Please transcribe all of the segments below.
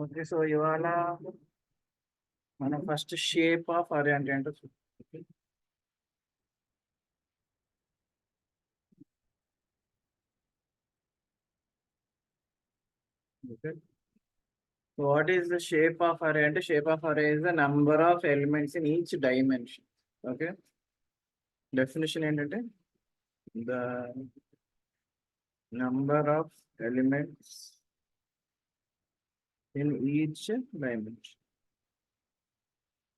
Okay. So, ఇవాళ మనం first shape of array అంటే ఏంటో చూద్దాం. Okay. Okay. What is the shape of array అంటే shape of array is the number of elements in each dimension. Okay. Definition ఏంటంటే the number of elements in each dimension.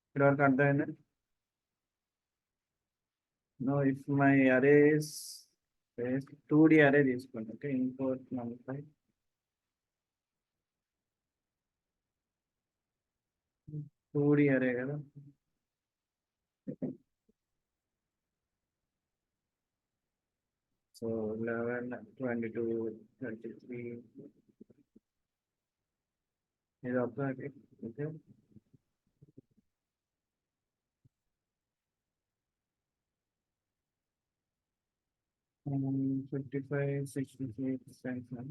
ఇక్కడ వరకు అర్థమైందా? No if my arrays 2D అరే తీసుకోండి. Okay. Import number 2D అరే కదా. So 11, 22, 33 ఇది ఒకటి. ఓకే. 55, 66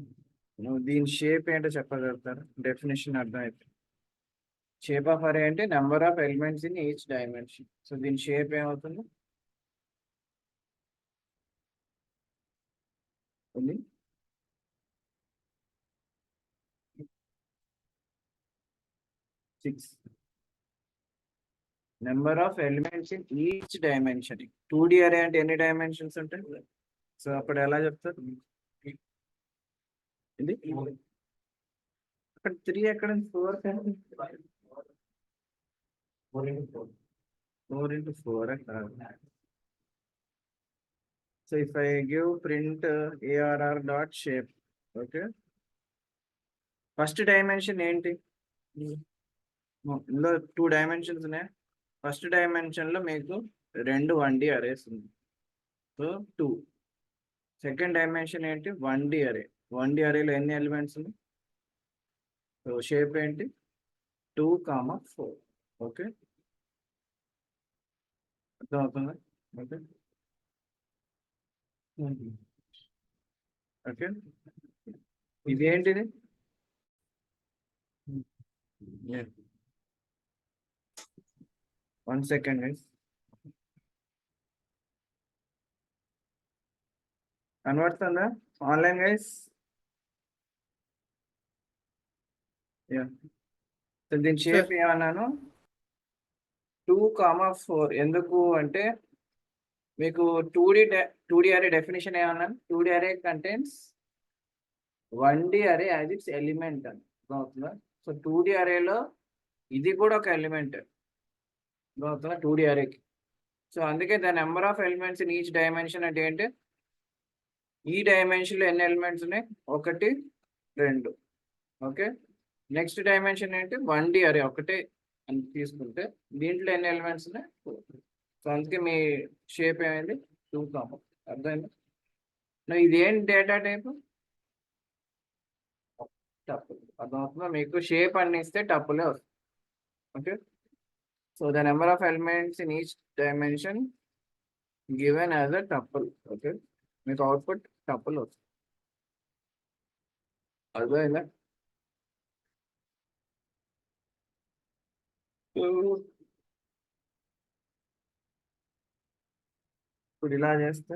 నువ్వు దీని షేప్ ఏంటో చెప్పగలుగుతారా? డెఫినేషన్ అర్థం అవుతుంది. షేప్ ఆఫ్ అరే అంటే number of elements in each dimension. So దీని షేప్ ఏమవుతుంది? ఉంది 6 number of elements in each dimension. 2D అరే అంటే ఎన్ని డైమెన్షన్స్ ఉంటాయి? సో అప్పుడు ఎలా చెప్తారు? ఇది అక్కడ 3 ఎక్కడ 4 4 into 4 కాదు. So if I give print arr dot shape, okay, first dimension ఏంటి? ఇందులో 2 డైమెన్షన్స్ ఉన్నాయి. ఫస్ట్ డైమెన్షన్ లో మీకు 2 1D అరేస్ ఉంది. సో 2. సెకండ్ డైమెన్షన్ ఏంటి? 1D అరే. 1D అరేలో ఎన్ని ఎలిమెంట్స్ ఉన్నాయి? సో షేప్ ఏంటి? 2, 4. ఓకే. అర్థమవుతుందా? ఓకే. ఓకే. ఇదేంటిది? 1 second guys. కనబడుతుందా ఆన్లైన్ గైస్? సో దీని షేప్ ఏమన్నాను? 2, 4. ఎందుకు అంటే మీకు 2D అరే డెఫినేషన్ ఏమన్నాను? 2D అరే కంటైన్స్ 1D అరే యాజ్ ఇట్స్ ఎలిమెంట్ అని అవుతుందా? సో 2D అరేలో ఇది కూడా ఒక ఎలిమెంట్ అవుతుందా 2D అరేకి. సో అందుకే the number of elements in each dimension అంటే ఏంటి? ఈ డైమెన్షన్ లో ఎన్ని ఎలిమెంట్స్ ఉన్నాయి? 1, 2. ఓకే. నెక్స్ట్ డైమెన్షన్ ఏంటి? 1D అరే ఒకటే అని తీసుకుంటే దీంట్లో ఎన్ని ఎలిమెంట్స్ ఉన్నాయి? 4. సో అందుకే మీ షేప్ ఏమైంది? 2, అర్థమైంది? ఇది ఏంటి డేటా టైప్? టపుల్. అర్థమవుతుందా? మీకు షేప్ అన్ని ఇస్తే టపులే వస్తుంది. Okay. So the number of elements in each dimension given as a tuple. Okay. మీకు అవుట్పుట్ టపుల్ వస్తుంది. అర్థమైందా? ఇప్పుడు ఇలా చేస్తే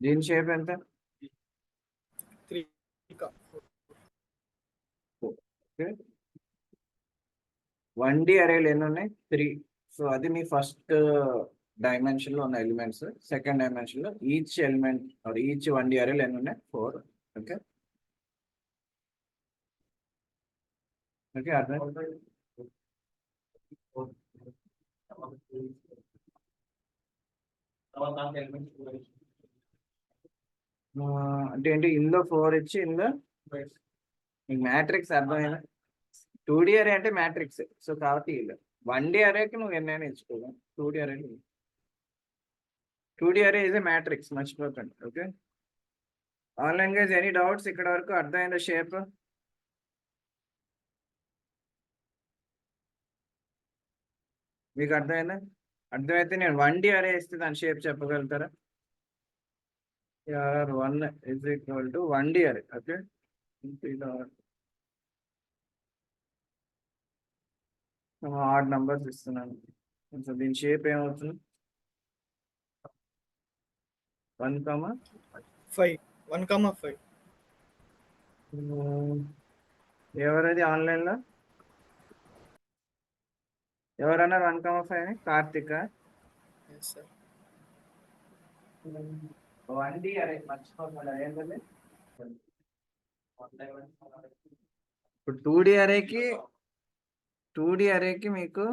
దీని షేప్ ఎంత? 1D అరేలు ఎన్ని ఉన్నాయి? 3. సో అది మీ ఫస్ట్ డైమెన్షన్ లో ఉన్న ఎలిమెంట్స్. సెకండ్ డైమెన్షన్ లో ఈచ్ ఎలిమెంట్ ఈచ్ 1D అరేలు ఎన్ని ఉన్నాయి? 4. ఓకే. ఓకే. అర్థం అంటే ఏంటి? ఇందులో 4 ఇచ్చి ఇందులో మీకు మ్యాట్రిక్స్ అర్థమైనా? 2D అరే అంటే మ్యాట్రిక్స్. సో కాబట్టి 1D అరేకి నువ్వు ఎన్నైనా ఇచ్చుకోవాలి. 2D అరే 2D అరే ఇస్ ఏ మ్యాట్రిక్స్, మర్చిపోకండి. Okay. Online guys any doubts? ఇక్కడ వరకు అర్థమైందా షేప్? మీకు అర్థమైందా? అర్థమైతే నేను 1D అరే ఇస్తే దాని షేప్ చెప్పగలుగుతారా? AR1 is equal to 1D అరే. ఓకే, ఆడ్ నంబర్స్ ఇస్తున్నాను. సో దీని షేప్ ఏమవుతుంది? 1,5. 1,5. ఎవరది ఆన్లైన్లో? ఎవరన్నారు 1,5 కార్తిక్? Yes, sir. 1D అరే మర్చిపోకుండా ఏంటది? ఇప్పుడు 2D అరేకి మీకు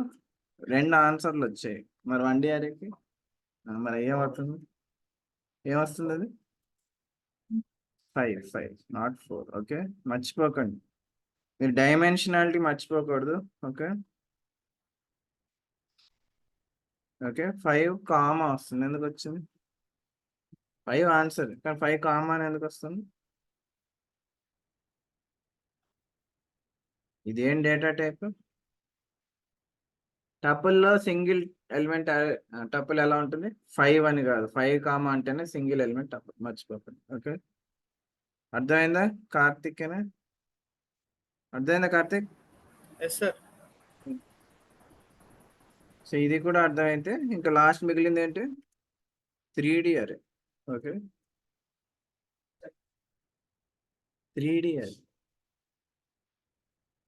2 ఆన్సర్లు వచ్చాయి. మరి 1D అరేకి మరి ఏమొస్తుంది అది? 5 నాట్ 4. ఓకే, మర్చిపోకండి, మీరు డైమెన్షనాలిటీ మర్చిపోకూడదు. ఓకే, 5 కామా వస్తుంది. ఎందుకు వచ్చింది? 5 ఆన్సర్, కానీ 5 కామా అని ఎందుకు వస్తుంది? ఇదేం డేటా టైప్? టపుల్లో సింగిల్ ఎలిమెంట్ టపుల్ ఎలా ఉంటుంది? 5 అని కాదు, 5 కామా అంటేనే సింగిల్ ఎలిమెంట్ టపుల్, మర్చిపోకండి. ఓకే, అర్థమైందా కార్తిక్? అర్థమైందా కార్తిక్? Yes, sir. సో ఇది కూడా అర్థమైతే ఇంకా లాస్ట్ మిగిలింది ఏంటి? 3D అరే. ఓకే, 3D అరే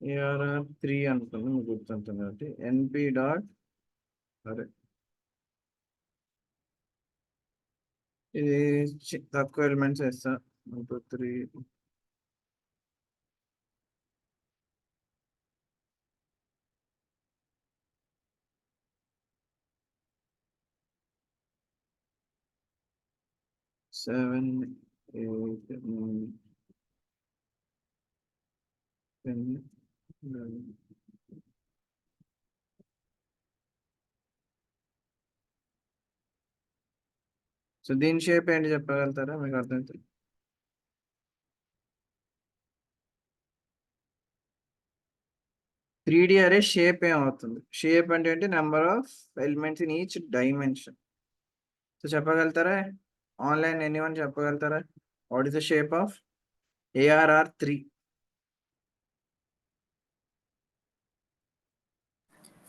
AR3 అనుకుంది, మీకు గుర్తుంటుంది కాబట్టి NP డాట్ అరే. ఇది తక్కువ ఎలిమెంట్స్ వేస్తా. 1 2 3 7 8 9 10 11. సో దీని షేప్ ఏంటి చెప్పగలుగుతారా? మీకు అర్థమవుతుంది. త్రీ అరే షేప్ ఏమవుతుంది? షేప్ అంటే ఏంటి? Number of elements in each dimension. So చెప్పగలుగుతారా? ఆన్లైన్ ఎనీవన్ చెప్పగలుగుతారా? What is the shape of ARR3?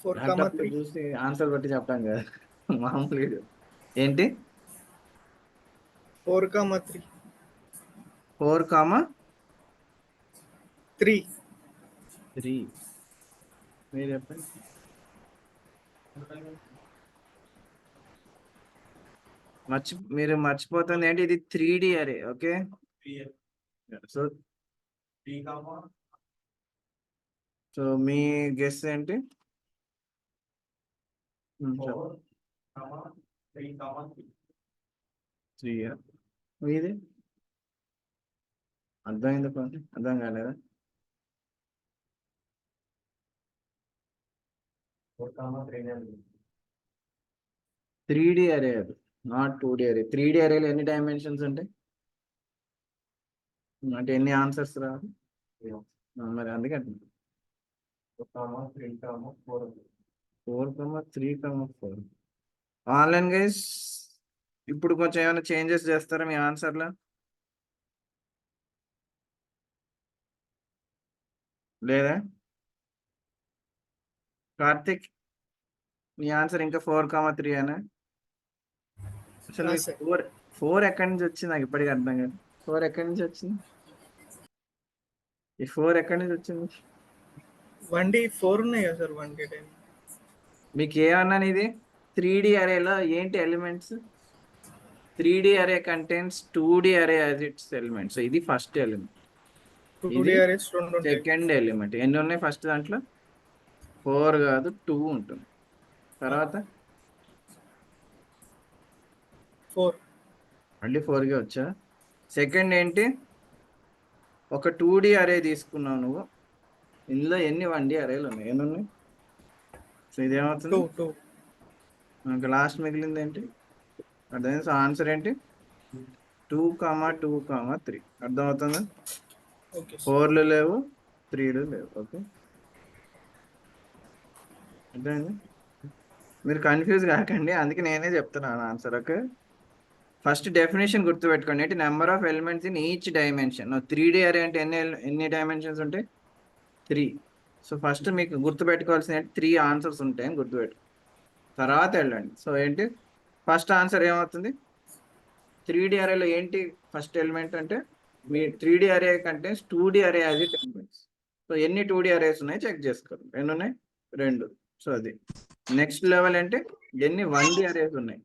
4,3. చూసి ఆన్సర్ బట్టి చెప్పాం కదా, మామూలు. ఏంటి? 4,3. 4,3. మీరు చెప్పండి. మీరు మర్చిపోతుంది ఏంటి? ఇది 3D అరే. ఓకే, సో మీ గెస్ ఏంటి? 3. మీది అర్థమైంది? అర్థం కాలేదా? 3D అరే అది, నాట్ 2D అరే. 3D అరేలో ఎన్ని డైమెన్షన్స్ ఉంటాయి? అంటే ఎన్ని ఆన్సర్స్ రావు? మరి అందుకే 4,3,4. ఆన్లైన్ గైస్ ఇప్పుడు కొంచెం ఏమైనా చేంజెస్ చేస్తారా మీ ఆన్సర్లో? లేదా కార్తిక్, మీ ఆన్సర్ ఇంకా 4,3 అనే? అసలు Yes, sir. 4 ఎక్కడి నుంచి వచ్చింది? నాకు ఇప్పటికీ అర్థం కాదు. 4 ఎక్కడి నుంచి వచ్చింది? ఈ 4 ఎక్కడి నుంచి వచ్చింది? 1D 4 ఉన్నాయి కదా సార్? 1D టైం మీకు ఏమన్నాను? ఇది 3D అరేలో ఏంటి ఎలిమెంట్స్? 3D అరే కంటైన్స్ 2D అరే యాజ్ ఇట్స్ ఎలిమెంట్. సో ఇది ఫస్ట్ ఎలిమెంట్, 2D arrays 2 ఉంటాయి. Second element. ఎన్ని ఉన్నాయి ఫస్ట్ దాంట్లో? 4 కాదు 2 ఉంటుంది. తర్వాత 4. మళ్ళీ 4కే వచ్చా. సెకండ్ ఏంటి? ఒక 2D అరే తీసుకున్నావు నువ్వు, ఇందులో ఎన్ని 1D అరేలు ఉన్నాయి? ఎన్ని ఉన్నాయి? సో ఇదేమవుతుంది? 2. ఇంకా లాస్ట్ మిగిలింది ఏంటి? అర్థమైంది. సో ఆన్సర్ ఏంటి? 2,2,3. అర్థమవుతుందా? ఓకే, 4లు లేవు, 3లు లేవు. ఓకే, అర్థమైంది. మీరు కన్ఫ్యూజ్ కాకండి, అందుకే నేనే చెప్తున్నాను ఆన్సర్. ఓకే, ఫస్ట్ డెఫినేషన్ గుర్తుపెట్టుకోండి, ఏంటి number of elements in each dimension. 3D అరే అంటే ఎన్ని డైమెన్షన్స్ ఉంటాయి? 3. సో ఫస్ట్ మీకు గుర్తుపెట్టుకోవాల్సిన 3 ఆన్సర్స్ ఉంటాయని గుర్తుపెట్టు, తర్వాత వెళ్ళండి. సో ఏంటి ఫస్ట్ ఆన్సర్ ఏమవుతుంది? 3D అరేలో ఏంటి ఫస్ట్ ఎలిమెంట్ అంటే, మీ 3D అరే కంటే 2D అరే అది ఎలిమెంట్స్. సో ఎన్ని 2D అరేస్ ఉన్నాయి చెక్ చేసుకోండి. ఎన్ని ఉన్నాయి? 2. సో అది నెక్స్ట్ లెవెల్ అంటే ఎన్ని 1D అరేస్ ఉన్నాయి.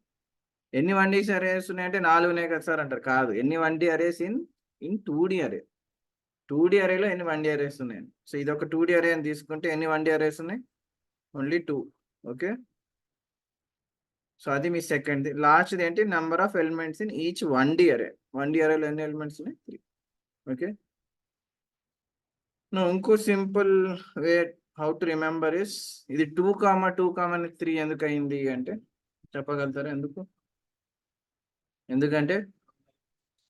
ఎన్ని 1D అరేస్ ఉన్నాయి అంటే 4 ఉన్నాయి కదా సార్ అంటారు. కాదు, ఎన్ని 1D అరేస్ ఇన్ 2D అరే. 2D అరేలో ఎన్ని 1D అరేస్ ఉన్నాయి. సో ఇది ఒక 2D అరే అని తీసుకుంటే ఎన్ని 1D అరేస్ ఉన్నాయి? ఓన్లీ 2. ఓకే, సో అది మీ సెకండ్. లాస్ట్ ఏంటి? Number of elements in each 1D అరే. 1D అరేలో ఎన్ని ఎలిమెంట్స్ ఉన్నాయి? 3. ఓకే, ఇంకో simple way how to remember is, ఇది 2,2,3 ఎందుకు అయింది అంటే చెప్పగలుగుతారా ఎందుకు? ఎందుకంటే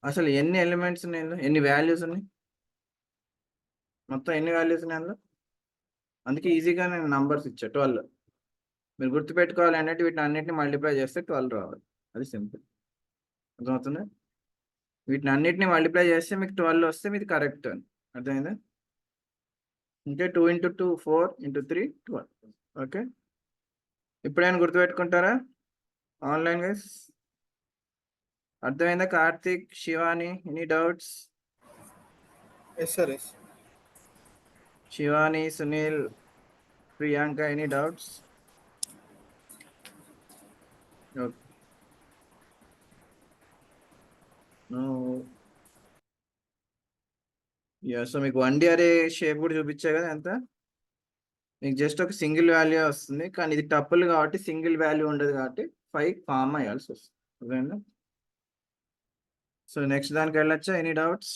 అసలు ఎన్ని ఎలిమెంట్స్ ఉన్నాయి, ఎన్ని వాల్యూస్ ఉన్నాయి, మొత్తం ఎన్ని వాల్యూస్ ఉన్నాయి అందులో? అందుకే ఈజీగా నేను నంబర్స్ ఇచ్చా 12. మీరు గుర్తుపెట్టుకోవాలి అంటే వీటిని అన్నిటిని మల్టిప్లై చేస్తే 12 రావాలి. అది సింపుల్, అర్థమవుతుందా? వీటిని అన్నిటిని మల్టిప్లై చేస్తే మీకు 12 వస్తే మీది కరెక్ట్ అని అర్థమైందా? అంటే 2 × 2 4 × 3 12. ఓకే, ఇప్పుడైనా గుర్తుపెట్టుకుంటారా ఆన్లైన్ గైస్? అర్థమైందా? Karthik, Shivani, any doubts? Yes sir, yes. Shivani, Sunil, Priyanka, any doubts? Okay, so మీకు 1D అరే షేప్ కూడా చూపించా కదా ఎంత? మీకు జస్ట్ ఒక సింగిల్ వాల్యూ వస్తుంది, కానీ ఇది టప్పుల్ కాబట్టి సింగిల్ వాల్యూ ఉండదు కాబట్టి 5 ఫామ్ అయ్యాల్సి వస్తుంది. ఓకేనా? సో నెక్స్ట్ దానికి వెళ్ళొచ్చా? Any doubts?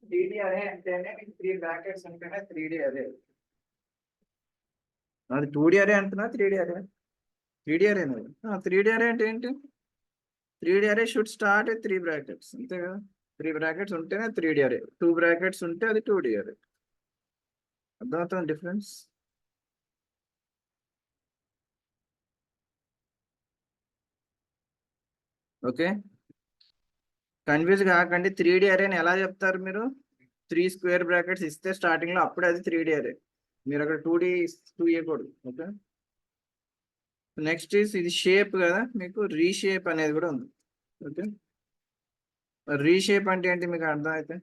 త్రీడీ అరే అంటేనే మీకు 3 బ్రాకెట్స్ ఉంటేనే 3D అరే. అది 2D అరే అంటున్నా, 3D అరే. 3D అరే 3D అరే అంటే ఏంటి? 3D అరే షుడ్ స్టార్ట్ విత్ 3 బ్రాకెట్స్, అంతే కదా? 3 బ్రాకెట్స్ ఉంటేనే 3D అరే. 2 బ్రాకెట్స్ ఉంటే అది 2D అరే. అర్థమవుతుంది డిఫరెన్స్? ఓకే, కన్ఫ్యూజ్ కాకండి. 3D అరేని ఎలా చెప్తారు మీరు? 3 స్క్వేర్ బ్రాకెట్స్ ఇస్తే స్టార్టింగ్ లో అప్పుడే అది 3D అరే. మీరు అక్కడ 2D 2 ఇవ్వకూడదు. ఓకే, నెక్స్ట్ ఇది షేప్ కదా, మీకు రీషేప్ అనేది కూడా ఉంది. ఓకే, రీషేప్ అంటే ఏంటి మీకు అర్థం అయితే?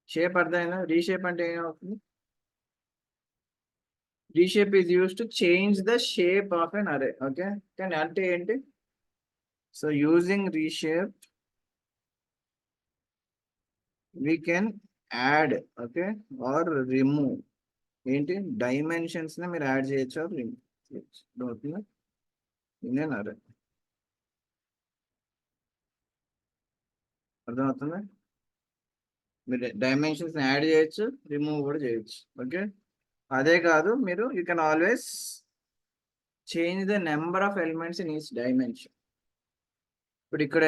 షేప్ అర్థమైందా? రీషేప్ అంటే ఏమవుతుంది? Reshape is use to change the shape of an array. Okay, కానీ అంటే ఏంటి? So using reshape we can add, okay, or remove. ఏంటి? డైమెన్షన్స్ ని మీరు యాడ్ చేయొచ్చు, రిమూవ్ చేయొచ్చు. అవుతుందా? ఇన్నేనారా? అర్థమవుతుందా? మీరు డైమెన్షన్స్ ని యాడ్ చేయొచ్చు, రిమూవ్ కూడా చేయొచ్చు. ఓకే, అదే కాదు, మీరు you can always change the number of elements in each dimension. ఇప్పుడు ఇక్కడ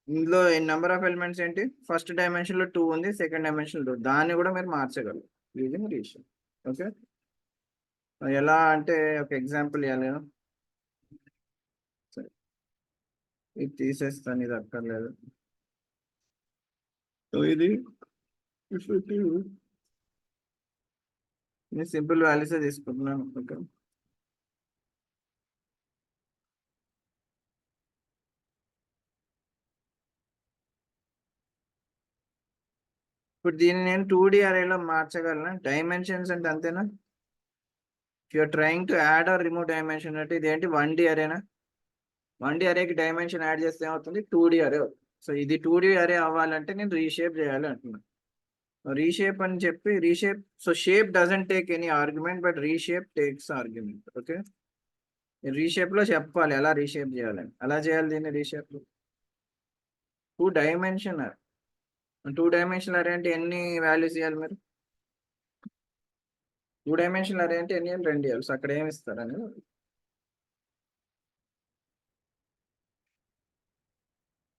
ఇందులో నెంబర్ ఆఫ్ ఎలిమెంట్స్ ఏంటి? ఫస్ట్ డైమెన్షన్ లో 2 ఉంది, సెకండ్ డైమెన్షన్ 2. దాన్ని కూడా మీరు మార్చగలరు యూజింగ్ రీషేప్. ఓకే, ఎలా అంటే ఒక ఎగ్జాంపుల్ ఇవ్వాలి. సరే, ఇది తీసేస్తాను, ఇది అక్కర్లేదు. సో ఇది నేను సింపుల్ వాల్యూస్ తీసుకుంటున్నాను. ఓకే, ఇప్పుడు దీన్ని నేను 2D అరేలో మార్చగలను. డైమెన్షన్స్ అంటే అంతేనా? You're trying to add or remove dimension అంటే ఇదేంటి? 1D arena? 1D అరేకి dimension add చేస్తే ఏమవుతుంది? 2D అరే అవుతుంది. సో ఇది 2D అరే అవ్వాలంటే నేను రీషేప్ చేయాలి అంటున్నాను. రీషేప్ అని చెప్పి reshape. So shape doesn't take any argument but reshape takes argument. Okay, reshape లో చెప్పాలి ఎలా రీషేప్ చేయాలని. ఎలా చేయాలి దీన్ని రీషేప్? 2 డైమెన్షన్. 2 డైమెన్షన్ అరే అంటే ఎన్ని వాల్యూస్ ఇవ్వాలి మీరు? 2 డైమెన్షన్ అరే అంటే ఎన్ని? 2 ఇవ్వాలి. సో అక్కడ ఏమి ఇస్తారని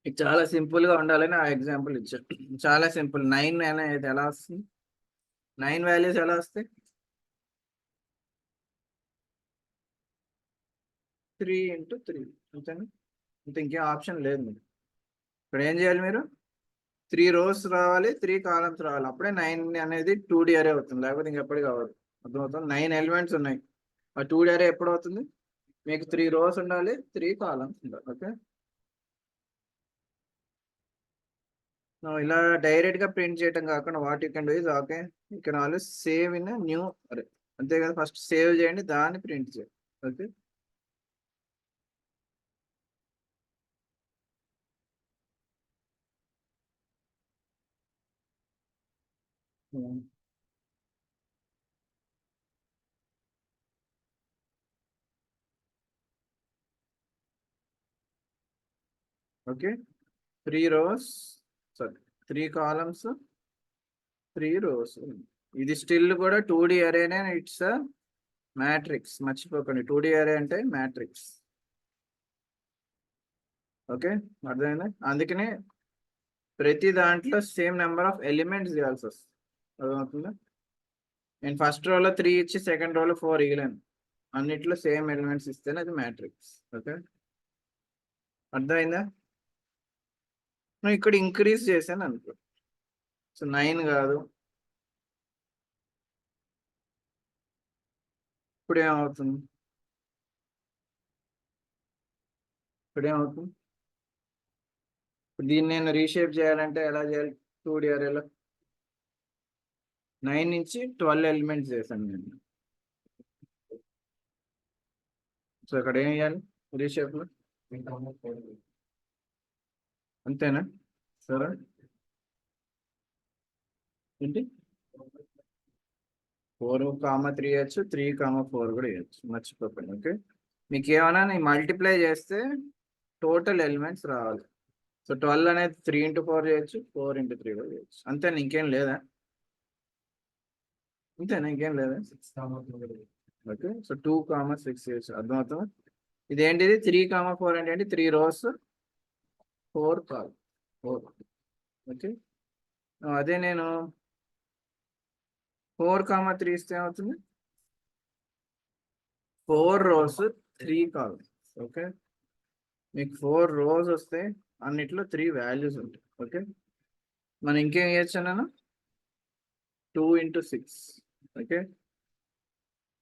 ఇది చాలా సింపుల్ గా ఉండాలని ఆ ఎగ్జాంపుల్ ఇచ్చారు. చాలా సింపుల్. 9 అనేది ఎలా వస్తుంది? 9 వాల్యూస్ ఎలా వస్తాయి? 3 × 3 అంతేనా? ఇంకేం ఆప్షన్ లేదు మీకు. ఇక్కడ ఏం చేయాలి మీరు? 3 rows రావాలి, 3 columns రావాలి. అప్పుడే 9 అనేది 2D అరే అవుతుంది, లేకపోతే ఇంకెప్పటికీ అవ్వదు. అర్థమవుతుంది? 9 ఎలిమెంట్స్ ఉన్నాయి. ఆ 2D అరే ఎప్పుడు అవుతుంది? మీకు 3 rows ఉండాలి, 3 columns ఉండాలి. ఓకే, ఇలా డైరెక్ట్ గా ప్రింట్ చేయడం కాకుండా what you can do is okay you can always save in new అరే. అంతే కదా, ఫస్ట్ సేవ్ చేయండి, దాన్ని ప్రింట్ చేయండి. Okay, okay. 3 rows, sorry 3 columns, 3 rows. ఇది స్టిల్ కూడా 2D అరేనే. ఇట్స్ మ్యాట్రిక్స్, మర్చిపోకండి. 2D అరే అంటే మ్యాట్రిక్స్. ఓకే, అర్థమైందా? అందుకనే ప్రతి దాంట్లో సేమ్ నెంబర్ ఆఫ్ ఎలిమెంట్స్ ఇవ్వాల్సి వస్తుంది. అర్థమవుతుందా? నేను ఫస్ట్ రోలో 3 ఇచ్చి సెకండ్ రోలో 4 ఇవ్వలేను. అన్నిట్లో సేమ్ ఎలిమెంట్స్ ఇస్తేనే అది మ్యాట్రిక్స్. ఓకే, అర్థమైందా? నువ్వు ఇక్కడ ఇంక్రీజ్ చేశాను అనుకో, సో 9 కాదు. ఇప్పుడు ఏమవుతుంది? ఇప్పుడు ఏమవుతుంది? ఇప్పుడు దీన్ని నేను రీషేప్ చేయాలంటే ఎలా చేయాలి? 2D అరేలో 9 నుంచి 12 ఎలిమెంట్స్ చేశాను నేను. సో ఇక్కడ ఏం చేయాలి రీషేప్ లో? అంతేనా? సరే, ఏంటి 4,3 ఇవ్వచ్చు, 3,4 కూడా ఇవ్వచ్చు, మర్చిపోకండి. ఓకే, మీకు ఏమైనా నేను మల్టిప్లై చేస్తే టోటల్ ఎలిమెంట్స్ రావాలి. సో 12 అనేది 3 × 4 చేయొచ్చు, 4 × 3 కూడా చేయొచ్చు. అంతేనా? ఇంకేం లేదా? అంతేనా? ఇంకేం లేదా? ఓకే, సో 2,6 చేయొచ్చు. అర్థమవుతుందా? ఇదేంటిది 3,4 అంటే ఏంటి? 3 rows 4 columns 4. ఓకే, అదే నేను 4,3 ఇస్తే ఏమవుతుంది? 4 rows 3 columns. ఓకే, మీకు 4 rows వస్తే అన్నిట్లో 3 వాల్యూస్ ఉంటాయి. ఓకే, మనం ఇంకేం చేయొచ్చు నేను? 2 × 6. ఓకే,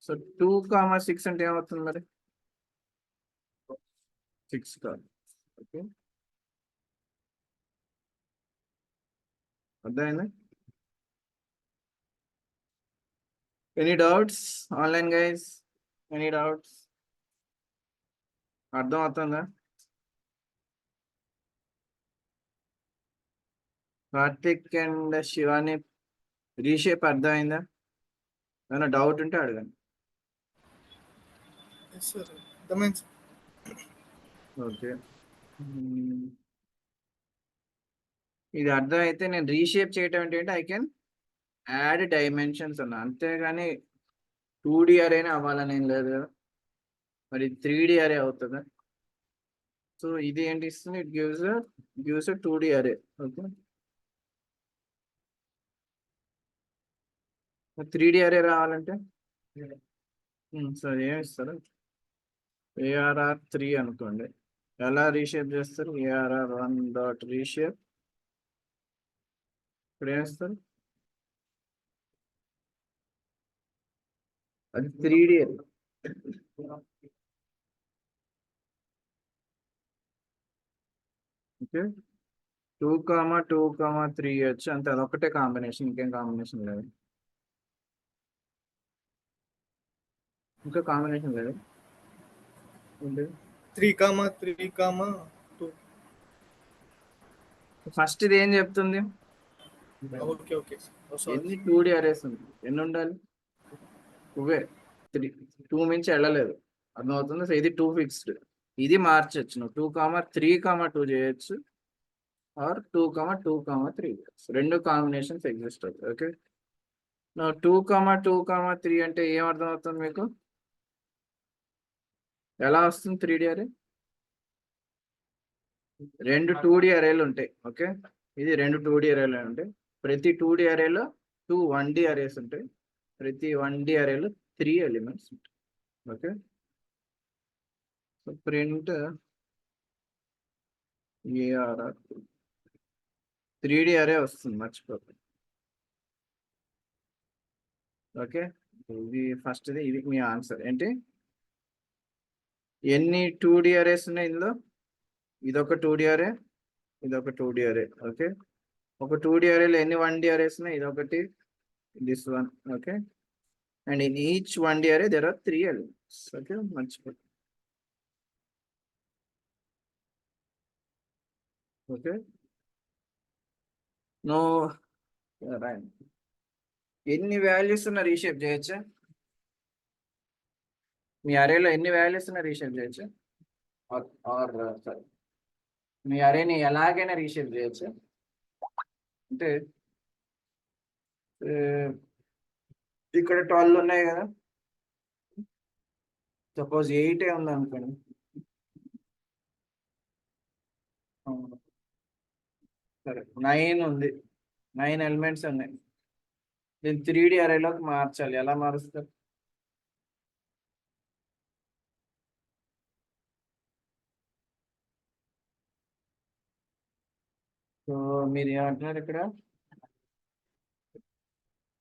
సో 2,6 అంటే ఏమవుతుంది మరి? 6 columns. ఓకే, అర్థమైందా? Any doubts online guys? Any doubts? అర్థం అవుతుందా? కార్తిక్ అండ్ శివాని రీషేప్ అర్థమైందా? ఏమైనా డౌట్ ఉంటే అడగండి. ఎస్ సార్, అర్థమైంది సార్. ఓకే, ఇది అర్థమైతే నేను రీషేప్ చేయటం ఏంటంటే ఐ కెన్ యాడ్ డైమెన్షన్స్ అన్నా, అంతేగాని 2D అరేనే అవ్వాలని ఏం లేదు కదా. మరి 3D అరే అవుతుందా? సో ఇది ఏంటి ఇస్తుంది? ఇట్ గివ్స్ 2D అరే. ఓకే, 3D అరే రావాలంటే సరే ఏమి ఇస్తారు? ARR 3 అనుకోండి. ఎలా రీషేప్ చేస్తారు? ARR1 dot reshape. ఇప్పుడు ఏమిస్తారు? అది 3D. ఓకే, 2,2,3 ఇవ్వచ్చు అంతే. అదొకటే కాంబినేషన్, ఇంకేం కాంబినేషన్ లేదు. ఇంకా కాంబినేషన్ లేదు. 3,3,2. ఫస్ట్ ఇది ఏం చెప్తుంది? ఓకే ఓకే సారీ ఎన్ని 2D అరేస్ ఉంది, ఎన్ని ఉండాలి? టూవే. 3, 2 మించి వెళ్ళలేదు. అర్థమవుతుంది. సో ఇది 2 ఫిక్స్డ్. ఇది మార్చచ్చు, నువ్వు 2,3,2 చేయొచ్చు, ఆర్ 2,2,3 చేయొచ్చు. రెండు కాంబినేషన్స్ ఎగ్జిస్ట్ అవుతాయి. ఓకే, 2,2,3 అంటే ఏం అర్థం అవుతుంది మీకు? ఎలా వస్తుంది 3D అరే? రెండు 2D అరేలు ఉంటాయి. ఓకే, ఇది రెండు 2D అరేలు ఉంటాయి. ప్రతి 2D అరేలో 2 1D అరేస్ ఉంటాయి. ప్రతి 1D అరేలో 3 ఎలిమెంట్స్ ఉంటాయి. Okay, so print ARR 3D అరే వస్తుంది, మర్చిపోతుంది. ఓకే, ఇది ఫస్ట్ది. ఇది మీ ఆన్సర్ ఏంటి? ఎన్ని 2D అరేస్ ఉన్నాయి ఇందులో? ఇదొక 2D అరే, ఇదొక 2D అరే. ఓకే, ఒక 2D అరేలో ఎన్ని 1D అరేస్ ఉన్నాయి? ఇదొకటి, this one. Okay, and in each 1D array there are 3 elements. Okay, మర్చిపోతుంది. Okay, no right. ఎన్ని వాల్యూస్ ఉన్న రీషేప్ చేయొచ్చా? మీ అరేలో ఎన్ని వాల్యూస్ ఉన్న రీషేప్ చేయొచ్చు? ఆర్ సారీ, మీ అరేని ఎలాగైనా రీషేప్ చేయొచ్చు. అంటే ఇక్కడ 12 ఉన్నాయి కదా, సపోజ్ 8 ఉంది అనుకోండి. సరే, 9 ఉంది, 9 ఎలిమెంట్స్ ఉన్నాయి. దీన్ని 3D అరేలోకి మార్చాలి. ఎలా మారుస్తారు? సో మీరు ఏమంటున్నారు ఇక్కడ?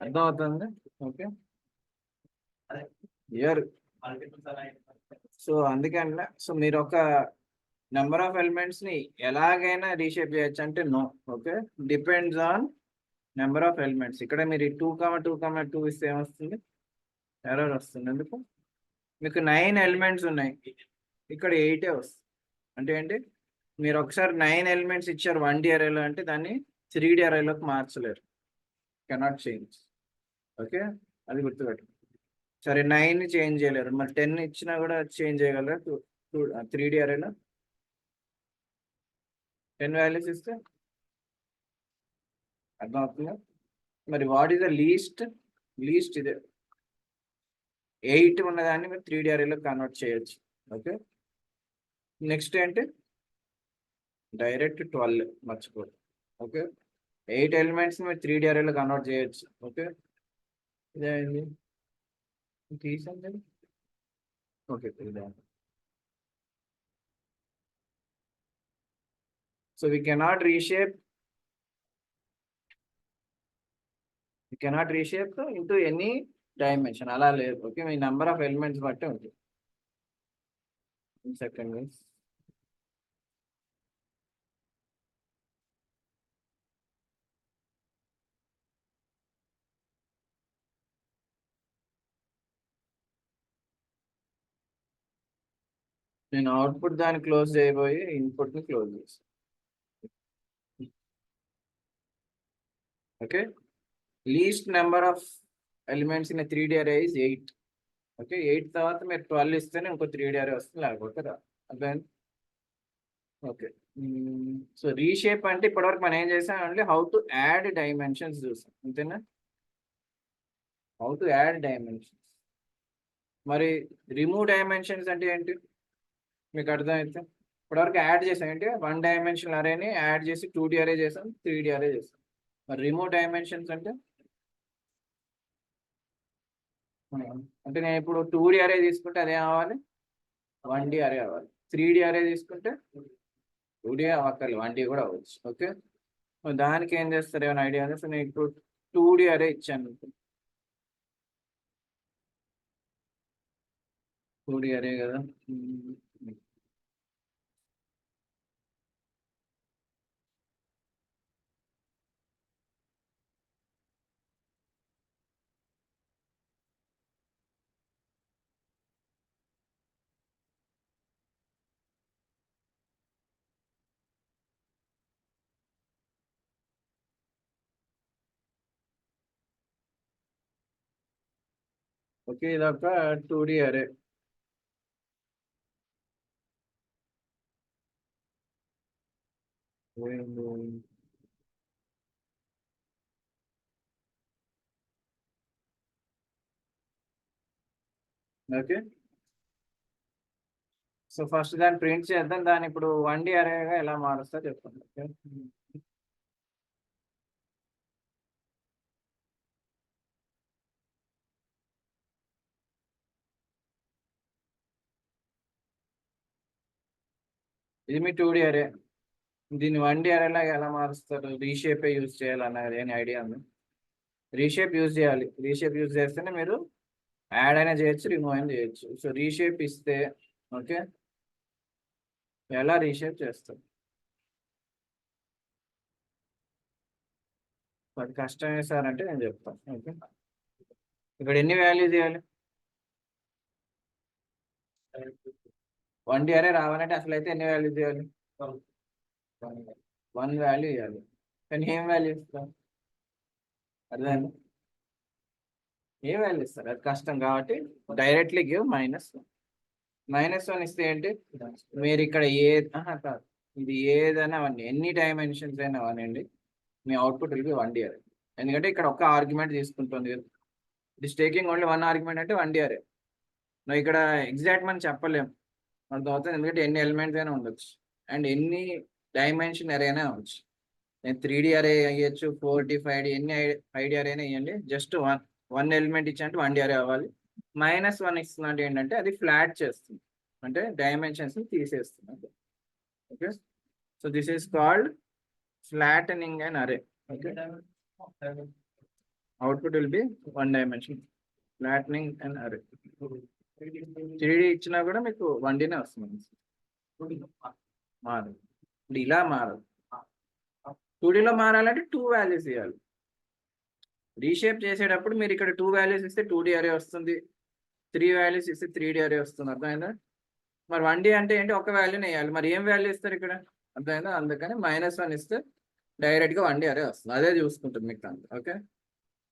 అర్థం అవుతుంది. Okay, year. సో అందుకని సో మీరు ఒక నెంబర్ ఆఫ్ ఎలిమెంట్స్ ని ఎలాగైనా రీషేప్ చేయొచ్చు అంటే no. Okay, depends on number of elements. ఇక్కడ మీరు 2,2,2 ఇస్తే ఏమొస్తుంది? ఎర్రర్ వస్తుంది. ఎందుకు? మీకు 9 ఎలిమెంట్స్ ఉన్నాయి, ఇక్కడ 8 వస్తుంది. అంటే ఏంటి? మీరు ఒకసారి 9 ఎలిమెంట్స్ ఇచ్చారు 1D అరేలో అంటే దాన్ని 3D అరేలోకి మార్చలేరు. Cannot change. ఓకే, అది గుర్తుపెట్టు. సరే, 9 చేంజ్ చేయలేరు, మరి 10 ఇచ్చినా కూడా చేంజ్ చేయగలరు 3D అరేలో. 10 వాల్యూస్ ఇస్తే అర్థం అవుతుందా? మరి వాట్ ఈస్ ద లీస్ట్ ఇదే 8 ఉన్నదాన్ని మీరు 3D అరేలో కన్వర్ట్ చేయొచ్చు. ఓకే, నెక్స్ట్ ఏంటి? డైరెక్ట్ 12, మర్చిపోదు. ఓకే, 8 ఎలిమెంట్స్ మీరు 3D అరేలో కన్వర్ట్ చేయొచ్చు. ఓకే, ఇదే అయింది. తీసండి. ఓకే, ఇదే. So we cannot reshape into any dimension. అలా లేదు. Okay, me number of elements బట్టి ఉంటుంది. సెకండ్ మీన్స్ నేను అవుట్పుట్ దాన్ని క్లోజ్ చేయబోయి ఇన్పుట్ ని క్లోజ్ చేస్తాను. Okay, least number of elements in 3D array is 8. Okay, 8 తర్వాత మీరు 12 ఇస్తేనే ఇంకో 3D array వస్తుంది, లేకపోతే రా. అర్థం? ఓకే, సో రీషేప్ అంటే ఇప్పటివరకు మనం ఏం చేసాం అంటే హౌ టు యాడ్ డైమెన్షన్స్ చూసాం, అంతేనా? How to add dimensions. మరి రిమూవ్ డైమెన్షన్స్ అంటే ఏంటి మీకు అర్థమైతే? ఇప్పటివరకు యాడ్ చేసాం ఏంటి? 1 డైమెన్షనల్ అరేని యాడ్ చేసి 2D అరే చేసాం, 3D అరే చేసాం. మరి రిమూవ్ డైమెన్షన్స్ అంటే అంటే నేను ఇప్పుడు 2D అరే తీసుకుంటే అదే అవ్వాలి, 1D అరే అవ్వాలి. 3D అరే తీసుకుంటే 2D అవ్వాలి, 1D కూడా అవ్వచ్చు. ఓకే, దానికి ఏం చేస్తారు, ఏమైనా ఐడియా ఉంది? సో నేను ఇప్పుడు 2D అరే ఇచ్చాను, 2D అరే కదా. ఓకే, ఇదొక 2D అరే. ఓకే, సో ఫస్ట్ దాన్ని ప్రింట్ చేద్దాం. దాన్ని ఇప్పుడు 1D అరేగా ఎలా మారుస్తా చెప్పండి. ఓకే, ఇది మీ 2D అరే. దీన్ని 1D అరేలాగా ఎలా మారుస్తారు? రీషేపే యూజ్ చేయాలన్నది ఏం ఐడియా ఉంది? రీషేప్ యూజ్ చేయాలి. రీషేప్ యూజ్ చేస్తేనే మీరు యాడ్ అయినా చేయొచ్చు, రిమూవ్ అయినా చేయొచ్చు. సో రీషేప్ ఇస్తే ఓకే, ఎలా రీషేప్ చేస్తారు? అది కష్టమే సార్ అంటే నేను చెప్తాను. ఓకే, ఇక్కడ ఎన్ని వాల్యూస్ ఇవ్వాలి? 1D అరే రావాలంటే అసలు అయితే ఎన్ని వాల్యూస్ ఇవ్వాలి? 1 వాల్యూ ఇవ్వాలి. కానీ ఏం వాల్యూ ఇస్తాం? అర్థమైంది? ఏ వాల్యూ ఇస్తారు? అది కష్టం కాబట్టి డైరెక్ట్లీ గివ్ -1. -1 ఇస్తే ఏంటి? మీరు ఇక్కడ కాదు, ఇది ఏదైనా అవ్వండి, ఎన్ని డైమెన్షన్స్ అయినా అవ్వనండి, మీ అవుట్పుట్ విల్ బి 1D అరే. ఎందుకంటే ఇక్కడ ఒక ఆర్గ్యుమెంట్ తీసుకుంటుంది. It is taking only 1 argument అంటే 1D అరే. నువ్వు ఇక్కడ ఎగ్జాక్ట్ మనం చెప్పలేము అర్థమవుతుంది, ఎందుకంటే ఎన్ని ఎలిమెంట్స్ అయినా ఉండొచ్చు అండ్ ఎన్ని డైమెన్షన్ అరే అయినా అవ్వచ్చు. నేను 3D అరే అయ్యొచ్చు, 4D 5D ఎన్ని 5D అరే అయినా ఇవ్వండి. జస్ట్ వన్ ఎలిమెంట్ ఇచ్చారంటే 1D అరే అవ్వాలి. -1 ఇస్తున్నట్టు ఏంటంటే అది ఫ్లాట్ చేస్తుంది, అంటే డైమెన్షన్స్ తీసేస్తుంది. Okay, so this is called flattening an array. Okay, output will be 1 dimension, flattening an array. 3D ఇచ్చినా కూడా మీకు 1Dనే వస్తుంది, మారదు. ఇప్పుడు ఇలా మారదు. 2Dలో మారాలంటే 2 వాల్యూస్ ఇవ్వాలి. రీషేప్ చేసేటప్పుడు మీరు ఇక్కడ 2 వాల్యూస్ ఇస్తే 2D అరే వస్తుంది, 3 వాల్యూస్ ఇస్తే 3D అరే వస్తుంది. అర్థమైందా? మరి 1D అంటే ఏంటి? ఒక వాల్యూని వేయాలి. మరి ఏం వాల్యూ ఇస్తారు ఇక్కడ? అర్థమైందా? అందుకని -1 ఇస్తే డైరెక్ట్గా 1D అరే వస్తుంది. అదే చూసుకుంటుంది మీకు అంత. ఓకే,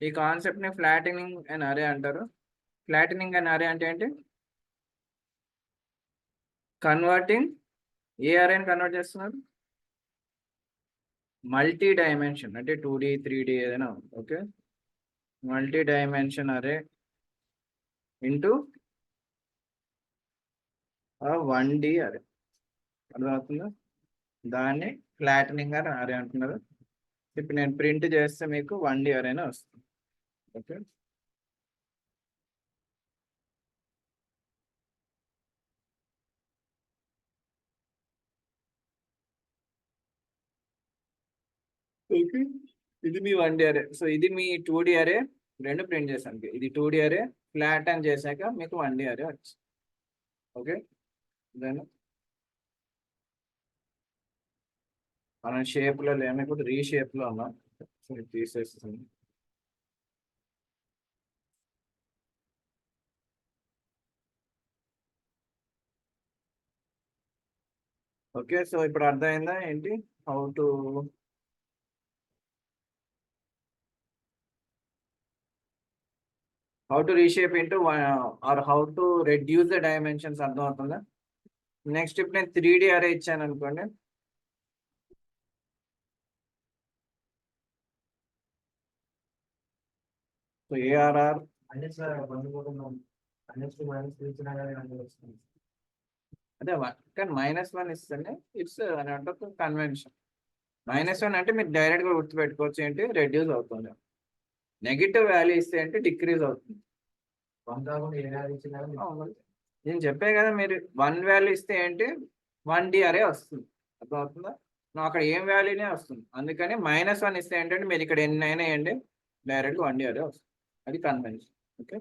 ఈ కాన్సెప్ట్ని ఫ్లాటనింగ్ అండ్ అరే అంటారు. ఫ్లాటనింగ్ అండ్ అరే అంటే ఏంటి? కన్వర్టింగ్ ఏ అరేని కన్వర్ట్ చేస్తున్నారు? మల్టీ డైమెన్షన్ అంటే 2D 3D ఏదైనా. ఓకే, మల్టీ డైమెన్షన్ అరే ఇంటూ 1D అరే. అర్థమవుతుందా? దాన్ని ఫ్లాటనింగ్ అని అరే అంటున్నారు. ఇప్పుడు నేను ప్రింట్ చేస్తే మీకు 1D అరేనే వస్తుంది. ఓకే, ఓకే, ఇది మీ 1D అరే. సో ఇది మీ 2D అరే. రెండు ప్రింట్ చేశాను. ఇది 2D అరే ఫ్లాట్ అని చేశాక మీకు 1D అరే వచ్చింది. ఓకే, దెన్ మనం షేప్లో లేము, ఇప్పుడు రీషేప్లో ఉన్నాం. సో ఇది తీసేస్తుంది. ఓకే, సో ఇప్పుడు అర్థమైందా ఏంటి how to reshape into or how to reduce the dimensions? అర్థమవుతుందా? నెక్స్ట్ ఇప్పుడు నేను 3D అరే ఇచ్చాను అనుకోండి. సో ARR అదే కానీ -1 ఇస్తేనే ఇట్స్ అని అంటే కన్వెన్షన్. -1 అంటే మీరు డైరెక్ట్గా గుర్తుపెట్టుకోవచ్చు ఏంటి, రెడ్యూస్ అవుతుంది. నెగిటివ్ వాల్యూ ఇస్తే అంటే డిక్రీజ్ అవుతుంది. నేను చెప్పే కదా, మీరు 1 వాల్యూ ఇస్తే ఏంటి 1D అరే వస్తుంది. అర్థమవుతుందా? నువ్వు అక్కడ ఏం వాల్యూనే వస్తుంది. అందుకని -1 ఇస్తే ఏంటంటే మీరు ఇక్కడ ఎన్ని అయినా వేయండి, డైరెక్ట్ 1D అరే వస్తుంది. అది కన్వెన్షన్. ఓకే,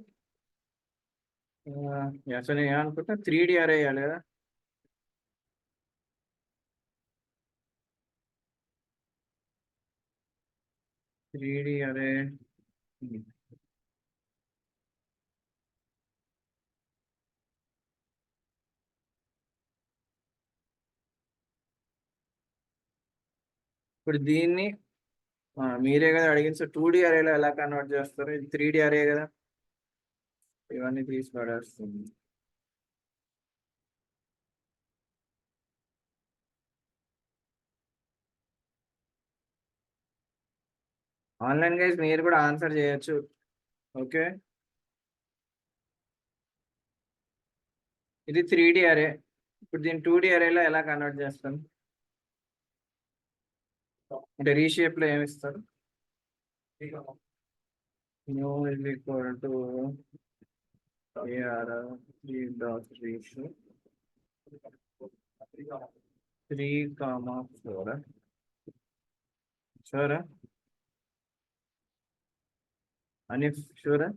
అసలు నేను ఏమనుకుంటున్నా 3D అరే వేయాలి కదా. అరే ఇప్పుడు దీన్ని మీరే కదా అడిగింది. సో 2D అరేలో ఎలా కన్వర్ట్ చేస్తారు? ఇది 3D అరే కదా. ఇవన్నీ తీసి పడేస్తుంది. ఆన్లైన్ గైస్ మీరు కూడా ఆన్సర్ చేయొచ్చు. ఓకే, ఇది 3D అరే. ఇప్పుడు దీన్ని 2D అరేలో ఎలా కన్వర్ట్ చేస్తాం? అంటే రీషేప్ లో ఏమి ఇస్తారు? New is equal to AR 3,4 షూరా అని? షూరా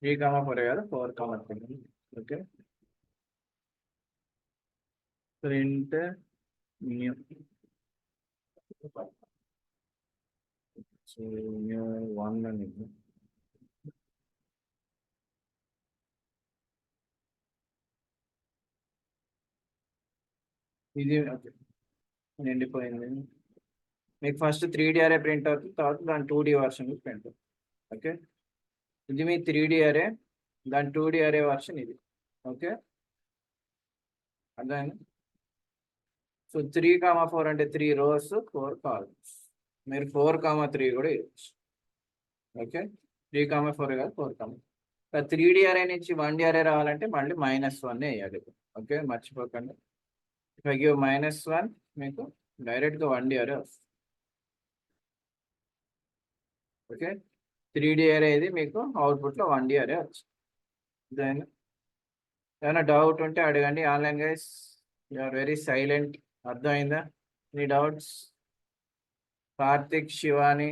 3,4 కదా, 4,3. ఓకే, ప్రింట్ న్యూ న్యూ 1 అని. ఇది నిండిపోయింది. మీకు ఫస్ట్ 3D అరే ప్రింట్ అవుతుంది, తర్వాత దాని 2D వర్షన్ ప్రింట్ అవుతుంది. ఓకే, ఇది మీ 3D అరే, దాని 2D అరే వర్షన్ ఇది. ఓకే, అర్థమైంది? సో 3,4 అంటే 3 rows 4 columns. మీరు 4,3 కూడా ఇవ్వచ్చు. ఓకే, 3,4 కాదు 4. 3D అరే నుంచి 1D అరే రావాలంటే మళ్ళీ -1 వేయాలి. ఓకే, మర్చిపోకండి. ఇఫ్ ఐ గివ్ -1 మీకు డైరెక్ట్గా 1D అరే వస్తుంది. ఓకే, 3D అరే ఇది మీకు అవుట్పుట్లో 1D అరే వచ్చింది. దాని ఏమైనా డౌట్ ఉంటే అడగండి. Online guys you are very silent. అర్థమైందా మీ డౌట్స్? కార్తిక్, శివాని,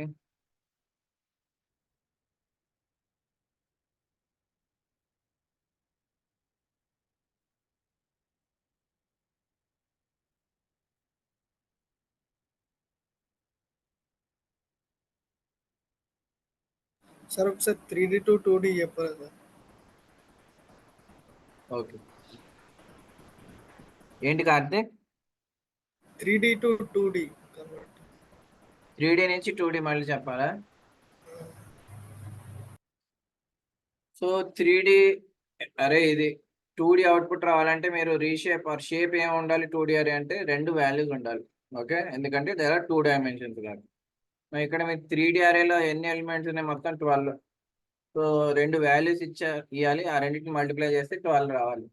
సార్ ఒకసారి 3D to 2D చెప్పాలి సార్. ఓకే ఏంటి Karthik? 3D to 2D convert. 3D నుంచి 2D మళ్ళీ చెప్పాలా? సో 3D అరే ఇది 2D అవుట్పుట్ రావాలంటే మీరు రీషేప్ ఆర్ షేప్ ఏమి ఉండాలి? 2D అరే అంటే 2 వాల్యూస్ ఉండాలి. ఓకే, ఎందుకంటే దేర్ ఆర్ 2 డైమెన్షన్స్ కాదు. ఇక్కడ మీరు 3D అరేలో ఎన్ని ఎలిమెంట్స్ ఉన్నాయి? మొత్తం 12. సో 2 వాల్యూస్ ఇవ్వాలి, ఆ రెండింటిని మల్టిప్లై చేస్తే 12 రావాలి.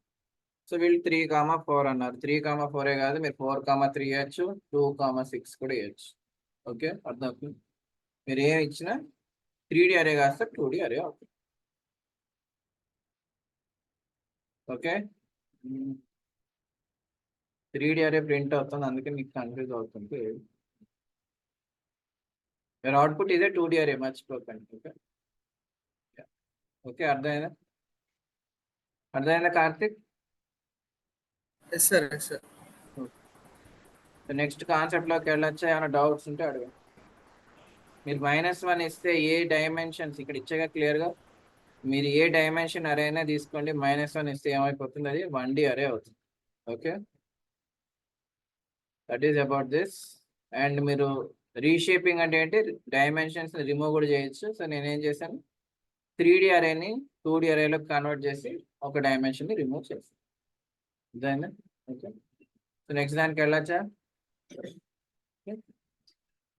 సో వీళ్ళు 3,4 అన్నారు. 3,4 కాదు, మీరు 4,3 ఇవ్వచ్చు, 2,6 కూడా ఇవ్వచ్చు. ఓకే, అర్థమవుతుంది? మీరు ఏమి ఇచ్చినా 3D అరే కాస్త 2D అరే అవుతుంది. ఓకే, 3D అరే ప్రింట్ అవుతుంది, అందుకే మీకు కన్ఫ్యూజ్ అవుతుంది. మీరు అవుట్పుట్ ఇదే 2D అరే, మర్చిపోకండి. ఓకే ఓకే, అర్థమైందా? అర్థమైందా Karthik? Yes sir, yes sir. Next కాన్సెప్ట్లోకి వెళ్ళొచ్చా? ఏమైనా డౌట్స్ ఉంటే అడగండి. మీరు -1 ఇస్తే ఏ డైమెన్షన్స్ ఇక్కడ ఇచ్చాగా క్లియర్గా, మీరు ఏ డైమెన్షన్ అరే అయినా తీసుకోండి, -1 ఇస్తే ఏమైపోతుంది? అది 1D అరే అవుతుంది. Okay, that is about this. And మీరు రీషేపింగ్ అంటే ఏంటి? డైమెన్షన్స్ రిమూవ్ కూడా చేయొచ్చు. సో నేనేం చేశాను, 3D అరేని 2D అరేలోకి కన్వర్ట్ చేసి ఒక డైమెన్షన్ రిమూవ్ చేస్తాను. ఇదైనా ఓకే. సో నెక్స్ట్ దానికి వెళ్ళొచ్చా?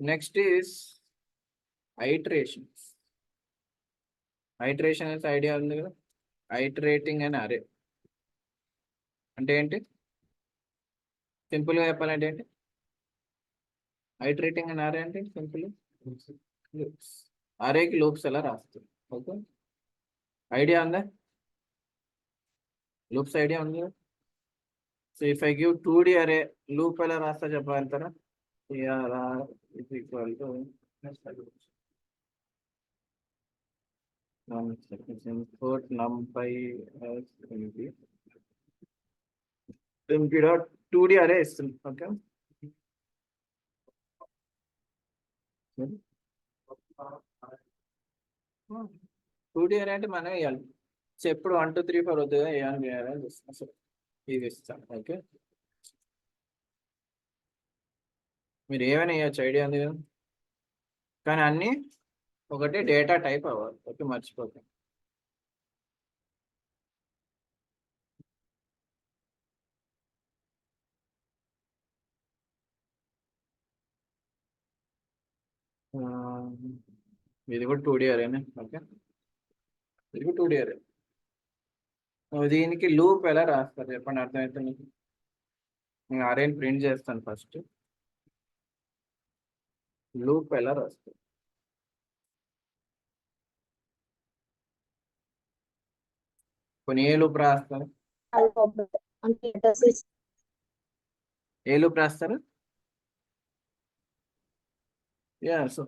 Next is iterations. ఐటరేషన్ అనే ఐడియా ఉంది కదా, ఐటరేటింగ్ అని అరే అంటే ఏంటి? సింపుల్గా చెప్పాలంటే ఏంటి? ఐటరేటింగ్ అని అరే అంటే సింపుల్ లూప్స్. అరేకి లూప్స్ ఎలా రాస్తారు? ఓకే, ఐడియా ఉందా? లూప్స్ ఐడియా ఉంది కదా. So if I give 2D అరే, లూప్ ఎలా రాస్తా చెప్పగలుగుతారా? AR is equal to import numpy as mp dot 2D అరే ఇస్తుంది. ఓకే, 2D అరే అంటే మనం వేయాలి. సో ఎప్పుడు 1 2 3 4 వద్దు, వేయాలని చూస్తాం. సో ఇది ఇస్తాం. ఓకే, మీరు ఏమైనా వేయచ్చు, ఐడియా ఉంది కదా. కానీ అన్నీ ఒకటి డేటా టైప్ అవ్వాలి. ఓకే, మర్చిపోకండి. ఇది కూడా 2D అరేనే. ఓకే, ఇది కూడా 2D అరే. దీనికి లూప్ ఎలా రాస్తారు చెప్పండి, అర్థమైతే మీకు. నేను అరేని ప్రింట్ చేస్తాను ఫస్ట్. లూప్ ఎలా రాస్తారు? కొన్ని ఏ లూప్ రాస్తారు? అంటే letters ఏ లూప్ రాస్తారు? యా, సో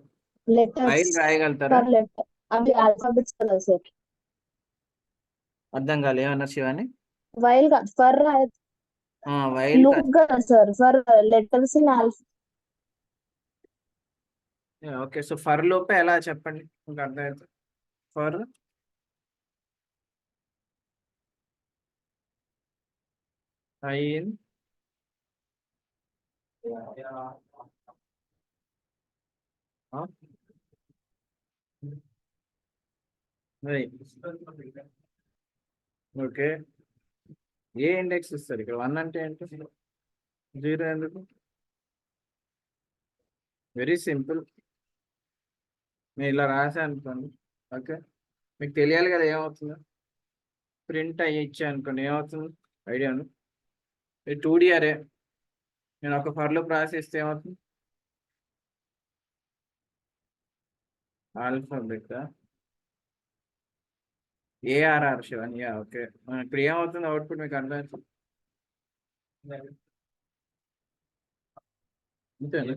ఫైల్ రాయగలుగుతారా? per letter అంటే ఆల్ఫాబెట్స్ కదా సార్. అర్థం కాలే, ఏమన్నారు Shivani? While for while loop కదా sir, for letters in okay, so for loop ఎలా చెప్పండి, మీకు అర్థమైతే. ఫర్ ఇన్ ఓకే, ఏ ఇండెక్స్ ఇస్తారు ఇక్కడ? 1 అంటే ఏంటి? 0 ఎందుకు? Very simple. నేను ఇలా రాసా అనుకోండి. ఓకే, మీకు తెలియాలి కదా ఏమవుతుందో. ప్రింట్ అయ్యి ఇచ్చా అనుకోండి, ఏమవుతుంది ఐడియా ఉంది. ఇది 2D అరే. నేను ఒక ఫర్లో ప్రాసెస్ ఏమవుతుంది? Alphabet ARR Shivan. Yeah, okay. ఇప్పుడు ఏమవుతుంది అవుట్పుట్, మీకు అర్థం? అంతేనా?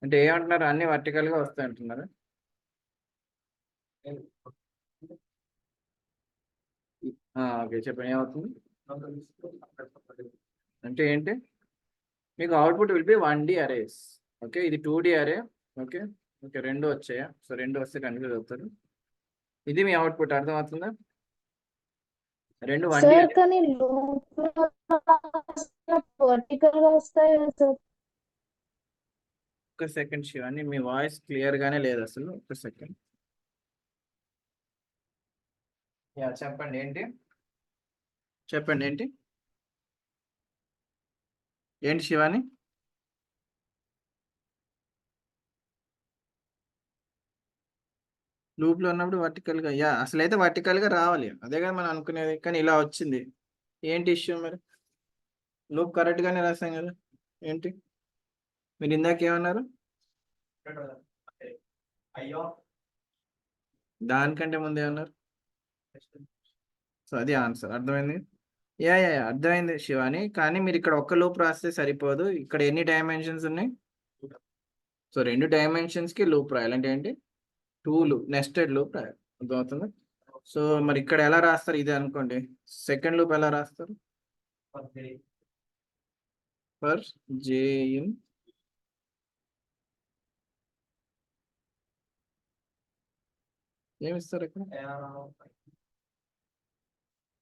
అంటే ఏమంటున్నారు, అన్ని వర్టికల్ గా వస్తాయి అంటున్నారు. ఓకే, చెప్పండి ఏమవుతుంది అంటే ఏంటి? మీకు output will B 1D arrays. Okay, ఇది 2D అరే. ఓకే, ఓకే, రెండు వచ్చాయా? సో రెండు వస్తే కన్ఫ్యూజ్ అవుతారు. ఇది మీ అవుట్పుట్, అర్థమవుతుందా? రెండు 1D సార్ అరే. కానీ లూప్ వర్టికల్ గా వస్తాయి కదా సార్. ఒక సెకండ్ శివాని, మీ వాయిస్ క్లియర్ గానే లేదు అసలు. ఒక సెకండ్. యా, చెప్పండి ఏంటి? చెప్పండి ఏంటి? ఏంటి శివాని? లూప్ లో ఉన్నప్పుడు వర్టికల్ గా, యా, అసలు అయితే వర్టికల్ గా రావాలి, అదే కదా మనం అనుకునేది. కానీ ఇలా వచ్చింది, ఏంటి ఇష్యూ మరి? లూప్ కరెక్ట్ గానే రాసాం కదా, ఏంటి? మీరు ఇందాక ఏమన్నారు? దానికంటే ముందు ఏమన్నారు? సో అది ఆన్సర్, అర్థమైంది. యా యా యా, అర్థమైంది శివాని. కానీ మీరు ఇక్కడ ఒక్క లూప్ రాస్తే సరిపోదు, ఇక్కడ ఎన్ని డైమెన్షన్స్ ఉన్నాయి? సో 2 డైమెన్షన్స్ కి లూప్ రాయాలి. అంటే ఏంటి? 2 లూప్, నెస్టెడ్ లూప్ రాయాలి, అర్థమవుతుంది. సో మరి ఇక్కడ ఎలా రాస్తారు? ఇది అనుకోండి, సెకండ్ లూప్ ఎలా రాస్తారు? ఫర్ జే ఇన్ ఏమిస్తారు ఇక్కడ?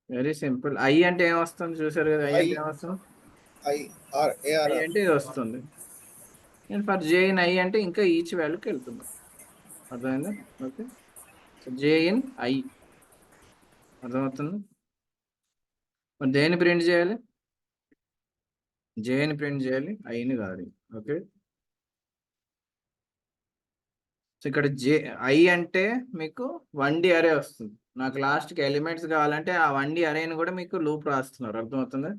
Very simple. ఐ అంటే ఏమొస్తుంది చూసారు కదా, ఐ అంటే ఏమొస్తుంది? ఐ అంటే ఇది వస్తుంది. నేను ఫర్ జే ఇన్ ఐ అంటే ఇంకా ఈచ్ వాల్యూకి వెళ్తుంది, అర్థమైందా? ఓకే, జే ఇన్ ఐ, అర్థమవుతుంది. మరి దేన్ని ప్రింట్ చేయాలి? జేని ప్రింట్ చేయాలి, ఐని కాదు. ఓకే, సో ఇక్కడ జే ఐ అంటే మీకు 1D అరే వస్తుంది. నాకు లాస్ట్కి ఎలిమెంట్స్ కావాలంటే ఆ 1D అరేని కూడా మీకు లూప్ రాస్తున్నారు, అర్థమవుతుంది.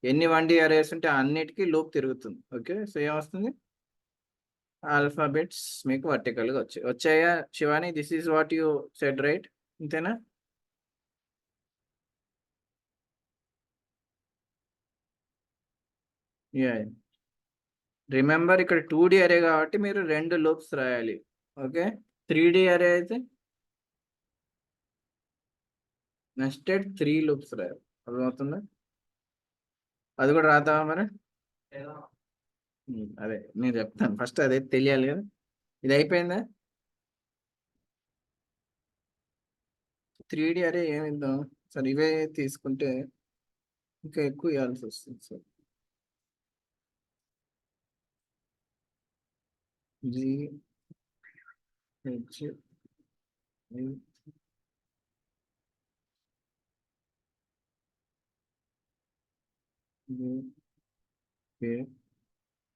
ఎన్ని 1D అరేస్ ఉంటే అన్నిటికీ లూప్ తిరుగుతుంది. ఓకే, సో ఏమొస్తుంది? ఆల్ఫాబెట్స్ మీకు వర్టికల్గా వచ్చాయా Shivani? This is what you said, right? అంతేనా? యా, రిమెంబర్ ఇక్కడ 2D అరే కాబట్టి మీరు 2 లూప్స్ రాయాలి. ఓకే, 3D అరే అయితే నెస్టెడ్ 3 లూప్స్ రాయాలి, అర్థమవుతుందా? అది కూడా రాద్దామా మరి? అదే నేను చెప్తాను, ఫస్ట్ అదే తెలియాలి కదా. ఇది అయిపోయిందా? 3D అరే ఏమిద్దాం సార్, ఇవే తీసుకుంటే ఇంకా ఎక్కువ ఇవ్వాల్సి వస్తుంది sir. G H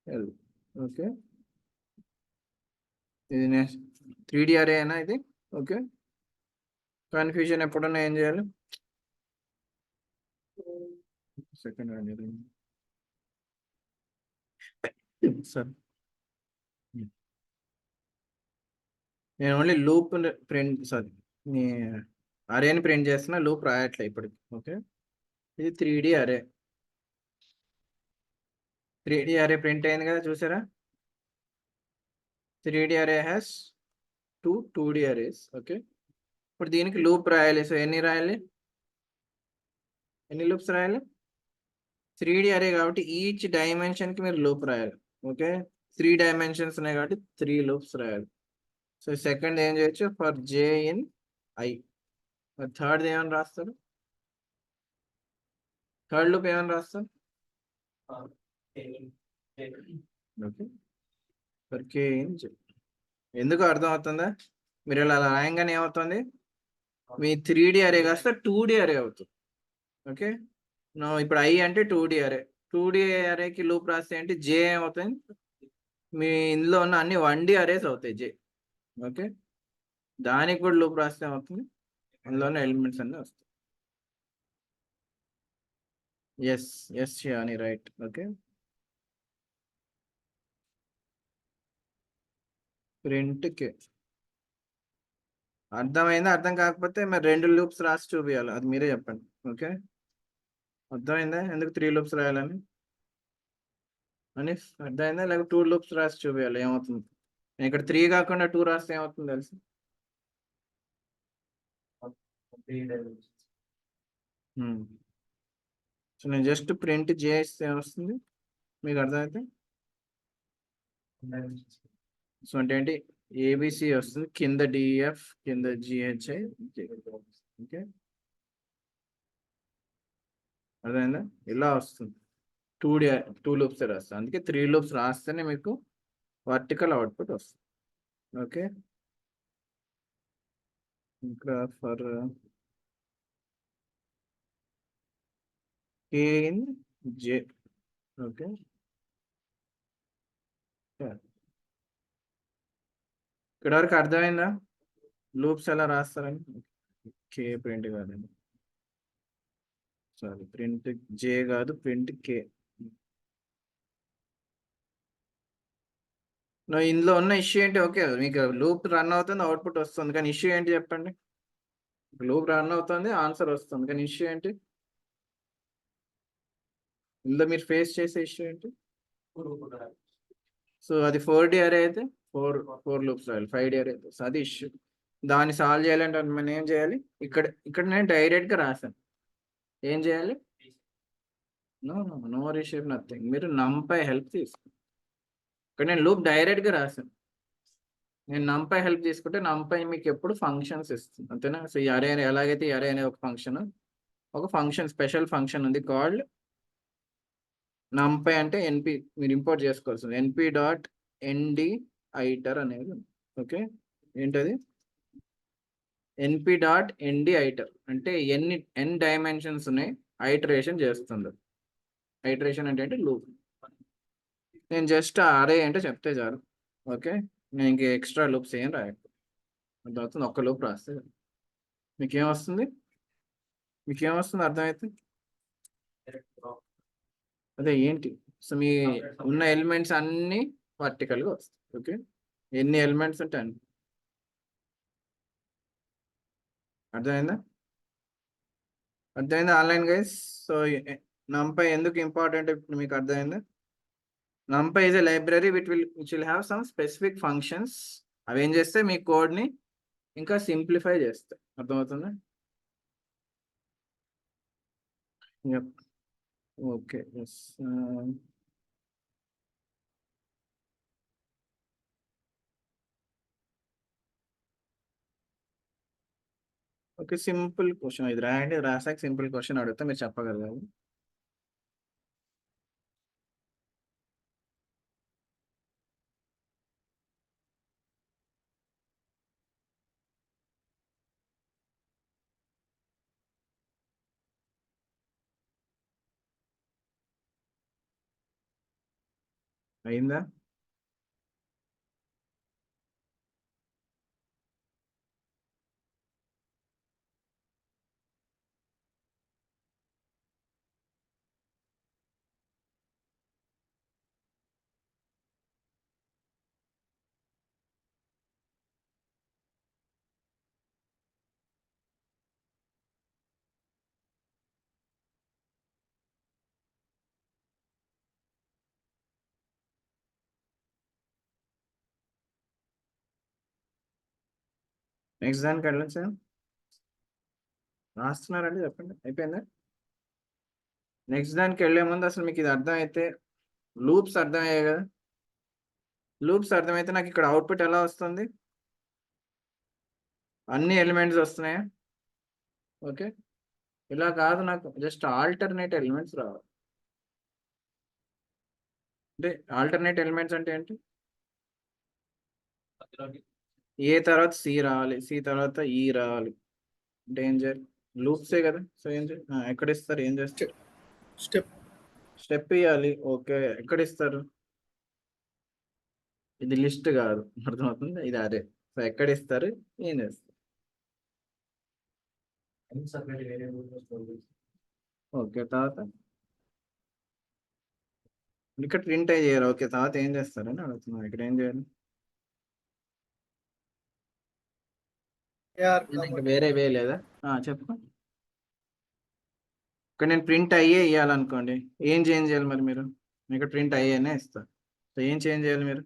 L. Okay, ఇది 3D అరే అయినా ఇది. ఓకే, కన్ఫ్యూజన్ ఎప్పుడన్నా ఏం చేయాలి? సెకండ్ సార్, నేను ఓన్లీ లూప్ ప్రింట్, సారీ, నీ అరేని ప్రింట్ చేస్తున్నా, లూప్ రాయట్లే ఇప్పటికి. ఓకే, ఇది 3D అరే. 3D అరే ప్రింట్ అయింది కదా, చూసారా? 3D అరే హ్యాస్ 2D అరేస్. ఓకే, ఇప్పుడు దీనికి లూప్ రాయాలి. సో ఎన్ని రాయాలి? ఎన్ని లూప్స్ రాయాలి? 3D అరే కాబట్టి ఈచ్ డైమెన్షన్కి మీరు లూప్ రాయాలి. ఓకే, 3 డైమెన్షన్స్ ఉన్నాయి కాబట్టి 3 లూప్స్ రాయాలి. సో సెకండ్ ఏం చేయొచ్చు? For J in I. Third ఏమని రాస్తారు? థర్డ్ లూప్ ఏమని రాస్తారు? ఓకే, ఫర్ కే ఇన్ జే. ఎందుకు అర్థం అవుతుందా? మీరు ఇలా రాయంగానే ఏమవుతుంది? మీ 3D అరే కాస్త 2D అరే అవుతుంది. ఓకే, ఇప్పుడు ఐ అంటే 2D అరే. 2D అరేకి లూప్ రాస్తే అంటే జే ఏమవుతుంది? మీ ఇందులో ఉన్న అన్ని 1D అరేస్ అవుతాయి జే. ఓకే, దానికి కూడా లూప్ రాస్తే ఏమవుతుంది? అందులో ఉన్న ఎలిమెంట్స్ అన్నీ వస్తాయి. ఎస్ ఎస్ అని రైట్. ఓకే, ప్రింట్ కే. అర్థమైందా? అర్థం కాకపోతే మరి 2 లూప్స్ రాసి చూపించాలి, అది మీరే చెప్పండి. ఓకే, అర్థమైందా ఎందుకు 3 లూప్స్ రాయాలని? అని అర్థమైందా? లేకపోతే 2 లూప్స్ రాసి చూపించాలి, ఏమవుతుంది? నేను ఇక్కడ 3 కాకుండా 2 రాస్తే ఏమవుతుంది తెలుసు? సో నేను జస్ట్ ప్రింట్ చేస్తే ఏమొస్తుంది మీకు అర్థమైతే? సో అంటే ఏంటి? ఏబిసి వస్తుంది, కింద డిఎఫ్, కింద జిహెచ్ఐ. ఓకే, అర్థమైందా? ఇలా వస్తుంది. 2 లూప్స్ రాస్తాను, అందుకే 3 లూప్స్ రాస్తేనే మీకు వర్టికల్ అవుట్పుట్ వస్తుంది. ఓకే, ఇంకా for K in J. Okay, ఇక్కడ వరకు అర్థమైందా లూప్స్ ఎలా రాస్తారని? కే ప్రింట్ కాదండి, సారీ, ప్రింట్ జే కాదు, ప్రింట్ కే. ఇందులో ఉన్న ఇష్యూ ఏంటి? ఓకే, మీకు లూప్ రన్ అవుతుంది, అవుట్పుట్ వస్తుంది, కానీ ఇష్యూ ఏంటి చెప్పండి? లూప్ రన్ అవుతుంది, ఆన్సర్ వస్తుంది, కానీ ఇష్యూ ఏంటి? ఇందులో మీరు ఫేస్ చేసే ఇష్యూ ఏంటి? సో అది 4D అరే అయితే 4 లూప్స్ రాయాలి. 5D అరే అయితే, సో అది ఇష్యూ. దాన్ని సాల్వ్ చేయాలంటే మనం ఏం చేయాలి? ఇక్కడ నేను డైరెక్ట్గా రాశాను. ఏం చేయాలి? No reshape nothing. మీరు నంపై హెల్ప్ తీసుకోండి. ఇక్కడ నేను లూప్ డైరెక్ట్గా రాశాను. నేను నంపై హెల్ప్ తీసుకుంటే నంపై మీకు ఎప్పుడు ఫంక్షన్స్ ఇస్తుంది, అంతేనా? సో ఈ అరే ఎలాగైతే ఈ అరే అనే ఒక ఫంక్షన్ స్పెషల్ ఫంక్షన్ ఉంది కాల్డ్ నంపై. అంటే ఎన్పి మీరు ఇంపోర్ట్ చేసుకోవాల్సింది, ఎన్పి డాట్ ఎన్డి ఐటర్ అనేది. ఓకే, ఏంటది? ఎన్పి డాట్ ఎన్డి ఐటర్ అంటే ఎన్ డైమెన్షన్స్ ఉన్నాయి, ఐటరేషన్ చేస్తుంది. ఐటరేషన్ అంటే లూప్. నేను జస్ట్ అరే అంటే చెప్తే చాలు. ఓకే, నేను ఇంక ఎక్స్ట్రా లూప్స్ ఏం రాయకు, అర్థమవుతుంది? ఒక్క లూప్ రాస్తే మీకేమొస్తుంది? అర్థమైతే? అదే ఏంటి? సో మీ ఉన్న ఎలిమెంట్స్ అన్ని వర్టికల్గా వస్తాయి. ఓకే, ఎన్ని ఎలిమెంట్స్ ఉంటాయి అన్ని. అర్థమైందా? Online guys? సో నంపై ఎందుకు ఇంపార్టెంట్ ఇప్పుడు మీకు అర్థమైందా? NumPy is a library which will have some specific functions. అవి ఏం చేస్తే మీ కోడ్ని ఇంకా సింప్లిఫై చేస్తాయి. అర్థమవుతుందా? Okay, yes. Okay, simple question ఇది రాయండి, రాసాక సింపుల్ క్వశ్చన్ అడిగితే మీరు చెప్పగలగాలి. అయిందా? నెక్స్ట్ దానికి వెళ్ళండి సార్. రాస్తున్నారండి, చెప్పండి అయిపోయిందా? నెక్స్ట్ దానికి వెళ్ళే ముందు అసలు మీకు ఇది అర్థమైతే, లూప్స్ అర్థమయ్యాయి కదా? లూప్స్ అర్థమైతే నాకు ఇక్కడ అవుట్పుట్ ఎలా వస్తుంది? అన్ని ఎలిమెంట్స్ వస్తున్నాయా? ఓకే, ఇలా కాదు, నాకు జస్ట్ ఆల్టర్నేట్ ఎలిమెంట్స్ రావాలి. అంటే ఆల్టర్నేట్ ఎలిమెంట్స్ అంటే ఏంటి? ఏ తర్వాత సి రావాలి, సి తర్వాత ఈ రావాలి అంటే ఏం చేయాలి? లూప్సే కదా. సో ఏం చేయాలి? ఎక్కడ ఇస్తారు, ఏం చేస్తారు? స్టెప్ స్టెప్ ఇవ్వాలి. ఓకే, ఎక్కడ ఇస్తారు? ఇది లిస్ట్ కాదు, అర్థమవుతుంది, ఇది అరే. సో ఎక్కడ ఇస్తారు, ఏం చేస్తారు? ఓకే, తర్వాత ఇక్కడ ప్రింట్ అయ్యారు. ఓకే, తర్వాత ఏం చేస్తారని అడుగుతున్నాను. ఇక్కడ ఏం చేయాలి? AR ఇంకా వేరే వే లేదా? చెప్పు. ఇక్కడ నేను ప్రింట్ అయ్యే ఇవ్వాలనుకోండి, ఏం చేంజ్ చేయాలి మరి మీరు? ఇక్కడ ప్రింట్ అయ్యేనే ఇస్తా. సో ఏం చేంజ్ చేయాలి మీరు?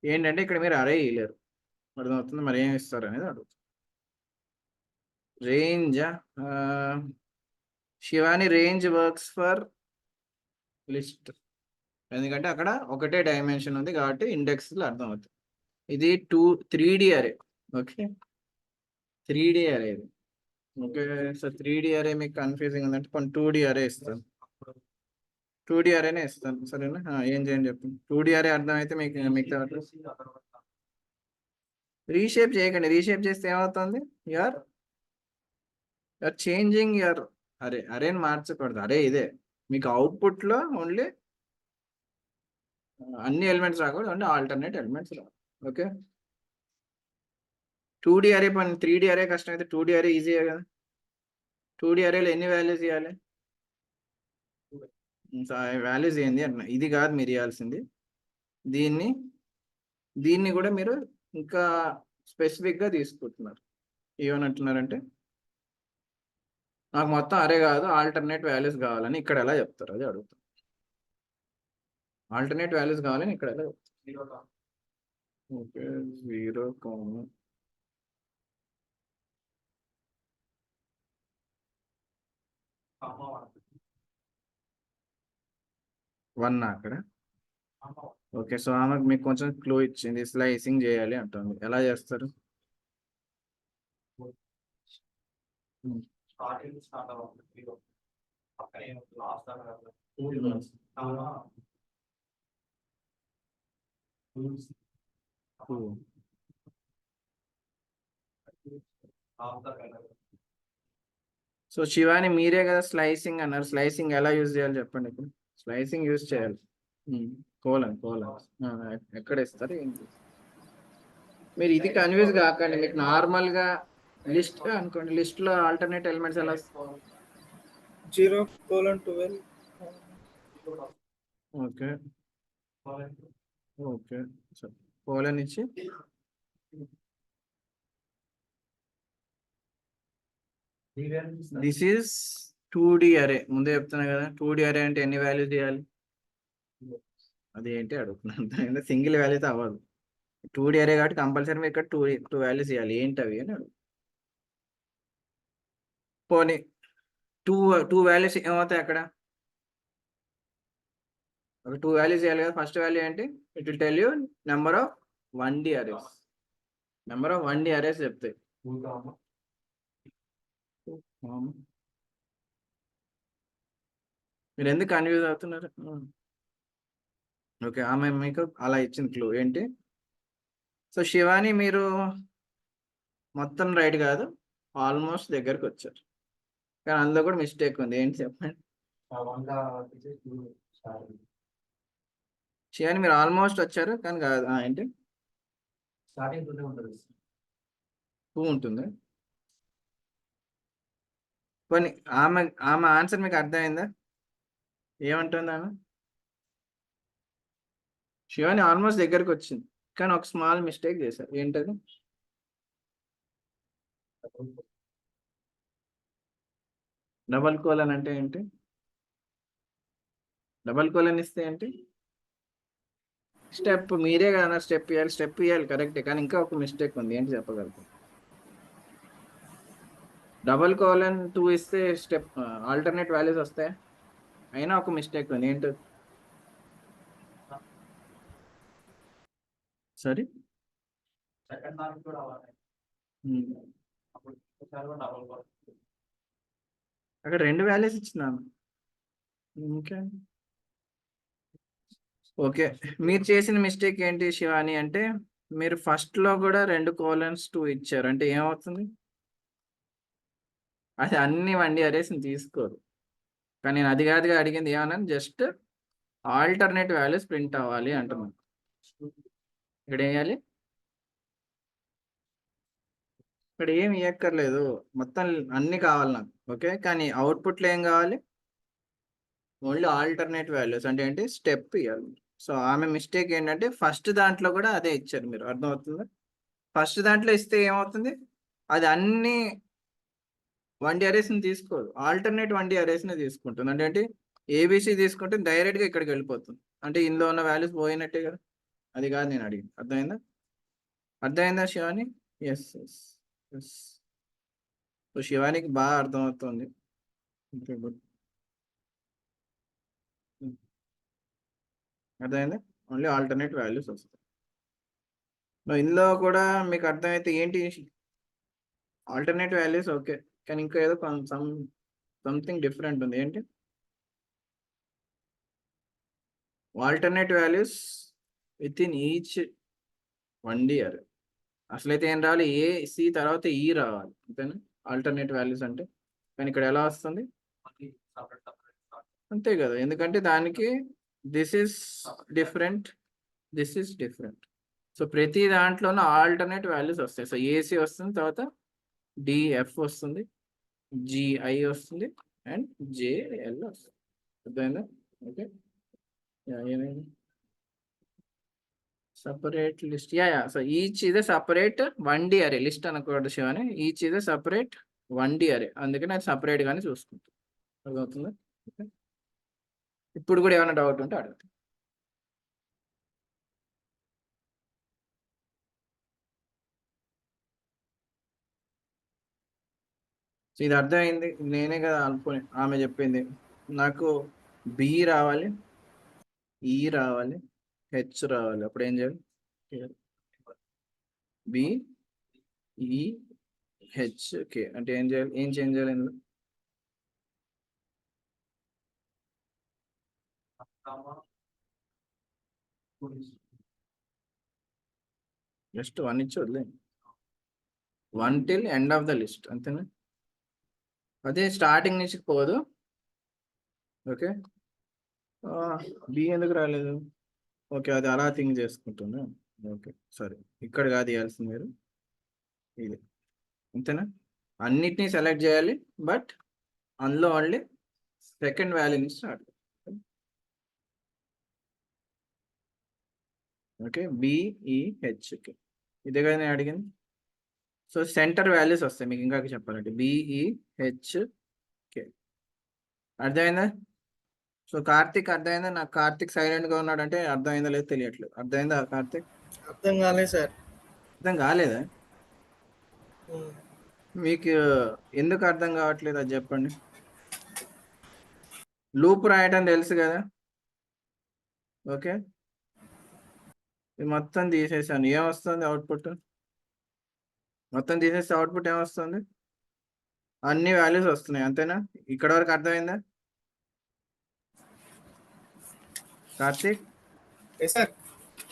ఏంటంటే ఇక్కడ మీరు అరే ఇవ్వలేరు, అర్థమవుతుంది, మరి ఏం ఇస్తారు అనేది అడుగుతుంది. రేంజా? Shivani range works for list, ఎందుకంటే అక్కడ ఒకటే డైమెన్షన్ ఉంది కాబట్టి ఇండెక్స్లో అర్థమవుతుంది. ఇది 3D అరే. ఓకే, 3D అరే ఇది. ఓకే, సో 3D అరే మీకు కన్ఫ్యూజింగ్ ఉందంటే కొన్ని 2D అరే ఇస్తాను. 2D అరేనే ఇస్తాను, సరేనా? ఏం చేయండి చెప్పండి. 2D అరే అర్థమైతే మీకు మిగతా రీషేప్ చేయకండి. రీషేప్ చేస్తే ఏమవుతుంది? యూఆర్ చేంజింగ్ యువర్ అరే. అరేని మార్చకూడదు, అరే ఇదే. మీకు అవుట్పుట్లో ఓన్లీ అన్ని ఎలిమెంట్స్ రాకూడదు, ఓన్లీ ఆల్టర్నేట్ ఎలిమెంట్స్ రావాలి. ఓకే, 2D అరే పని. 3D అరే కష్టం అయితే 2D అరే ఈజీయే కదా. 2D అరేలో ఎన్ని వాల్యూస్ ఇవ్వాలి? వాల్యూస్ ఏంది అంటున్నా, ఇది కాదు మీరు ఇవ్వాల్సింది. దీన్ని కూడా మీరు ఇంకా స్పెసిఫిక్గా తీసుకుంటున్నారు. ఏమనంటున్నారంటే నాకు మొత్తం అరే కాదు, ఆల్టర్నేట్ వాల్యూస్ కావాలని ఇక్కడ ఎలా చెప్తారు, అది అడుగుతాం. ఆల్టర్నేట్ వాల్యూస్ కావాలని ఇక్కడ ఎలా చెప్తారు? ఓకే, 0, 1 అక్కడ. ఓకే, సో ఆమెకు మీకు కొంచెం క్లూ ఇచ్చింది, స్లైసింగ్ చేయాలి అంటుంది. ఎలా చేస్తారు? సో శివాని మీరే కదా స్లైసింగ్ అన్నారు. స్లైసింగ్ ఎలా యూజ్ చేయాలి చెప్పండి. ఇప్పుడు స్లైసింగ్ యూజ్ చేయాలి. కోలన్ ఎక్కడ ఇస్తారు, ఏంటి? మీరు ఇది కన్ఫ్యూజ్ కాకండి. మీకు నార్మల్ గా లిస్ట్ అనుకోండి, లిస్ట్ లో ఆల్టర్నేట్ ఎలిమెంట్స్ ఎలా? 0:12. ఓకే ఓకే, కోలన్ ఇచ్చి దిస్ ఈస్ 2D అరే. ముందే చెప్తున్నా కదా, 2D అరే అంటే ఎన్ని వాల్యూస్ చేయాలి? అది ఏంటి అడుగుతున్నాను, సింగిల్ వాల్యూతో అవ్వదు. 2D అరే కాబట్టి కంపల్సరీ మీరు ఇక్కడ 2 వాల్యూస్ ఇవ్వాలి. ఏంటి అవి అని అడుగు. పోనీ 2 వాల్యూస్ ఏమవుతాయి అక్కడ? ఒక 2 వాల్యూస్ ఇవ్వాలి కదా. ఫస్ట్ వాల్యూ ఏంటి? It will tell you number of 1D arrays. Number of 1D arrays చెప్తాయి. మీరు ఎందుకు కన్ఫ్యూజ్ అవుతున్నారు? ఓకే, ఆమె మీకు అలా ఇచ్చింది క్లూ ఏంటి? సో శివాని మీరు మొత్తం రైట్ కాదు, ఆల్మోస్ట్ దగ్గరకు వచ్చారు, కానీ అందులో కూడా మిస్టేక్ ఉంది. ఏంటి చెప్పండి? శివాని మీరు ఆల్మోస్ట్ వచ్చారు కానీ కాదు. ఏంటి? 2 ఉంటుంది. కొన్ని ఆమె ఆన్సర్ మీకు అర్థమైందా? ఏమంటుంది ఆమె? శివాని ఆల్మోస్ట్ దగ్గరకు వచ్చింది కానీ ఒక స్మాల్ మిస్టేక్ చేశారు. ఏంటది? డబల్ కోలన్ అంటే ఏంటి? డబల్ కోలన్ ఇస్తే ఏంటి? స్టెప్ మీరే కదా స్టెప్ ఇవ్వాలి కరెక్టే, కానీ ఇంకా ఒక మిస్టేక్ ఉంది, ఏంటి చెప్పగలుగుతారు? డబల్ కోలన్ 2 ఇస్తే స్టెప్ ఆల్టర్నేట్ వాల్యూస్ వస్తాయి, అయినా ఒక మిస్టేక్ ఉంది, ఏంటి? సరే అక్కడ 2 వాల్యూస్ ఇచ్చినాను, ఇంకా ఓకే. మీరు చేసిన మిస్టేక్ ఏంటి శివాని అంటే, మీరు ఫస్ట్ లో కూడా 2 కోలన్స్ 2 ఇచ్చారు, అంటే ఏమవుతుంది? అది అన్ని వండి అరేసి తీసుకోరు. కానీ నేను అది కాదుగా అడిగింది, ఏమన్నా జస్ట్ ఆల్టర్నేట్ వాల్యూస్ ప్రింట్ అవ్వాలి అంటున్నాను. ఇక్కడ వేయాలి, ఇక్కడ ఏం ఇవ్వక్కర్లేదు, మొత్తం అన్ని కావాలి నాకు, ఓకే. కానీ అవుట్పుట్లో ఏం కావాలి? ఓన్లీ ఆల్టర్నేట్ వాల్యూస్ అంటే ఏంటి? స్టెప్ ఇవ్వాలి. సో ఆమె మిస్టేక్ ఏంటంటే ఫస్ట్ దాంట్లో కూడా అదే ఇచ్చారు, మీరు అర్థమవుతుందా? ఫస్ట్ దాంట్లో ఇస్తే ఏమవుతుంది, అది అన్ని 1D అరేస్ని తీసుకోదు, ఆల్టర్నేట్ 1D అరేస్ని తీసుకుంటుంది. అంటే ఏంటి? ఏబిసి తీసుకుంటే డైరెక్ట్గా ఇక్కడికి వెళ్ళిపోతుంది, అంటే ఇందులో ఉన్న వాల్యూస్ పోయినట్టే కదా. అది కాదు నేను అడిగింది, అర్థమైందా Shivani? Yes yes yes. So శివానికి బాగా అర్థమవుతుంది. ఓకే గుడ్, అర్థమైందా? ఓన్లీ ఆల్టర్నేట్ వాల్యూస్ వస్తాయి. ఇందులో కూడా మీకు అర్థమైతే ఏంటి, ఆల్టర్నేట్ వాల్యూస్ ఓకే, కానీ ఇంకా ఏదో సంథింగ్ డిఫరెంట్ ఉంది, ఏంటి? Alternate values with in each 1D అరే. అసలైతే ఏం రావాలి? ఏ సి తర్వాత ఈ రావాలి, అంతేనా? ఆల్టర్నేట్ వాల్యూస్ అంటే, కానీ ఇక్కడ ఎలా వస్తుంది? అంతే కదా, ఎందుకంటే దానికి this is different, this is different. So ప్రతి దాంట్లోనూ ఆల్టర్నేట్ వాల్యూస్ వస్తాయి. సో ఏసీ వస్తుంది, తర్వాత డిఎఫ్ వస్తుంది, జిఐ వస్తుంది, అండ్ జేఎల్ వస్తుంది. అర్థమైందా? ఓకే, ఏమైంది? సపరేట్ లిస్ట్, సో ఈచ్ ఇదే సపరేట్ 1D అరే, లిస్ట్ అనకూడదు శివాని, ఈచ్ ఇదే సపరేట్ 1D అరే, అందుకని అది సపరేట్ గానే చూసుకుంటాం. అర్థమవుతుందా? ఓకే, ఇప్పుడు కూడా ఏమైనా డౌట్ ఉంటే అడుగుతాం. సో ఇది అర్థమైంది, నేనే కదా అనుకుని ఆమె చెప్పింది, నాకు బి రావాలి, ఈ రావాలి, హెచ్ రావాలి, అప్పుడు ఏం చేయాలి? బి ఈ హెచ్ కే అంటే ఏం చేయాలి? ఏం చేంజ్ చేయాలి ఇందులో? జస్ట్ 1 ఇచ్చి వదిలే, 1 till end of the list, అంతేనా? అదే స్టార్టింగ్ నుంచి పోదు, ఓకే. బి ఎందుకు రాలేదు? ఓకే, అది అలా థింక్ చేసుకుంటున్నా, ఓకే సరే. ఇక్కడ కాదు ఇవ్వాల్సింది మీరు, ఇది, అంతేనా? అన్నిటినీ సెలెక్ట్ చేయాలి, బట్ అందులో ఓన్లీ సెకండ్ వాల్యూని స్టార్ట్, ఓకే. బిఈహెచ్కే, ఇదే కదా నేను అడిగింది. సో సెంటర్ వాల్యూస్ వస్తాయి మీకు, ఇంకా చెప్పాలంటే బిఈహెచ్కే, అర్థమైందా? సో కార్తిక్ అర్థమైందా? నాకు కార్తిక్ సైలెంట్గా ఉన్నాడు అంటే అర్థమైందా లేదు తెలియట్లేదు. అర్థమైందా కార్తిక్? అర్థం కాలేదు సార్. అర్థం కాలేదా? మీకు ఎందుకు అర్థం కావట్లేదు అది చెప్పండి. లూప్ రాయటం తెలుసు కదా, ఓకే. ఇది మొత్తం తీసేసాను, ఏమొస్తుంది అవుట్పుట్? మొత్తం తీసేస్తే అవుట్పుట్ ఏమొస్తుంది? అన్ని వాల్యూస్ వస్తున్నాయి, అంతేనా? ఇక్కడ వరకు అర్థమైందా కార్తిక్? Yes sir.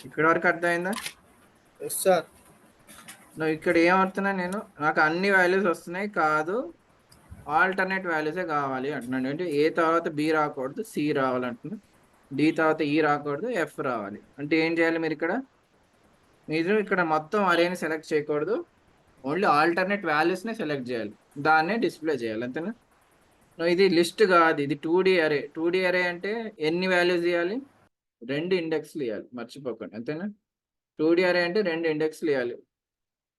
ఇక్కడ వరకు అర్థమైందా? Yes sir. నువ్వు ఇక్కడ ఏమవుతున్నా, నేను నాకు అన్ని వాల్యూస్ వస్తున్నాయి కాదు, ఆల్టర్నేట్ వాల్యూసే కావాలి అంటున్నాను. అంటే ఏ తర్వాత బి రాకూడదు, సి రావాలంటున్నా, డి తర్వాత ఈ రాకూడదు, ఎఫ్ రావాలి. అంటే ఏం చేయాలి మీరు మీరు ఇక్కడ మొత్తం అరేని సెలెక్ట్ చేయకూడదు, ఓన్లీ ఆల్టర్నేట్ వాల్యూస్నే సెలెక్ట్ చేయాలి, దాన్నే డిస్ప్లే చేయాలి, అంతేనా? ఇది లిస్ట్ కాదు, ఇది 2D అరే. 2D అరే అంటే ఎన్ని వాల్యూస్ ఇవ్వాలి? 2 ఇండెక్స్లు ఇవ్వాలి, మర్చిపోకండి, అంతేనా? 2D అరే అంటే 2 ఇండెక్స్లు ఇవ్వాలి.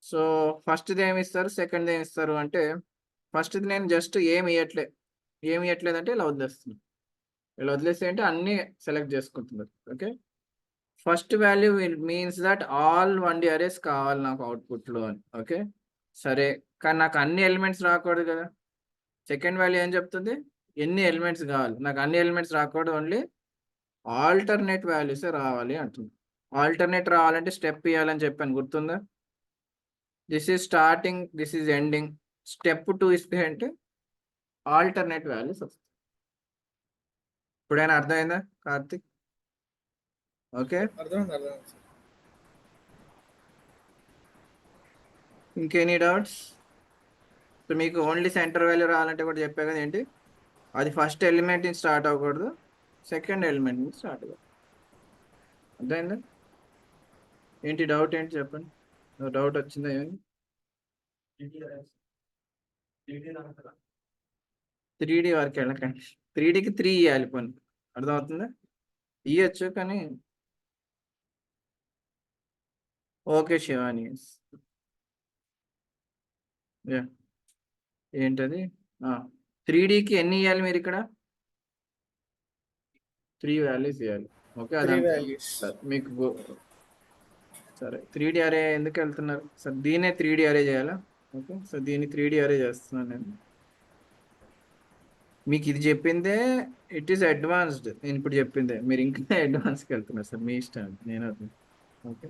సో ఫస్ట్ది ఏమి ఇస్తారు, సెకండ్ది ఏమి ఇస్తారు అంటే, ఫస్ట్ది నేను జస్ట్ ఏమి ఇవ్వట్లేదు అంటే ఇలా వదిలేస్తున్నాను. ఇలా వదిలేస్తే అంటే అన్నీ సెలెక్ట్ చేసుకుంటున్నారు, okay. First value means that all 1D arrays కావాలి నాకు అవుట్పుట్లో అని. ఓకే, సరే, కానీ నాకు అన్ని ఎలిమెంట్స్ రాకూడదు కదా. సెకండ్ వాల్యూ ఏం చెప్తుంది, ఎన్ని ఎలిమెంట్స్ కావాలి, నాకు అన్ని ఎలిమెంట్స్ రాకూడదు, ఓన్లీ ఆల్టర్నేట్ వాల్యూసే రావాలి అంటుంది. ఆల్టర్నేట్ రావాలంటే స్టెప్ ఇవ్వాలని చెప్పాను, గుర్తుందా. This is starting, this is ending. Step 2 ఇస్తే అంటే ఆల్టర్నేట్ వాల్యూస్ వస్తాయి. ఇప్పుడైనా అర్థమైందా కార్తిక్? ఓకే, అర్థమైంది సార్. ఇంకెనీ డౌట్స్? సో మీకు ఓన్లీ సెంటర్ వాల్యూ రావాలంటే కూడా చెప్పా కదా, ఏంటి అది ఫస్ట్ ఎలిమెంట్ నుంచి స్టార్ట్ అవ్వకూడదు, సెకండ్ ఎలిమెంట్ నుంచి స్టార్ట్ అవ్వకూడదు. అర్థమైందా? ఏంటి డౌట్, ఏంటి చెప్పండి, డౌట్ వచ్చిందా ఏమి? 3D వరకు వెళ్ళకండి, 3Dకి 3 ఇవ్వాలి పని, అర్థమవుతుందా? ఇవ్వచ్చు కానీ. ఓకే శివాని, ఏంటది 3Dకి ఎన్ని ఇవ్వాలి మీరు ఇక్కడ? 3 వాల్యూస్ ఇవ్వాలి. ఓకే, 3 అదంతా values. మీకు సరే. 3D అరే ఎందుకు వెళ్తున్నారు సార్? దీన్నే 3D అరే చేయాలా? ఓకే, సో దీన్ని 3D అరే చేస్తున్నాను నేను. మీకు ఇది చెప్పిందే ఇట్ ఈస్ అడ్వాన్స్డ్, నేను ఇప్పుడు చెప్పిందే మీరు ఇంకా అడ్వాన్స్కి వెళ్తున్నారు సార్, మీ ఇష్టం, నేను అది. ఓకే,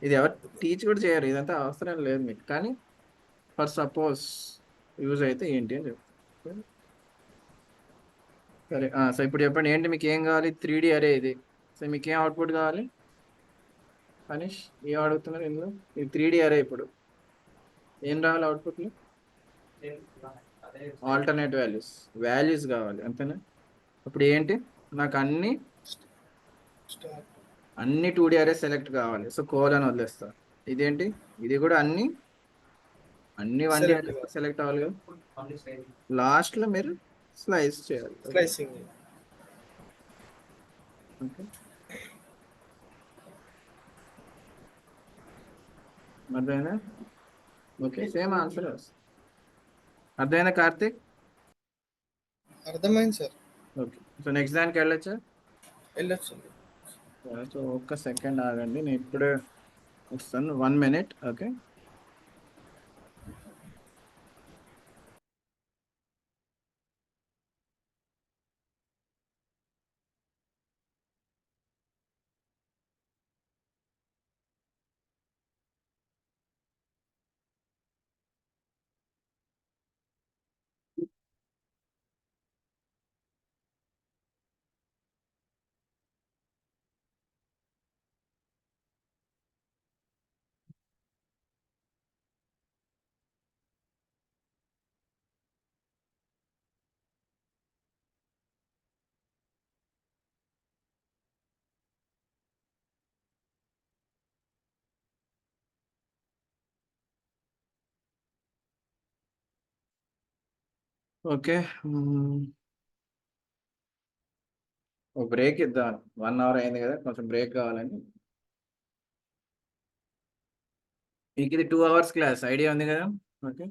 ఇది ఎవరు టీచ్ కూడా చేయరు, ఇదంతా అవసరం లేదు మీకు, కానీ ఫర్ సపోజ్ యూజ్ అయితే ఏంటి అని చెప్తాను. సరే, సో ఇప్పుడు చెప్పండి, ఏంటి మీకు ఏం కావాలి? 3D అరే ఇది. సో మీకు ఏం అవుట్పుట్ కావాలి? మనీష్ ఏం అడుగుతున్నారు ఇందులో? ఇది 3D అరే, ఇప్పుడు ఏం రావాలి అవుట్పుట్లో? ఆల్టర్నేట్ వాల్యూస్ కావాలి, అంతేనా? ఇప్పుడు ఏంటి, నాకు Start. అన్ని 2D అరే సెలెక్ట్ కావాలి, సో కోలన్ వదిలేస్తా. ఇదేంటి, ఇది కూడా అన్ని 1D Select అరే కావాలి. సెలెక్ట్ అవ్వాలి కదా. లాస్ట్లో మీరు స్లైస్ చేయాలి. Slicing. ఓకే, అర్థమైందా? ఓకే, సేమ్ ఆన్సర్ వస్తుంది. అర్థమైందా కార్తీక్? అర్థమైంది సార్. ఓకే, సో నెక్స్ట్ దానికి వెళ్ళొచ్చా? వెళ్ళొచ్చు. సో ఒక్క సెకండ్ ఆగండి, నేను ఇప్పుడే వస్తాను, 1 minute. ఓకే, ఓకే, ఒక బ్రేక్ ఇద్దాం, 1 hour అయింది కదా, కొంచెం బ్రేక్ కావాలని. మీకు ఇది 2 hours క్లాస్, ఐడియా ఉంది కదా. ఓకే,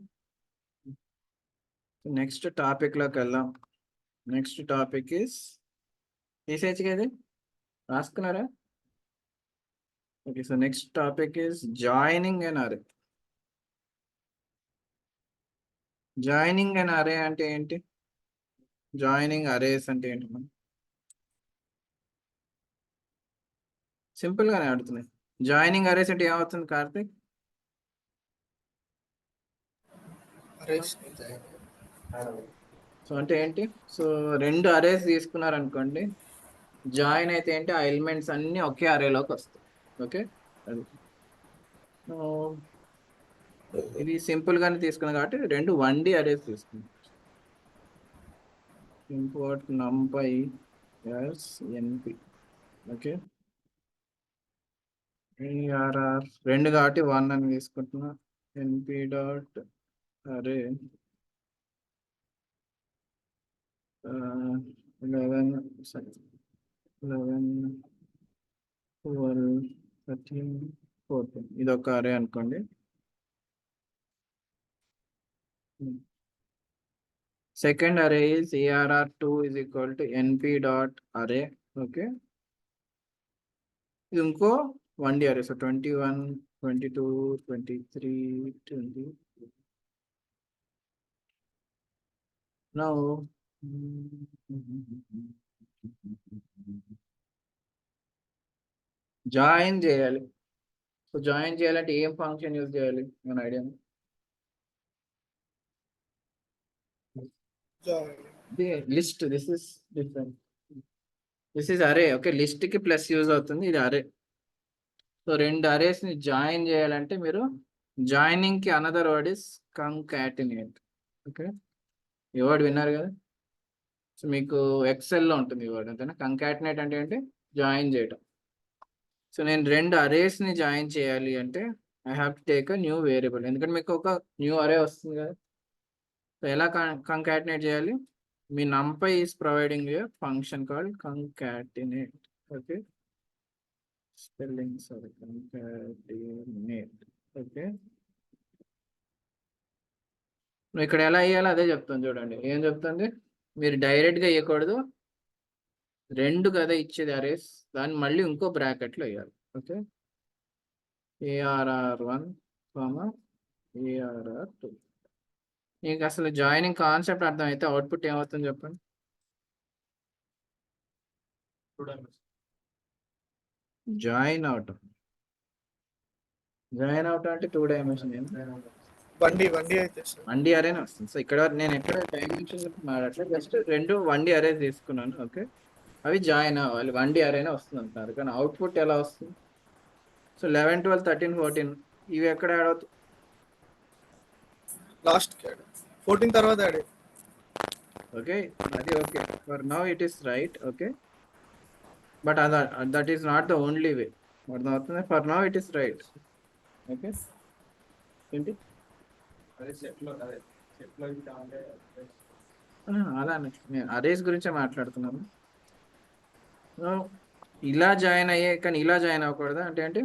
నెక్స్ట్ టాపిక్లోకి వెళ్దాం. నెక్స్ట్ టాపిక్ ఇస్ తీసేయచ్చు కదా, రాసుకున్నారా? Okay, so next topic is joining an array. Joining an array అంటే ఏంటి? జాయినింగ్ అరేస్ అంటే ఏంటి? మనం సింపుల్ గానే అడుగుతున్నాయి. జాయినింగ్ అరేస్ అంటే ఏమవుతుంది కార్తిక్? Arrays. సో అంటే ఏంటి? సో 2 అరేస్ తీసుకున్నారు అనుకోండి, జాయిన్ అయితే ఏంటి, ఆ ఎలిమెంట్స్ అన్ని ఒకే అరేలోకి వస్తాయి. ఓకే, అది ఇది సింపుల్ గానే తీసుకున్నాం కాబట్టి 2 1D అరేస్ తీసుకున్నాం. Import numpy as np. Okay, ARR 2 కాబట్టి 1 అని తీసుకుంటున్నా. np డాట్ అరే 11 12 13 14 ఇది ఒక అరే అనుకోండి. సెకండ్ అరే is ARR2 is equal to np dot అరే. ఓకే, ఇది ఇంకో 1D అరే. సో 21, 22, 23, 20. Now జాయిన్ చేయాలి. సో జాయిన్ చేయాలంటే ఏం ఫంక్షన్ యూజ్ చేయాలి మన idea? List. This is different. This is అరే. ఓకే, లిస్ట్ కి ప్లస్ యూజ్ అవుతుంది, ఇది అరే. సో రెండు అరేస్ ని జాయిన్ చేయాలంటే మీరు జాయినింగ్ కి another word is concatenate. Okay, ఈ వర్డ్ విన్నారు కదా. సో మీకు ఎక్సెల్ లో ఉంటుంది ఈ వర్డ్, అంతేనా? కంకాటినేట్ అంటే ఏంటి? జాయిన్ చేయటం. సో నేను రెండు అరేస్ ని జాయిన్ చేయాలి అంటే I have to take a new variable, ఎందుకంటే మీకు ఒక న్యూ అరే వస్తుంది కదా. సో ఎలా కంకాటినేట్ చేయాలి? మీ numpy is providing a function called concatenate. Okay, spelling, sorry, concatenate. Okay, నువ్వు ఇక్కడ ఎలా వేయాలో అదే చెప్తాను చూడండి. ఏం చెప్తుంది? మీరు డైరెక్ట్ గా వేయకూడదు, రెండు కదా ఇచ్చేది అరేస్, దాన్ని మళ్ళీ ఇంకో బ్రాకెట్ లో వేయాలి. Okay, ARR1, ARR2. నీకు అసలు జాయినింగ్ కాన్సెప్ట్ అర్థమైతే అవుట్పుట్ ఏమవుతుంది చెప్పండి? జాయిన్ అవటం. జాయిన్ అవటం అంటే 2 డైమెన్షన్. బండి అయితే సార్ 1D అరేనే వస్తుంది. సో ఇక్కడ నేను ఎక్కడ డైమెన్షన్ మాట్లాడట్లేదు, జస్ట్ రెండు 1D అరే తీసుకున్నాను. ఓకే, అవి జాయిన్ అవ్వాలి, 1D అరేనే వస్తుంది అంటున్నారు. కానీ అవుట్పుట్ ఎలా వస్తుంది? సో 11, 12, 13, 14 ఇవి ఎక్కడ యాడ్ అవుతాయి? లాస్ట్ కి 14 తర్వాత యాడ్. ఓకే, అది okay, for now it is right. Okay, but that is not the only way. అర్థమవుతుంది? For now it is right. Okay, ఏంటి అలానే నేను అరేస్ గురించే మాట్లాడుతున్నాను. ఇలా జాయిన్ అయ్యే, కానీ ఇలా జాయిన్ అవ్వకూడదు. అంటే ఏంటి?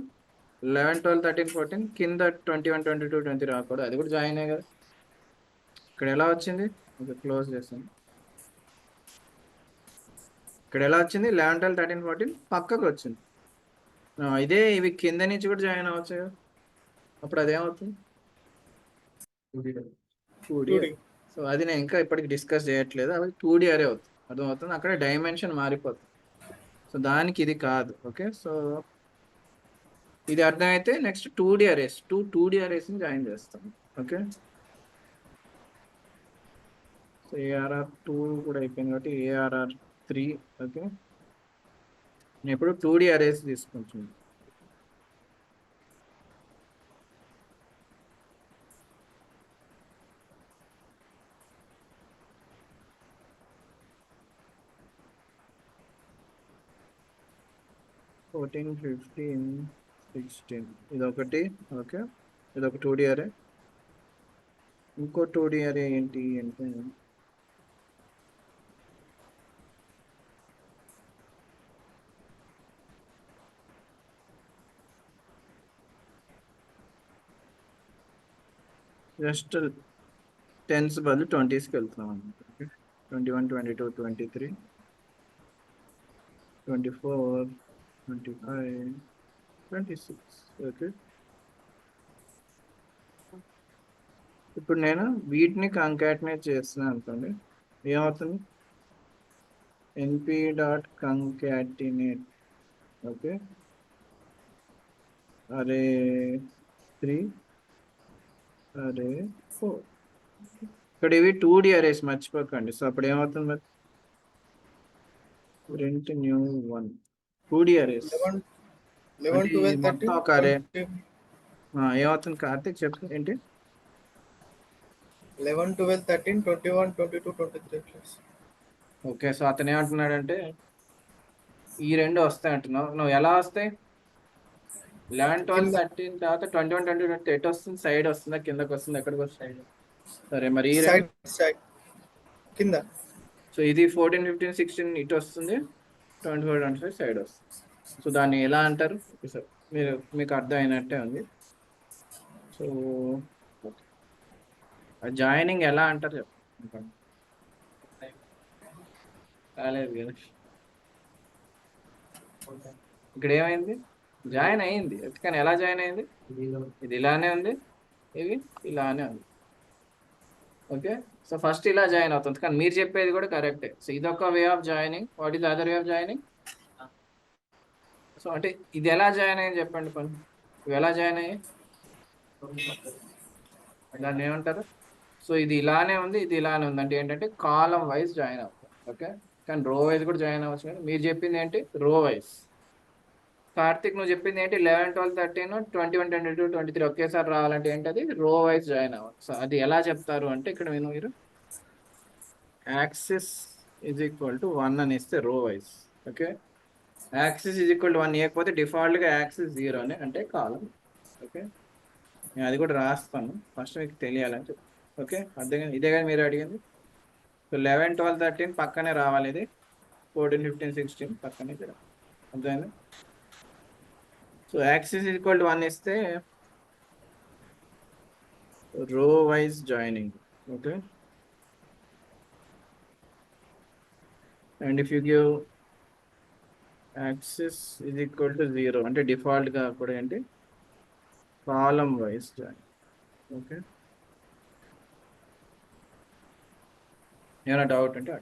11, 12, 13, 14 కింద 21, 22, 23 రాకూడదు, అది కూడా జాయిన్ అయ్యే కదా. ఇక్కడ ఎలా వచ్చింది? ఓకే, క్లోజ్ చేస్తాను. ఇక్కడ ఎలా వచ్చింది? 11, 12, 13, 14 పక్కకు వచ్చింది. ఇదే ఇవి కింద నుంచి కూడా జాయిన్ అవ్వచ్చు కదా. అప్పుడు అదేమవుతుంది? 2D. సో అది నేను ఇంకా ఇప్పటికి డిస్కస్ చేయట్లేదు, అవి 2D అరే అవుతుంది. అర్థమవుతుంది? అక్కడ డైమెన్షన్ మారిపోతుంది. సో దానికి ఇది కాదు. ఓకే, సో ఇది అర్థమైతే నెక్స్ట్ 2D అరేస్, 2D అరేస్ని జాయిన్ చేస్తాం. ఓకే, సో ARR2 కూడా అయిపోయింది కాబట్టి ARR3. ఓకే, నేను ఇప్పుడు 2D అరేస్ తీసుకుంటున్నాను. ఫోర్టీన్, 15, 16 ఇదొకటి. ఓకే, ఇదొక 2D అరే. ఇంకో 2D అరే ఏంటి అంటే జస్ట్ 10s బదులు 20sకి వెళ్తున్నాం అనమాట. ఓకే, 21, 22, 23, 24, 25, 26. ఓకే, ఇప్పుడు నేను వీటిని కంకాటినేట్ చేస్తున్నాను అనుకోండి, ఏమవుతుంది? np.concatenate. ఓకే, అరే 3, అరే 4. ఇక్కడ ఇవి 2D అరేస్, మర్చిపోకండి. సో అప్పుడు ఏమవుతుంది మరి? ప్రింట్ న్యూ 1 2D అరేస్ 11, 12, 13 ఒక అరే. ఏమవుతుంది కార్తిక్ చెప్పు ఏంటి? 11, 12, 13, 21, 22, 23 ప్లస్. ఓకే, సో అతను ఏమంటున్నాడంటే ఈ రెండు వస్తాయి అంటున్నావు. నువ్వు ఎలా వస్తాయి? 11, 12, 13 తర్వాత 21, 22, 23 ఎటు వస్తుంది? సైడ్ వస్తుందా, కిందకి వస్తుంది, ఎక్కడికి వస్తుంది? సరే, మరి ఈ రెండు సైడ్ కింద. సో ఇది 14, 15, 16 ఇటు వస్తుంది, 24, 25 సైడ్ వస్తుంది. సో దాన్ని ఎలా అంటారు? మీకు అర్థం అయినట్టే ఉంది. సో జాయినింగ్ ఎలా అంటారు చెప్పండి. కాలేదు కదా. ఇక్కడ ఏమైంది? జాయిన్ అయింది, కానీ ఎలా జాయిన్ అయింది? ఇది ఇలానే ఉంది, ఇవి ఇలానే ఉంది. ఓకే, సో ఫస్ట్ ఇలా జాయిన్ అవుతుంది, కానీ మీరు చెప్పేది కూడా కరెక్టే. సో ఇదొక way of joining. What is other way of joining? So అంటే ఇది ఎలా జాయిన్ అయ్యింది చెప్పండి పని, ఇవి ఎలా జాయిన్ అయ్యాయి, దాన్ని ఏమంటారు? సో ఇది ఇలానే ఉంది, ఇది ఇలానే ఉంది, అంటే ఏంటంటే కాలం వైజ్ జాయిన్ అవుతాం. ఓకే, కానీ రో వైజ్ కూడా జాయిన్ అవ్వచ్చు. కానీ మీరు చెప్పింది ఏంటి? రో వైజ్. కార్తిక్ నువ్వు చెప్పింది ఏంటి? 11, 12, 13, 21, 22, 23 ఒకేసారి రావాలంటే ఏంటది? రో వైజ్ జాయిన్ అవ్వాలి. సో అది ఎలా చెప్తారు అంటే ఇక్కడ మీరు యాక్సిస్ ఈజ్ ఈక్వల్ టు 1 అని ఇస్తే row wise. Okay, axis is equal to 1 ఇవ్వకపోతే డిఫాల్ట్గా యాక్సిస్ 0 అని అంటే కాలం. ఓకే, నేను అది కూడా రాస్తాను, ఫస్ట్ మీకు తెలియాలని చెప్పి. ఓకే, అర్థం ఇదే కానీ మీరు అడిగింది. సో 11, 12, 13 పక్కనే రావాలి, ఇది 14, 15, 16 పక్కనే ఇక్కడ. అర్థమైంది? సో యాక్సిస్ ఈక్వల్ టు 1 ఇస్తే row wise joining. Okay, and if you give axis is equal to 0 అంటే డిఫాల్ట్గా కూడా ఏంటి? Column wise join. ఓకే, ఏమైనా డౌట్ అంటే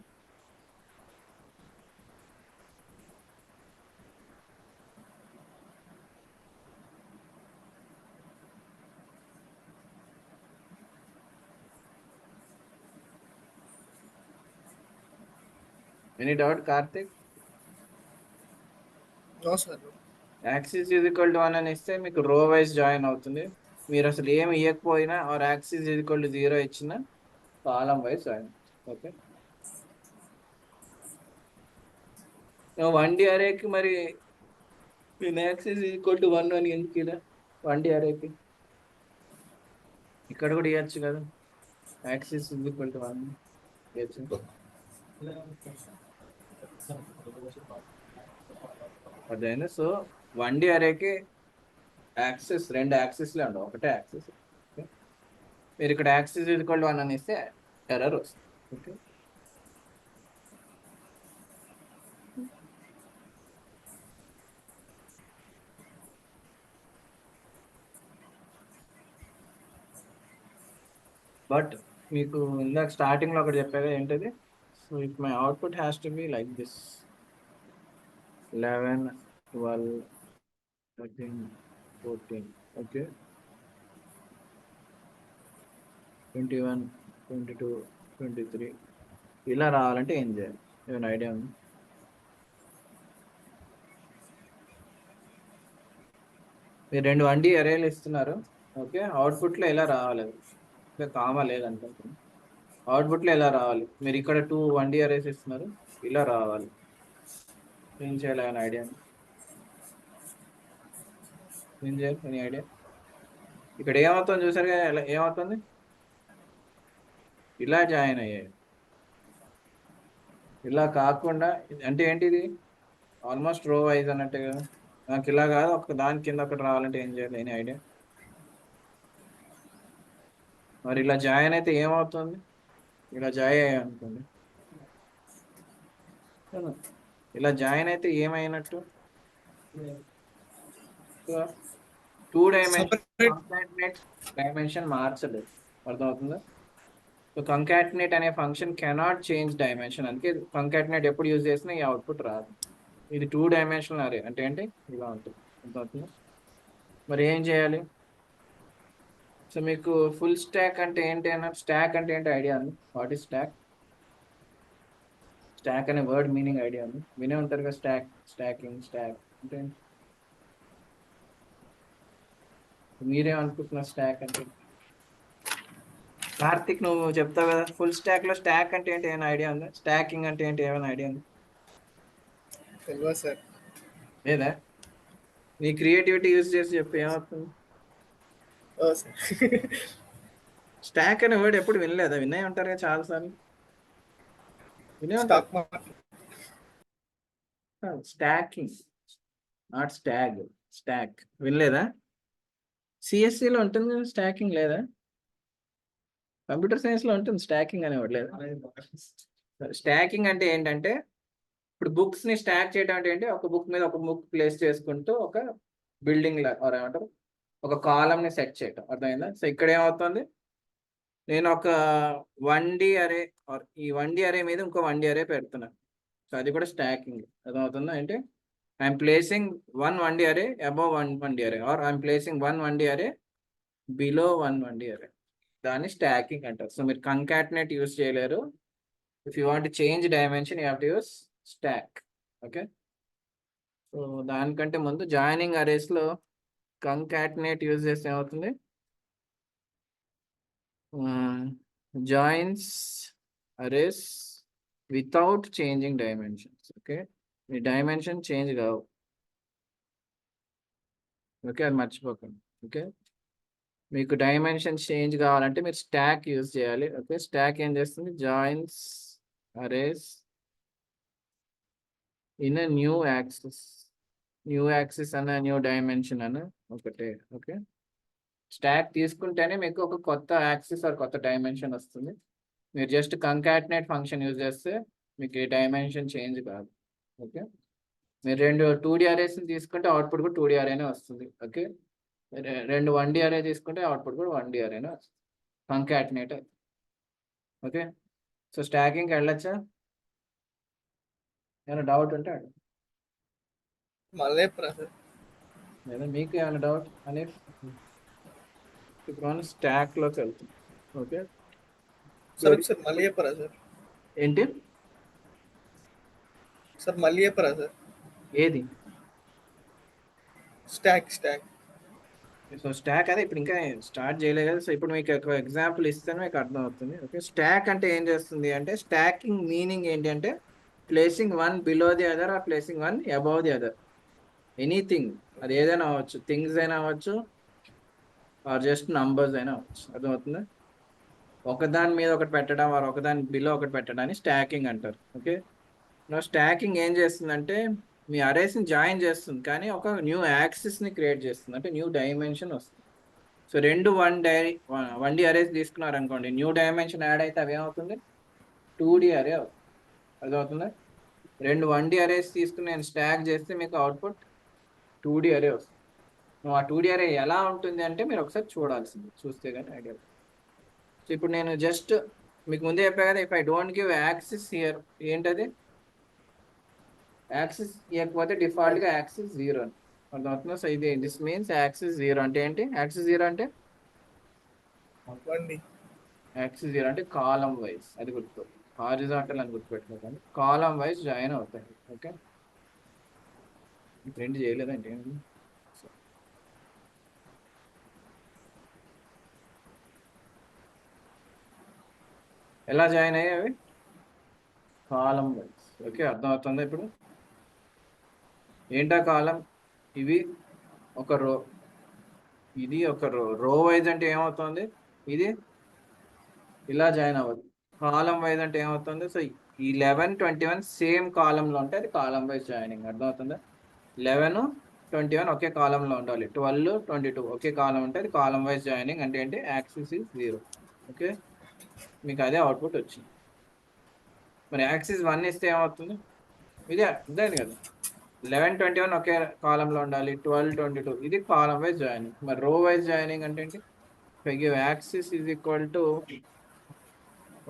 any doubt Karthik? No sir. Axis is equal to 1 అని ఇస్తే మీకు రో వైజ్ జాయిన్ అవుతుంది. మీరు అసలు ఏమి ఇవ్వకపోయినా or axis is equal to 0 ఇచ్చిన column wise join. Okay, 1D అరేకి మరి యాక్సిస్ ఈజ్ ఈక్వల్ టు 1 అని ఎందుకు ఇలా 1D అరేకి? ఇక్కడ కూడా ఇవ్వచ్చు కదా, యాక్సిస్ ఈజ్ ఈక్వల్ టు 1 ఇవ్వచ్చు. అదైనా సో 1D అరేకి యాక్సిస్ 2 యాక్సిస్లే ఉండవు, ఒకటే యాక్సిస్. మీరు ఇక్కడ యాక్సిస్ ఈక్వల్ టు 1 అని ఇస్తే ఎర్రర్ వస్తుంది. ఓకే, బట్ మీకు ఇందాక స్టార్టింగ్లో ఒకటి చెప్పాగా ఏంటది? So if my output has to be like this 11, 12, 13, 14, okay, 21, 22, 23 ఇలా రావాలంటే ఏం చేయాలి? ఏమైనా ఐడియా ఉంది? మీరు 2 1D అరేలు ఇస్తున్నారు. ఓకే, అవుట్పుట్లో ఇలా రావాలి, ఇంకా కామా లేదనుకుంటున్నాను. అవుట్పుట్లో ఎలా రావాలి? మీరు ఇక్కడ 2 1D అరేస్ ఇస్తున్నారు, ఇలా రావాలి. ఏం చేయాలి? అని ఐడియా? ఏం చేయాలి? Any idea? ఇక్కడ ఏమవుతుంది చూసారు కదా, ఏమవుతుంది? ఇలా జాయిన్ అయ్యాయి, ఇలా కాకుండా అంటే ఏంటిది? ఆల్మోస్ట్ రో వైజ్ అన్నట్టు కదా. నాకు ఇలా కాదు, ఒక దాని కింద ఒకటి రావాలంటే ఏం చేయాలి? Any idea? మరి ఇలా జాయిన్ అయితే ఏమవుతుంది? ఇలా జాయిన్ అయ్యాయి అనుకోండి, ఇలా జాయిన్ అయితే ఏమైనట్టు? 2 డైమెన్షన్ మార్చలేదు. అర్థమవుతుందా? సో కంకాటినేట్ అనే ఫంక్షన్ కెనాట్ చేంజ్ డైమెన్షన్, అందుకే కంకాటినేట్ ఎప్పుడు యూజ్ చేసినా ఈ అవుట్పుట్ రాదు. ఇది 2 డైమెన్షనల్ అరే అంటే ఏంటి? ఇలా ఉంటుంది. అర్థమవుతుందా? మరి ఏం చేయాలి? సో మీకు ఫుల్ స్టాక్ అంటే ఏంటి అన్నారు? స్టాక్ అంటే ఏంటి ఐడియా ఉంది? What is stock? స్టాక్ అనే వర్డ్ మీనింగ్ ఐడియా ఉంది? వినే ఉంటారు కదా, స్టాక్, స్టాకింగ్, స్టాక్ అంటే మీరేమనుకుంటున్నారు స్టాక్ అంటే? కార్తిక్ నువ్వు చెప్తావు కదా, ఫుల్ స్టాక్ లో స్టాక్ అంటే ఏంటి, ఏమైనా ఐడియా ఉందా? స్టాకింగ్ అంటే ఏంటి, ఏమైనా ఐడియా ఉంది? తెలియదు సార్. లేదా? నీ క్రియేటివిటీ యూజ్ చేసి చెప్పు, ఏమవుతుంది? Oh sir. స్టాక్ అనే వర్డ్ ఎప్పుడు వినలేదా? వినే ఉంటారు కదా చాలా సార్లు, వినే ఉంటారు. Stack market. Stacking, not stag, stack. వినలేదా? సిఎస్సిలో ఉంటుంది కదా స్టాకింగ్, లేదా? కంప్యూటర్ సైన్స్లో ఉంటుంది స్టాకింగ్ అనేవాడు, లేదా? స్టాకింగ్ అంటే ఏంటంటే, ఇప్పుడు బుక్స్ని స్టాక్ చేయడం అంటే ఏంటి? ఒక బుక్ మీద ఒక బుక్ ప్లేస్ చేసుకుంటూ ఒక బిల్డింగ్ ఆర్ ఏమంటారు ఒక కాలంని సెట్ చేయటం అర్థమైందా? సో ఇక్కడ ఏమవుతుంది, నేను ఒక 1D అరే ఆర్ ఈ 1D అరే మీద ఇంకో 1D అరే పెడుతున్నాను. సో అది కూడా స్టాకింగ్. అర్థమవుతుందా? అంటే ఐఎమ్ ప్లేసింగ్ 1D అరే అబౌవ్ 1D అరే ఆర్ ఐఎమ్ ప్లేసింగ్ 1D అరే బిలో 1D అరే. దాన్ని స్టాకింగ్ అంటారు. సో మీరు కంకాటినేట్ యూస్ చేయలేరు. If you want change dimension you have to use stack. Okay, so దానికంటే ముందు జాయినింగ్ అరేస్లో కంకాటినేట్ యూజ్ చేస్తే ఏమవుతుంది, joins arrays without changing dimensions. Okay, మీ డైమెన్షన్ చేంజ్ కావు. ఓకే, అది మర్చిపోకండి. ఓకే, మీకు డైమెన్షన్ చేంజ్ కావాలంటే మీరు స్టాక్ యూజ్ చేయాలి. ఓకే, స్టాక్ ఏం చేస్తుంది, joins arrays in new axis. New axis అన్న న్యూ డైమెన్షన్ అన్న ఒకటే. ఓకే, స్టాక్ తీసుకుంటేనే మీకు ఒక కొత్త యాక్సిస్ ఆర్ కొత్త డైమెన్షన్ వస్తుంది. మీరు జస్ట్ కంకాటినేట్ ఫంక్షన్ యూజ్ చేస్తే మీకు ఈ డైమెన్షన్ చేంజ్ కాదు. ఓకే, మీరు రెండు 2D అరేస్ని తీసుకుంటే అవుట్పుట్ కూడా 2D అరేనే వస్తుంది. ఓకే, రెండు 1D అరే తీసుకుంటే అవుట్పుట్ కూడా 1D అరేనే వస్తుంది. కంకాటినేట్. ఓకే, సో స్టాకింగ్కి వెళ్ళొచ్చా? ఏమైనా డౌట్ ఉంటే అడగండి. మళ్ళీ చెప్పరా సార్? లేదా మీకు ఏమైనా డౌట్ అని ఇప్పుడు మనం స్టాక్లోకి వెళ్తాం. ఓకే, సార్ ఒకసారి మళ్ళీ చెప్పరా సార్? ఏంటి సార్ మళ్ళీ చెప్పరా సార్? ఏది? స్టాక్. సో స్టాక్ అదే ఇప్పుడు ఇంకా స్టార్ట్ చేయలేదు కదా. సో ఇప్పుడు మీకు ఒక ఎగ్జాంపుల్ ఇస్తేనే మీకు అర్థం అవుతుంది. ఓకే, స్టాక్ అంటే ఏం చేస్తుంది అంటే, స్టాకింగ్ మీనింగ్ ఏంటి అంటే placing one below the other or placing one above the other. Anything, అది ఏదైనా అవ్వచ్చు, థింగ్స్ అయినా అవ్వచ్చు ఆర్ జస్ట్ నంబర్స్ అయినా అవ్వచ్చు. అర్థమవుతుందా? ఒకదాని మీద ఒకటి పెట్టడం ఆర్ ఒకదాని బిలో ఒకటి పెట్టడాన్ని స్టాకింగ్ అంటారు. ఓకే, స్టాకింగ్ ఏం చేస్తుందంటే మీ అరేస్ని జాయిన్ చేస్తుంది, కానీ ఒక న్యూ యాక్సిస్ని క్రియేట్ చేస్తుంది, అంటే న్యూ డైమెన్షన్ వస్తుంది. సో రెండు 1D అరేస్ తీసుకున్నారు అనుకోండి, న్యూ డైమెన్షన్ యాడ్ అయితే అవి ఏమవుతుంది, 2D అరే అవుతుంది. అర్థమవుతుందా? రెండు 1D అరేస్ తీసుకుని నేను స్టాక్ చేస్తే మీకు అవుట్పుట్ 2D అరే వస్తుంది. ఆ 2D అరే ఎలా ఉంటుంది అంటే మీరు ఒకసారి చూడాల్సింది, చూస్తే కానీ ఐడియా. సో ఇప్పుడు నేను జస్ట్ మీకు ముందే చెప్పా కదా, if I don't give axis here, ఏంటది యాక్సిస్ ఇవ్వకపోతే డిఫాల్ట్గా యాక్సిస్ 0 అని అర్థమవుతుందా? సో ఇది దిస్ మీన్స్ యాక్సిస్ 0 అంటే ఏంటి? యాక్సిస్ 0 అంటే యాక్సిస్ 0 అంటే కాలం వైజ్, అది గుర్తుపెట్టు. హారిజాంటల్ అని గుర్తుపెట్టుకోకండి, కాలం వైజ్ జాయిన్ అవుతాయి. ఓకే, ప్రింట్ చేయలేదండి. ఎలా జాయిన్ అయ్యాయి అవి? కాలం వైజ్. ఓకే, అర్థమవుతుందా? ఇప్పుడు ఏంటా కాలం? ఇవి ఒక రో, ఇది ఒక రో వైజ్ అంటే ఏమవుతుంది, ఇది ఇలా జాయిన్ అవ్వదు. కాలం వైజ్ అంటే ఏమవుతుంది, సో ఈ 11, 21 సేమ్ కాలంలో ఉంటే అది కాలం వైజ్ జాయినింగ్. అర్థమవుతుందా? 11, 21 ఒకే కాలంలో ఉండాలి, 12, 22 ఒకే కాలం ఉంటే అది కాలం వైజ్ జాయినింగ్. అంటే ఏంటి, యాక్సిస్ ఈజ్ 0. ఓకే, మీకు అదే అవుట్పుట్ వచ్చింది. మరి యాక్సిస్ 1 ఇస్తే ఏమవుతుంది, ఇదే ఇదే కదా, 11, 21 ఒకే కాలంలో ఉండాలి, 12, 22 ఇది కాలం వైజ్ జాయినింగ్. మరి రో వైజ్ జాయినింగ్ అంటే ఏంటి, యాక్సిస్ ఈజ్ ఈక్వల్ టు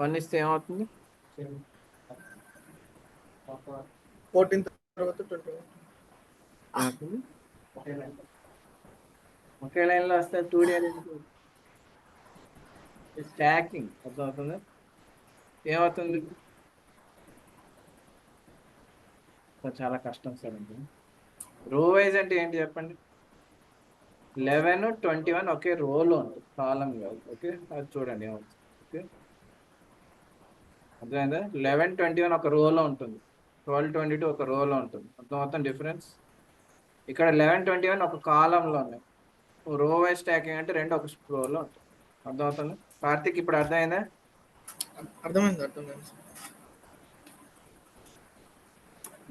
1 ఇస్తే ఏమవుతుంది, 14 తర్వాత 21. ఏమవుతుంది? ఒకే లైన్లో వస్తే 2D అనేది స్టాకింగ్. అర్థమవుతుంది? ఏమవుతుంది, చాలా కష్టం సార్. అంటే రో వైజ్ అంటే ఏంటి చెప్పండి, 11, 21 ఒకే రోలో ఉంటుంది, కాలం కాదు. ఓకే, అది చూడండి ఏమవుతుంది. ఓకే, అర్థమైందా? 11, 21 ఒక రోలో ఉంటుంది, 12, 22 ఒక రోలో ఉంటుంది. అర్థమవుతుంది డిఫరెన్స్? ఇక్కడ 11, 21 ఒక కాలంలో ఉన్నాయి. రో వైజ్ స్టాకింగ్ అంటే రెండు ఒక రోలో ఉంటుంది. అర్థమవుతుంది? కార్తిక్ ఇప్పుడు అర్థమైందా? అర్థమైంది.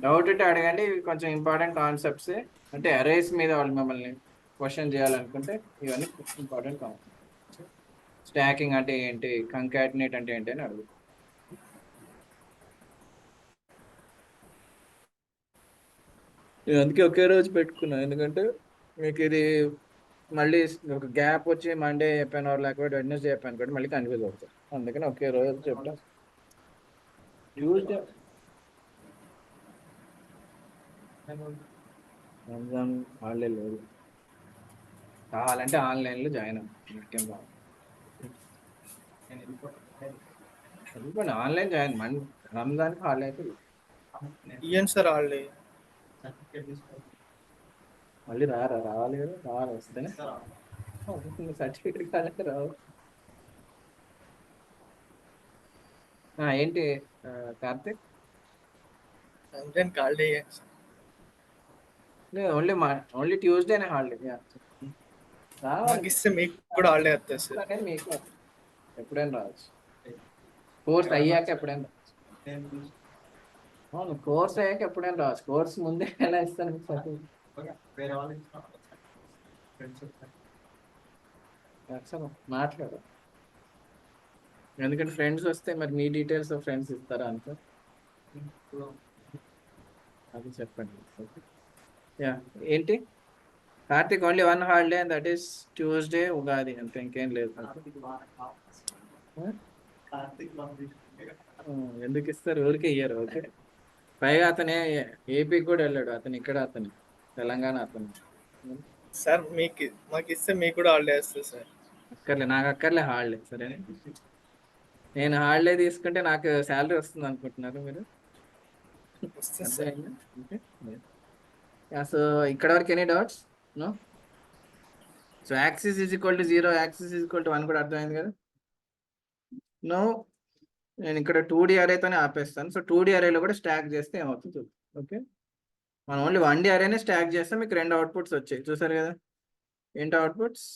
డౌట్ ఉంటే అడగండి, ఇవి కొంచెం ఇంపార్టెంట్ కాన్సెప్ట్స్. అంటే అరేస్ మీద వాళ్ళు మిమ్మల్ని క్వశ్చన్ చేయాలనుకుంటే ఇవన్నీ ఇంపార్టెంట్ కాన్సెప్ట్స్. స్టాకింగ్ అంటే ఏంటి, కంకాటినేట్ అంటే ఏంటి అని అడుగు. నేను అందుకే ఒకే రోజు పెట్టుకున్నా, ఎందుకంటే మీకు ఇది మళ్ళీ ఒక గ్యాప్ వచ్చి మండే చెప్పాను లేకపోతే వెడ్నెస్డే చెప్పాను కూడా మళ్ళీ కన్ఫ్యూజ్ అవుతారు. అందుకని ఒకే రోజు చెప్తా. ట్యూస్డే రంజాన్ హాలిడే లేదు, కావాలంటే ఆన్లైన్లో జాయిన్ అవ్వండి. ఆన్లైన్ జాయిన్ రంజాన్కి హాలిడే అయితే లేదు. ఇయ్యండి సార్ హాలిడే. మళ్ళీ రావాలి కదా, రావాలి వస్తేనే సర్టిఫికేట్ కావాలంటే రావు. ఏంటి కార్తిక్? రంజాన్కి హాలిడే ఇయ్యండి సార్. లేదు, ఓన్లీ ట్యూస్డేనే హాలిడే. మాకు ఇస్తే మీకు కూడా హాలిడే వస్తుంది సార్. రావాలి మీకు ఎప్పుడైనా రావచ్చు. కోర్స్ అయ్యాక ఎప్పుడైనా రావచ్చు. అవును, కోర్స్ అయ్యాక ఎప్పుడైనా రావచ్చు. కోర్స్ ముందే ఎలా ఇస్తాను మీకు సర్టిఫికేట్? మాట్లాడు. ఎందుకంటే ఫ్రెండ్స్ వస్తే మరి మీ డీటెయిల్స్ ఫ్రెండ్స్ ఇస్తారా అంతే. అది చెప్పండి. యా, ఏంటి Karthik? Only one holiday and that is Tuesday, Ugadi, అంతే, ఇంకేం లేదు. ఎందుకు ఇస్తారు? ఊరికే ఇయ్యరు. ఓకే, పైగా అతనే ఏపీకి కూడా వెళ్ళాడు. అతను ఇక్కడ, అతను తెలంగాణ అతను. సార్ మాకు ఇస్తే మీకు కూడా హాలిడే వస్తుంది సార్. అక్కర్లే, నాకు అక్కర్లే హాలిడే. సరే, నేను హాలిడే తీసుకుంటే నాకు శాలరీ వస్తుంది అనుకుంటున్నారు మీరు? వస్తుంది సార్. సో ఇక్కడ వరకు any doubts? No. So axis is equal to 0, axis is equal to 1 కూడా అర్థమైంది కదా? నో, నేను ఇక్కడ 2D అరేతోనే ఆపేస్తాను. సో 2D అరేలో కూడా స్టాక్ చేస్తే ఏమవుతుంది? ఓకే, మనం ఓన్లీ 1D అరేనే స్టాక్ చేస్తే మీకు 2 అవుట్పుట్స్ వచ్చాయి. చూసారు కదా? ఏంటి అవుట్పుట్స్?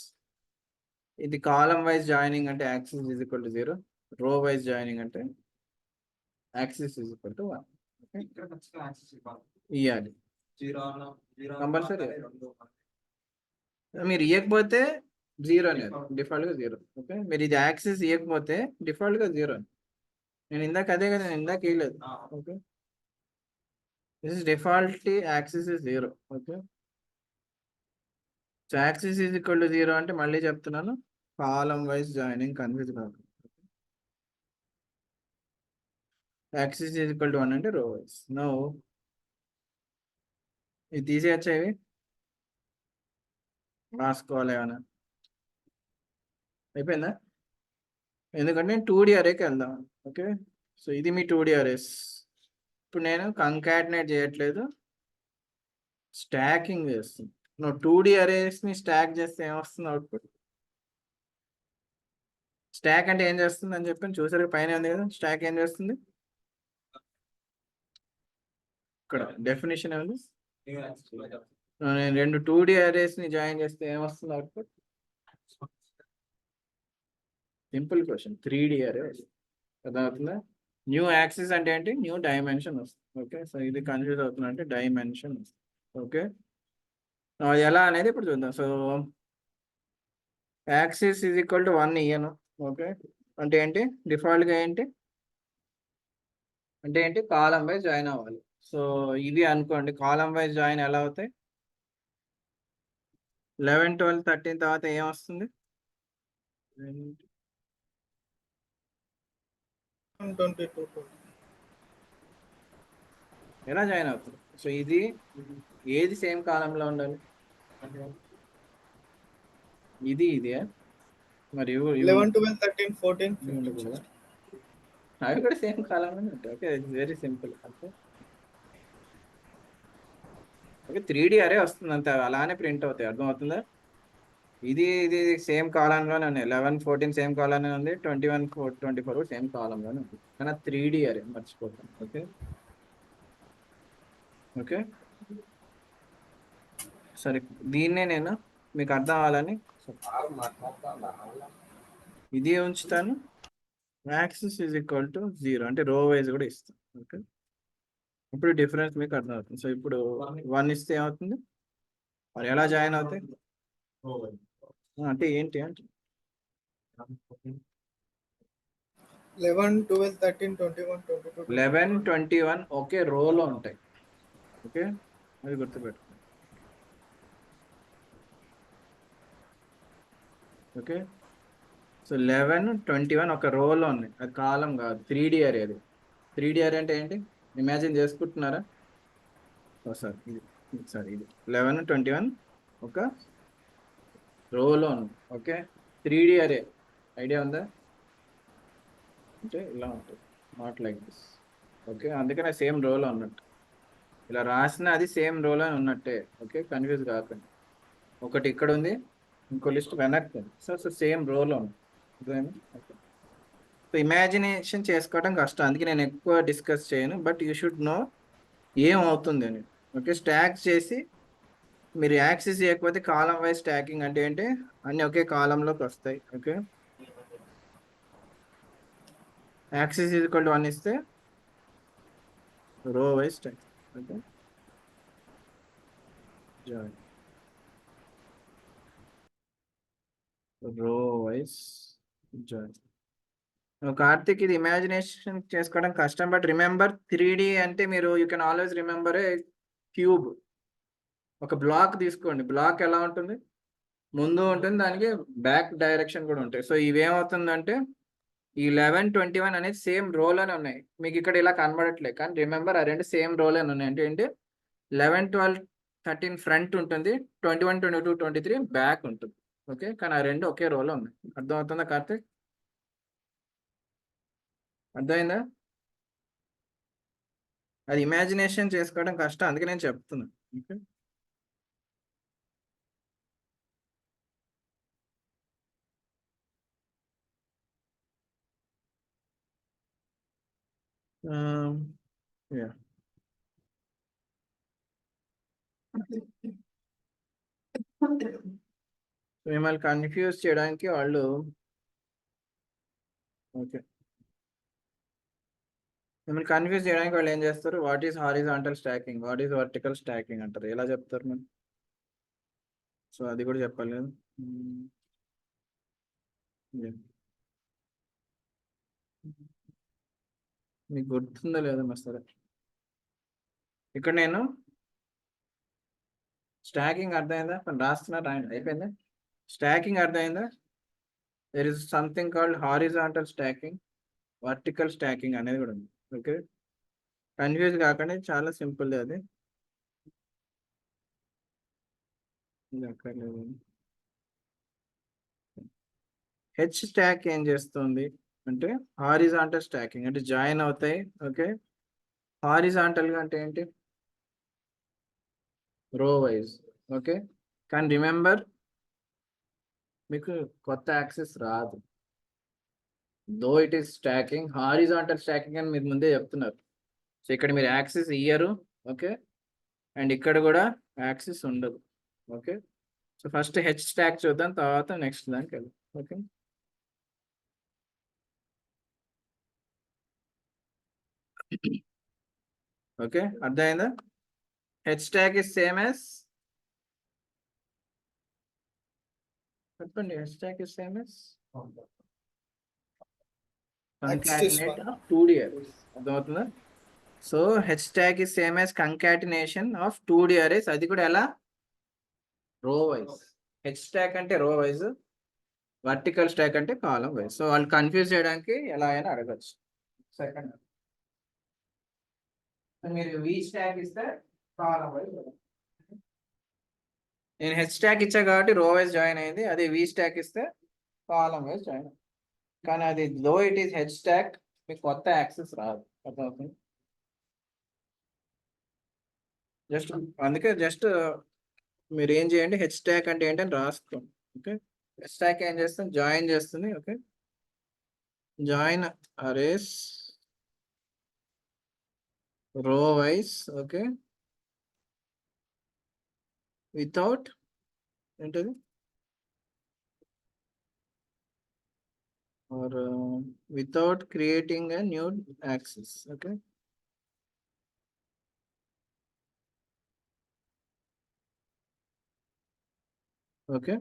ఇది కాలం వైజ్ జాయినింగ్ అంటే యాక్సిస్ ఈజ్ ఈక్వల్ టు 0, రో వైజ్ జాయినింగ్ అంటే యాక్సిస్ ఈజ్ ఈక్వల్ టు 1. ఇవ్వాలి కంపల్సరీ. మీరు ఇవ్వకపోతే 0 అనేది డిఫాల్ట్గా 0. ఓకే, మీరు ఇది యాక్సిస్ ఇవ్వకపోతే డిఫాల్ట్గా 0. నేను ఇందాక అదే కదా, నేను ఇందాక ఇవ్వలేదు. Okay, this is default axis is 0. Okay, so axis is equal to 0 అంటే మళ్ళీ చెప్తున్నాను, కాలం వైజ్ జాయినింగ్ కన్ఫ్యూజ్ కాదు. యాక్సిస్ ఈజ్ ఈక్వల్ టు 1 అంటే రో వైజ్. నో, ఇది తీసేయచ్చా? ఇవి రాసుకోవాలి ఏమైనా? అయిపోయిందా? ఎందుకంటే నేను 2D అరేకి వెళ్దాం. ఓకే, సో ఇది మీ 2D అరేస్. ఇప్పుడు నేను కంకాటినేట్ చేయట్లేదు, స్టాకింగ్ చేస్తుంది. నువ్వు 2D అరేస్ని స్టాక్ చేస్తే ఏమొస్తుంది అవుట్పుట్? స్టాక్ అంటే ఏం చేస్తుంది అని చెప్పి చూసారు, పైన ఉంది కదా. స్టాక్ ఏం చేస్తుంది? ఇక్కడ డెఫినేషన్ ఏముంది? నేను 2 2D అరేస్ని జాయిన్ చేస్తే ఏమొస్తుంది అవుట్పుట్? Simple question. 3D అరే అర్థమవుతుందా? న్యూ యాక్సిస్ అంటే ఏంటి? న్యూ డైమెన్షన్ వస్తుంది. ఓకే, సో ఇది కన్ఫ్యూజ్ అవుతుంది అంటే డైమెన్షన్ వస్తుంది. ఓకే, అది ఎలా అనేది ఇప్పుడు చూద్దాం. So axis is equal to 1 ఇయ్యను. ఓకే, అంటే ఏంటి? డిఫాల్ట్గా ఏంటి అంటే ఏంటి? కాలం వైజ్ జాయిన్ అవ్వాలి. సో ఇది అనుకోండి, కాలం వైజ్ జాయిన్ ఎలా అవుతాయి? 11, 12, 13 తర్వాత ఏం వస్తుంది? 22. ఎలా జాయిన్ అవుతుంది? సో ఇది ఏది సేమ్ కాలంలో ఉండాలి? ఇది ఇదే మరి 11, 12, 13, 14, 15. అవి కూడా సేమ్ కాలంలోనే ఉంటాయి. Okay, very simple. Okay, 3D అరే వస్తుంది అంతే, అలానే ప్రింట్ అవుతాయి. అర్థమవుతుందా? ఇది సేమ్ కాలంలోనే ఉంది. 11, 14 సేమ్ కాలంలోనే ఉంది. 21, 24 సేమ్ కాలంలోనే ఉంది. కానీ 3D అరే మర్చిపోతాను. ఓకే, ఓకే, సరే, దీన్నే నేను మీకు అర్థం అవ్వాలని ఇది ఉంచుతాను. యాక్సిస్ ఈజ్ ఈక్వల్ టు 0 అంటే రో వైజ్ కూడా ఇస్తాను. ఓకే, ఇప్పుడు డిఫరెన్స్ మీకు అర్థమవుతుంది. సో ఇప్పుడు 1 ఇస్తే ఏమవుతుంది? మరి ఎలా జాయిన్ అవుతాయి అంటే ఏంటి అంటే 11, 12, 13, 21, 22. 11, 21 ఒకే రోలో ఉంటాయి. ఓకే, అది గుర్తుపెట్టుకోండి. ఓకే. సో 11 21 ఒక రోలో ఉన్నాయి, అది కాలం కాదు, 3D అరే. అది 3D అరే అంటే ఏంటి ఇమాజిన్ చేసుకుంటున్నారా? సారీ ఇది 11 21 ఒక రోలో ఉంది. ఓకే, 3D అరే ఐడియా ఉందా? అంటే ఇలా ఉంటుంది, నాట్ లైక్ దిస్. ఓకే, అందుకనే సేమ్ రోలో ఉన్నట్టు ఇలా రాసిన అది సేమ్ రోలో ఉన్నట్టే. ఓకే, కన్ఫ్యూజ్ కాకండి. ఒకటి ఇక్కడ ఉంది, ఇంకో లిస్ట్ వెనక్కి ఉంది. సో సేమ్ రోలో ఉంది. ఓకే, సో ఇమాజినేషన్ చేసుకోవడం కష్టం, అందుకే నేను ఎక్కువ డిస్కస్ చేయను. బట్ యూ షుడ్ నో ఏమవుతుంది అని. ఓకే, స్టాక్ చేసి మీరు యాక్సెస్ చేయకపోతే కాలం వైజ్ స్టాకింగ్ అంటే ఏంటి, అన్ని ఒకే కాలంలోకి వస్తాయి. ఓకే, యాక్సెస్ ఈక్వల్ టు 1 ఇస్తే row wise stock. Okay, join రో వైజ్ జాయిన్. కార్తిక్, ఇది ఇమాజినేషన్ చేసుకోవడం కష్టం, బట్ రిమెంబర్ 3D అంటే మీరు you can always remember A cube. ఒక బ్లాక్ తీసుకోండి, బ్లాక్ ఎలా ఉంటుంది, ముందు ఉంటుంది, దానికి బ్యాక్ డైరెక్షన్ కూడా ఉంటాయి. సో ఇవేమవుతుందంటే ఈ 11 21 అనేది సేమ్ రోలోనే ఉన్నాయి, మీకు ఇక్కడ ఇలా కనబడట్లేదు, కానీ రిమెంబర్ ఆ రెండు సేమ్ రోలోనే ఉన్నాయి. అంటే ఏంటి, 11 12 13 ఫ్రంట్ ఉంటుంది, 21 22 23 బ్యాక్ ఉంటుంది. ఓకే, కానీ ఆ రెండు ఒకే రోలో ఉన్నాయి. అర్థమవుతుందా కార్తిక్? అర్థమైందా? అది ఇమాజినేషన్ చేసుకోవడం కష్టం, అందుకే నేను చెప్తున్నా. ఓకే, మిమ్మల్ని కన్ఫ్యూజ్ చేయడానికి వాళ్ళు, ఓకే, మిమ్మల్ని కన్ఫ్యూజ్ చేయడానికి వాళ్ళు ఏం చేస్తారు, what is horizontal stacking, what is vertical stacking అంటారు. ఎలా చెప్తారు మనం? సో అది కూడా చెప్పాలి కదా. మీకు గుర్తుందో లేదో మరి. సరే, ఇక్కడ నేను స్టాకింగ్ అర్థమైందా, రాస్తున్నా, రాయండి, అయిపోయిందా? స్టాకింగ్ అర్థమైందా? There is something called horizontal stacking, vertical stacking అనేది కూడా ఉంది. ఓకే, కన్ఫ్యూజ్ కాకండి, చాలా సింపుల్ అది. హెచ్ స్టాక్ ఏం చేస్తుంది అంటే హారిజాంటల్ స్టాకింగ్, అంటే జాయిన్ అవుతాయి. ఓకే, హారిజాంటల్ గా అంటే ఏంటి, రో వైజ్. ఓకే, కానీ రిమెంబర్ మీకు కొత్త యాక్సెస్ రాదు, though it is stacking. Horizontal stacking అని మీరు ముందే చెప్తున్నారు. సో ఇక్కడ మీరు యాక్సెస్ ఇయ్యరు. ఓకే, అండ్ ఇక్కడ కూడా యాక్సెస్ ఉండదు. Okay, so first H stack చూద్దాం, తర్వాత నెక్స్ట్ దానికి వెళ్దాం. ఓకే, ఓకే, అర్థమైందా? H stack is same as, చెప్పండి, H stack is same as concatenate of 2D arrays. అర్థమవుతుందా? So H stack is same as concatenation of 2D arrays. అది కూడా ఎలా, రో వైజ్. హెచ్ స్టాక్ అంటే రో వైజ్, వర్టికల్ స్టాక్ అంటే కాలం వైజ్. సో వాళ్ళు కన్ఫ్యూజ్ చేయడానికి ఎలా అయినా అడగచ్చు. సెకండ్, మీరు వి స్టాక్ ఇస్తే కాలం వైజ్. నేను హెచ్ స్టాక్ ఇచ్చా కాబట్టి రో వైజ్ జాయిన్ అయింది, అదే వి స్టాక్ ఇస్తే కాలం వైజ్ జాయిన్ అయింది. కానీ అది దో ఇట్ ఈస్ హెచ్ స్టాక్, మీకు కొత్త యాక్సెస్ రాదు. అర్థమవుతుంది? జస్ట్ అందుకే జస్ట్ మీరు ఏం చేయండి, హెచ్ స్టాక్ అంటే ఏంటని రాసుకోండి. ఓకే, హెచ్ స్టాక్ ఏం చేస్తుంది, జాయిన్ చేస్తుంది. ఓకే, జాయిన్ అరేస్ రో వైజ్. ఓకే, వితౌట్ ఏంటది, or without creating a new axis. Okay, okay,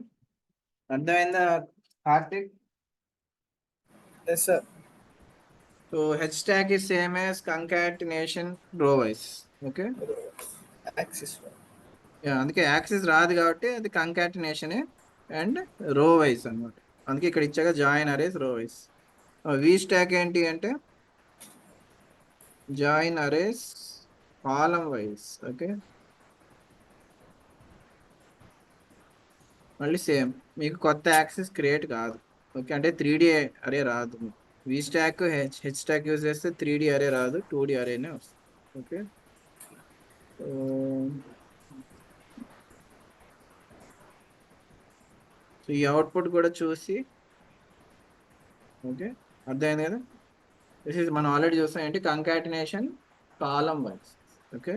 అర్థమైందా Karthik? Yes, sir. So H stack is same as concatenation row wise. Okay, Axis. అందుకే axis రాదు కాబట్టి అది కంకాటినేషన్ అండ్ రో wise అన్నమాట. అందుకే ఇక్కడ ఇచ్చాక జాయిన్ అరేస్ రో వైస్. వి స్టాక్ ఏంటి అంటే జాయిన్ అరేస్ కాలం వైస్. ఓకే, మళ్ళీ సేమ్, మీకు కొత్త యాక్సెస్ క్రియేట్ కాదు. ఓకే, అంటే 3D అరే రాదు. వి స్టాక్ హెచ్ స్టాక్ యూజ్ చేస్తే 3D అరే రాదు, 2D అరేనే వస్తుంది. ఓకే, సో ఈ అవుట్పుట్ కూడా చూసి, ఓకే అర్థమైంది కదా. దిస్ ఇస్ మనం ఆల్రెడీ చూస్తాం ఏంటి, కంకాటినేషన్ కాలం వైస్. ఓకే,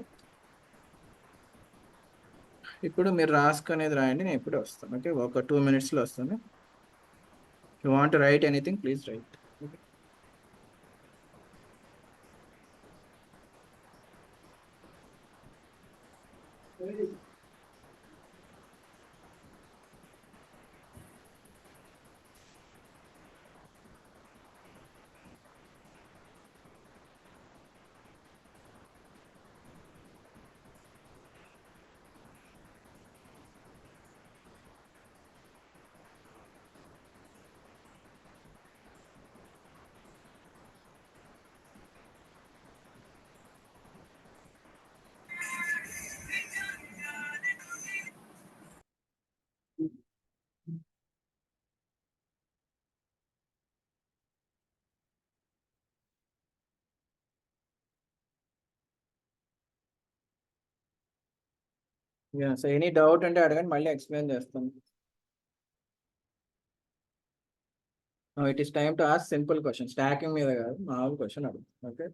ఇప్పుడు మీరు రాసుకునేది రాయండి, నేను ఇప్పుడే వస్తాను. ఓకే, ఒక 2 minutesలో వస్తాను. You want write anything please write. So any doubt అంటే అడగండి, మళ్ళీ ఎక్స్ప్లెయిన్ చేస్తాను. It is time to ask simple question, stacking మీద కాదు, మామూలు క్వశ్చన్ అడుగు. ఓకే,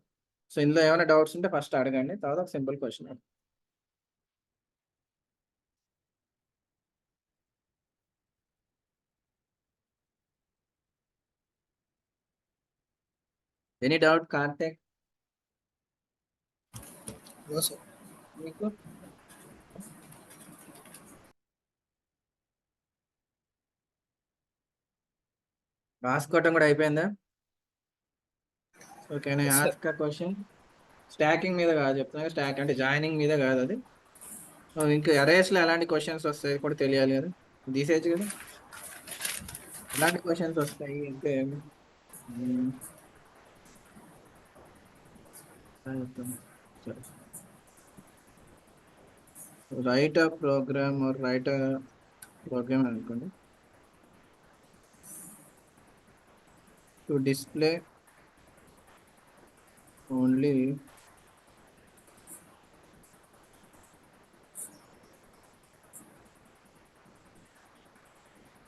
సో ఇందులో ఏమైనా డౌట్స్ ఉంటే ఫస్ట్ అడగండి, తర్వాత ఒక సింపుల్ క్వశ్చన్ అడుగు. Any doubt Karthik No, sir. మీకు? రాసుకోవటం కూడా అయిపోయిందా? ఓకే, నేను Yes, sir. Ask question. Stacking మీద కాదు చెప్తున్నా, స్టాక్ అంటే జాయినింగ్ మీద కాదు అది. ఇంకా అరేస్లో ఎలాంటి క్వశ్చన్స్ వస్తాయి కూడా తెలియాలి కదా, తీసేయచ్చు కదా. ఎలాంటి క్వశ్చన్స్ వస్తాయి అంటే write a program or write a program అనుకోండి to display only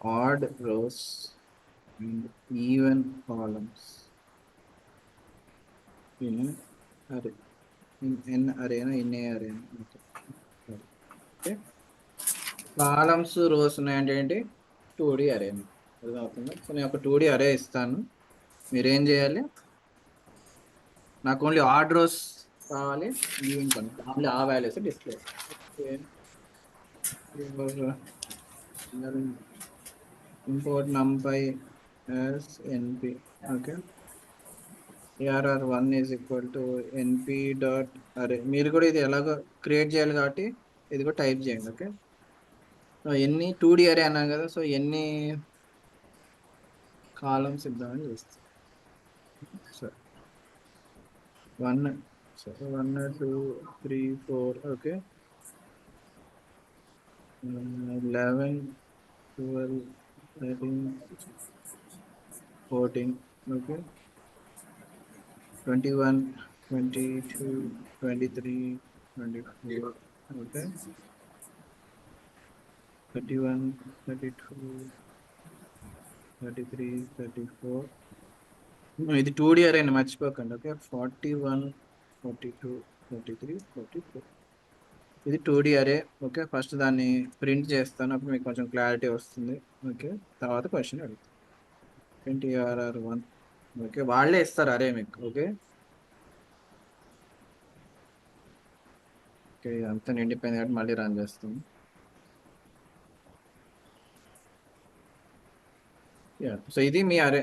odd rows and even columns in an array. In n array, in a array. Okay. Columns rows ఉన్నాయంటే ఏంటి, 2D అరే. అర్థమవుతుందా? సో నేను ఒక 2D అరే ఇస్తాను, మీరేం చేయాలి, నాకు ఓన్లీ ఆడ్ రోస్ కావాలి, ఈవెన్ పని ఓన్లీ ఆ values display. Import numpy as np. Okay, ARR1 is equal to np dot అరే. మీరు కూడా ఇది ఎలాగో క్రియేట్ చేయాలి కాబట్టి ఇది కూడా టైప్ చేయండి. ఓకే, ఎన్ని 2D అరే అన్నాం కదా, సో ఎన్ని కాలమ్స్ ఇద్దామని చూస్తాం. సరే 1, సరే 1 2 3 4. ఓకే, 11 12 13 14. ఓకే, 21 22 23 24. ఓకే, 31 32 33 34. ఇది 2D అరే అండి, మర్చిపోకండి. ఓకే, 41 42 43 44. ఇది 2D అరే. ఓకే, ఫస్ట్ దాన్ని ప్రింట్ చేస్తాను, అప్పుడు మీకు కొంచెం క్లారిటీ వస్తుంది. ఓకే, తర్వాత క్వశ్చన్ అడుగుతాను. ARR1. ఓకే, వాళ్ళే ఇస్తారు అరే మీకు. ఓకే, ఓకే అంతా నిండిపోయింది కాబట్టి మళ్ళీ రన్ చేస్తాం. సో ఇది మీ అరే,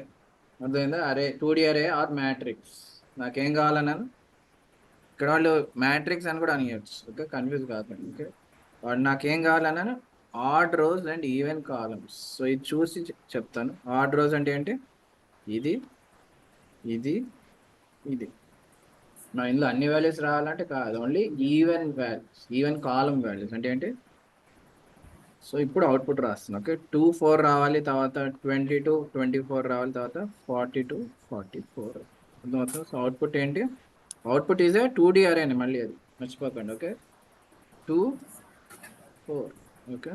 అర్థమైందా? అరే 2D అరే ఆర్ మ్యాట్రిక్స్. నాకేం కావాలన్నాను, ఇక్కడ వాళ్ళు మ్యాట్రిక్స్ అని కూడా అనియచ్చు. ఓకే, కన్ఫ్యూజ్ కాకండి. ఓకే, వాడు నాకేం కావాలన్నాను, odd rows and even columns. So ఇది చూసి చెప్తాను. ఆడ్ రోస్ అంటే ఏంటి? ఇది ఇది ఇది. నా ఇందులో అన్ని వాల్యూస్ రావాలంటే కాదు, only even values, even column values అంటే ఏంటి? సో ఇప్పుడు అవుట్పుట్ రాస్తున్నాను. ఓకే, 2 4 రావాలి, తర్వాత 22 24 రావాలి, తర్వాత 42 44. అర్థమవుతుంది. సో అవుట్పుట్ ఏంటి? అవుట్పుట్ ఈజ్ ఏ 2D అరే అని, మళ్ళీ అది మర్చిపోకండి. ఓకే, 2 4. ఓకే,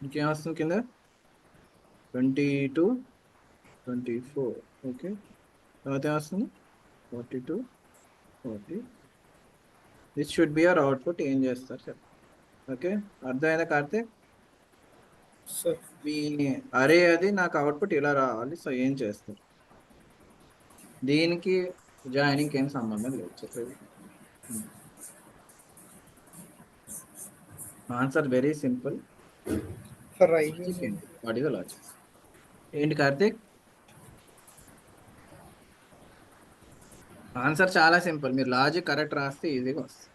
ఇంకేం వస్తుంది కింద? 22 24. ఓకే, తర్వాత ఏం వస్తుంది? 42 40. This should be our output. ఏం చేస్తారు సార్? ఓకే, అర్థమైందా కార్తీక్? సార్ మీ అరే అది నాకు అవుట్పుట్ ఇలా రావాలి. సో ఏం చేస్తారు? దీనికి జాయినింగ్ ఏం సంబంధం లేదు, చెప్పేది. Answer very simple. For i logic ఏంటి? What is the logic? ఏంటి కార్తీక్? ఆన్సర్ చాలా సింపుల్. మీరు లాజిక్ కరెక్ట్ రాస్తే ఈజీగా వస్తుంది.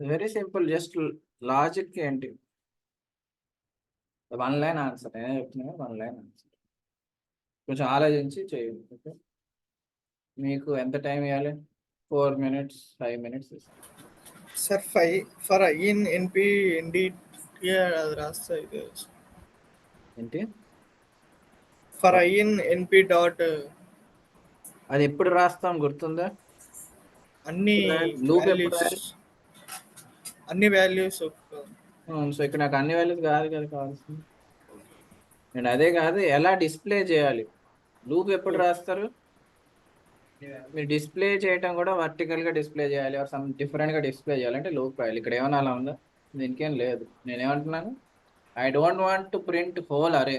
Very simple. జస్ట్ లాజిక్ ఏంటి? 1 లైన్ ఆన్సర్. నేను చెప్తున్నా 1 లైన్ ఆన్సర్. కొంచెం ఆలోచించి చేయండి. ఓకే, మీకు ఎంత టైం ఇవ్వాలి? 4 minutes 5 minutes ఇస్తాను. Sir for i in NP ND అది రాస్తా ఇది ఏంటి? For i in NP dot అది ఎప్పుడు రాస్తాం గుర్తుందా? అన్ని లూప్ ఎప్పుడు వాల్యూస్ రాయాలి? అన్ని వాల్యూస్ సో ఇక్కడ నాకు అన్ని వాల్యూస్ కాదు కదా కావాల్సింది. నేను అదే కాదు, ఎలా డిస్ప్లే చేయాలి? లూప్ ఎప్పుడు రాస్తారు? మీరు డిస్ప్లే చేయటం కూడా వర్టికల్ గా డిస్ప్లే చేయాలి, ఆర్ సమ్ డిఫరెంట్ గా డిస్ప్లే చేయాలి అంటే లూప్ రాయాలి. ఇక్కడ ఏమైనా అలా ఉందా? దీనికేం లేదు. నేనేమంటున్నాను, I don't want to print whole array.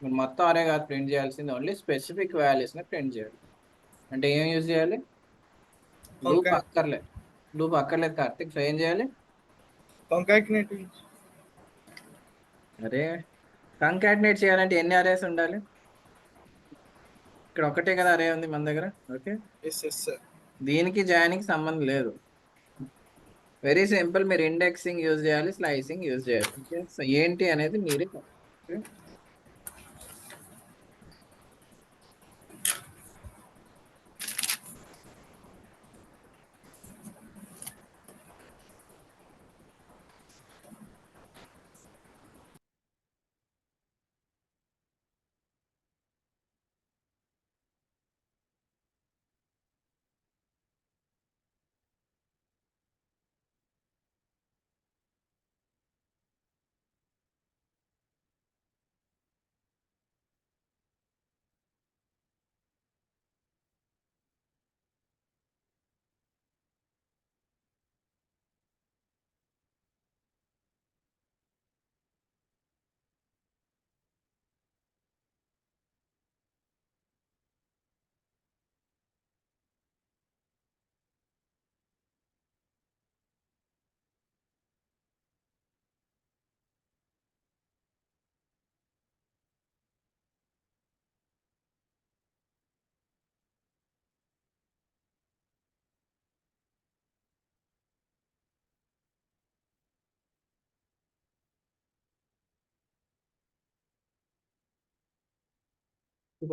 మీరు మొత్తం అరే కాదు ప్రింట్ చేయాల్సింది, ఓన్లీ స్పెసిఫిక్ వాల్యూస్ ని ప్రింట్ చేయాలి. అంటే ఏం యూజ్ చేయాలి? లూప్ అక్కర్లేదు. లూప్ అక్కర్లేదు కార్తిక్. సో ఏం చేయాలి? కాంకాటినేటివ్ అరే కంకాటినేట్ చేయాలంటే ఎన్ని అరేస్ ఉండాలి? ఇక్కడ ఒకటే కదా అరే ఉంది మన దగ్గర. ఓకే, ఎస్ సార్ దీనికి జాయిన్కి సంబంధం లేదు. Very simple. మీరు ఇండెక్సింగ్ యూజ్ చేయాలి, స్లైసింగ్ యూజ్ చేయాలి. ఓకే, సో ఏంటి అనేది మీరే. ఓకే,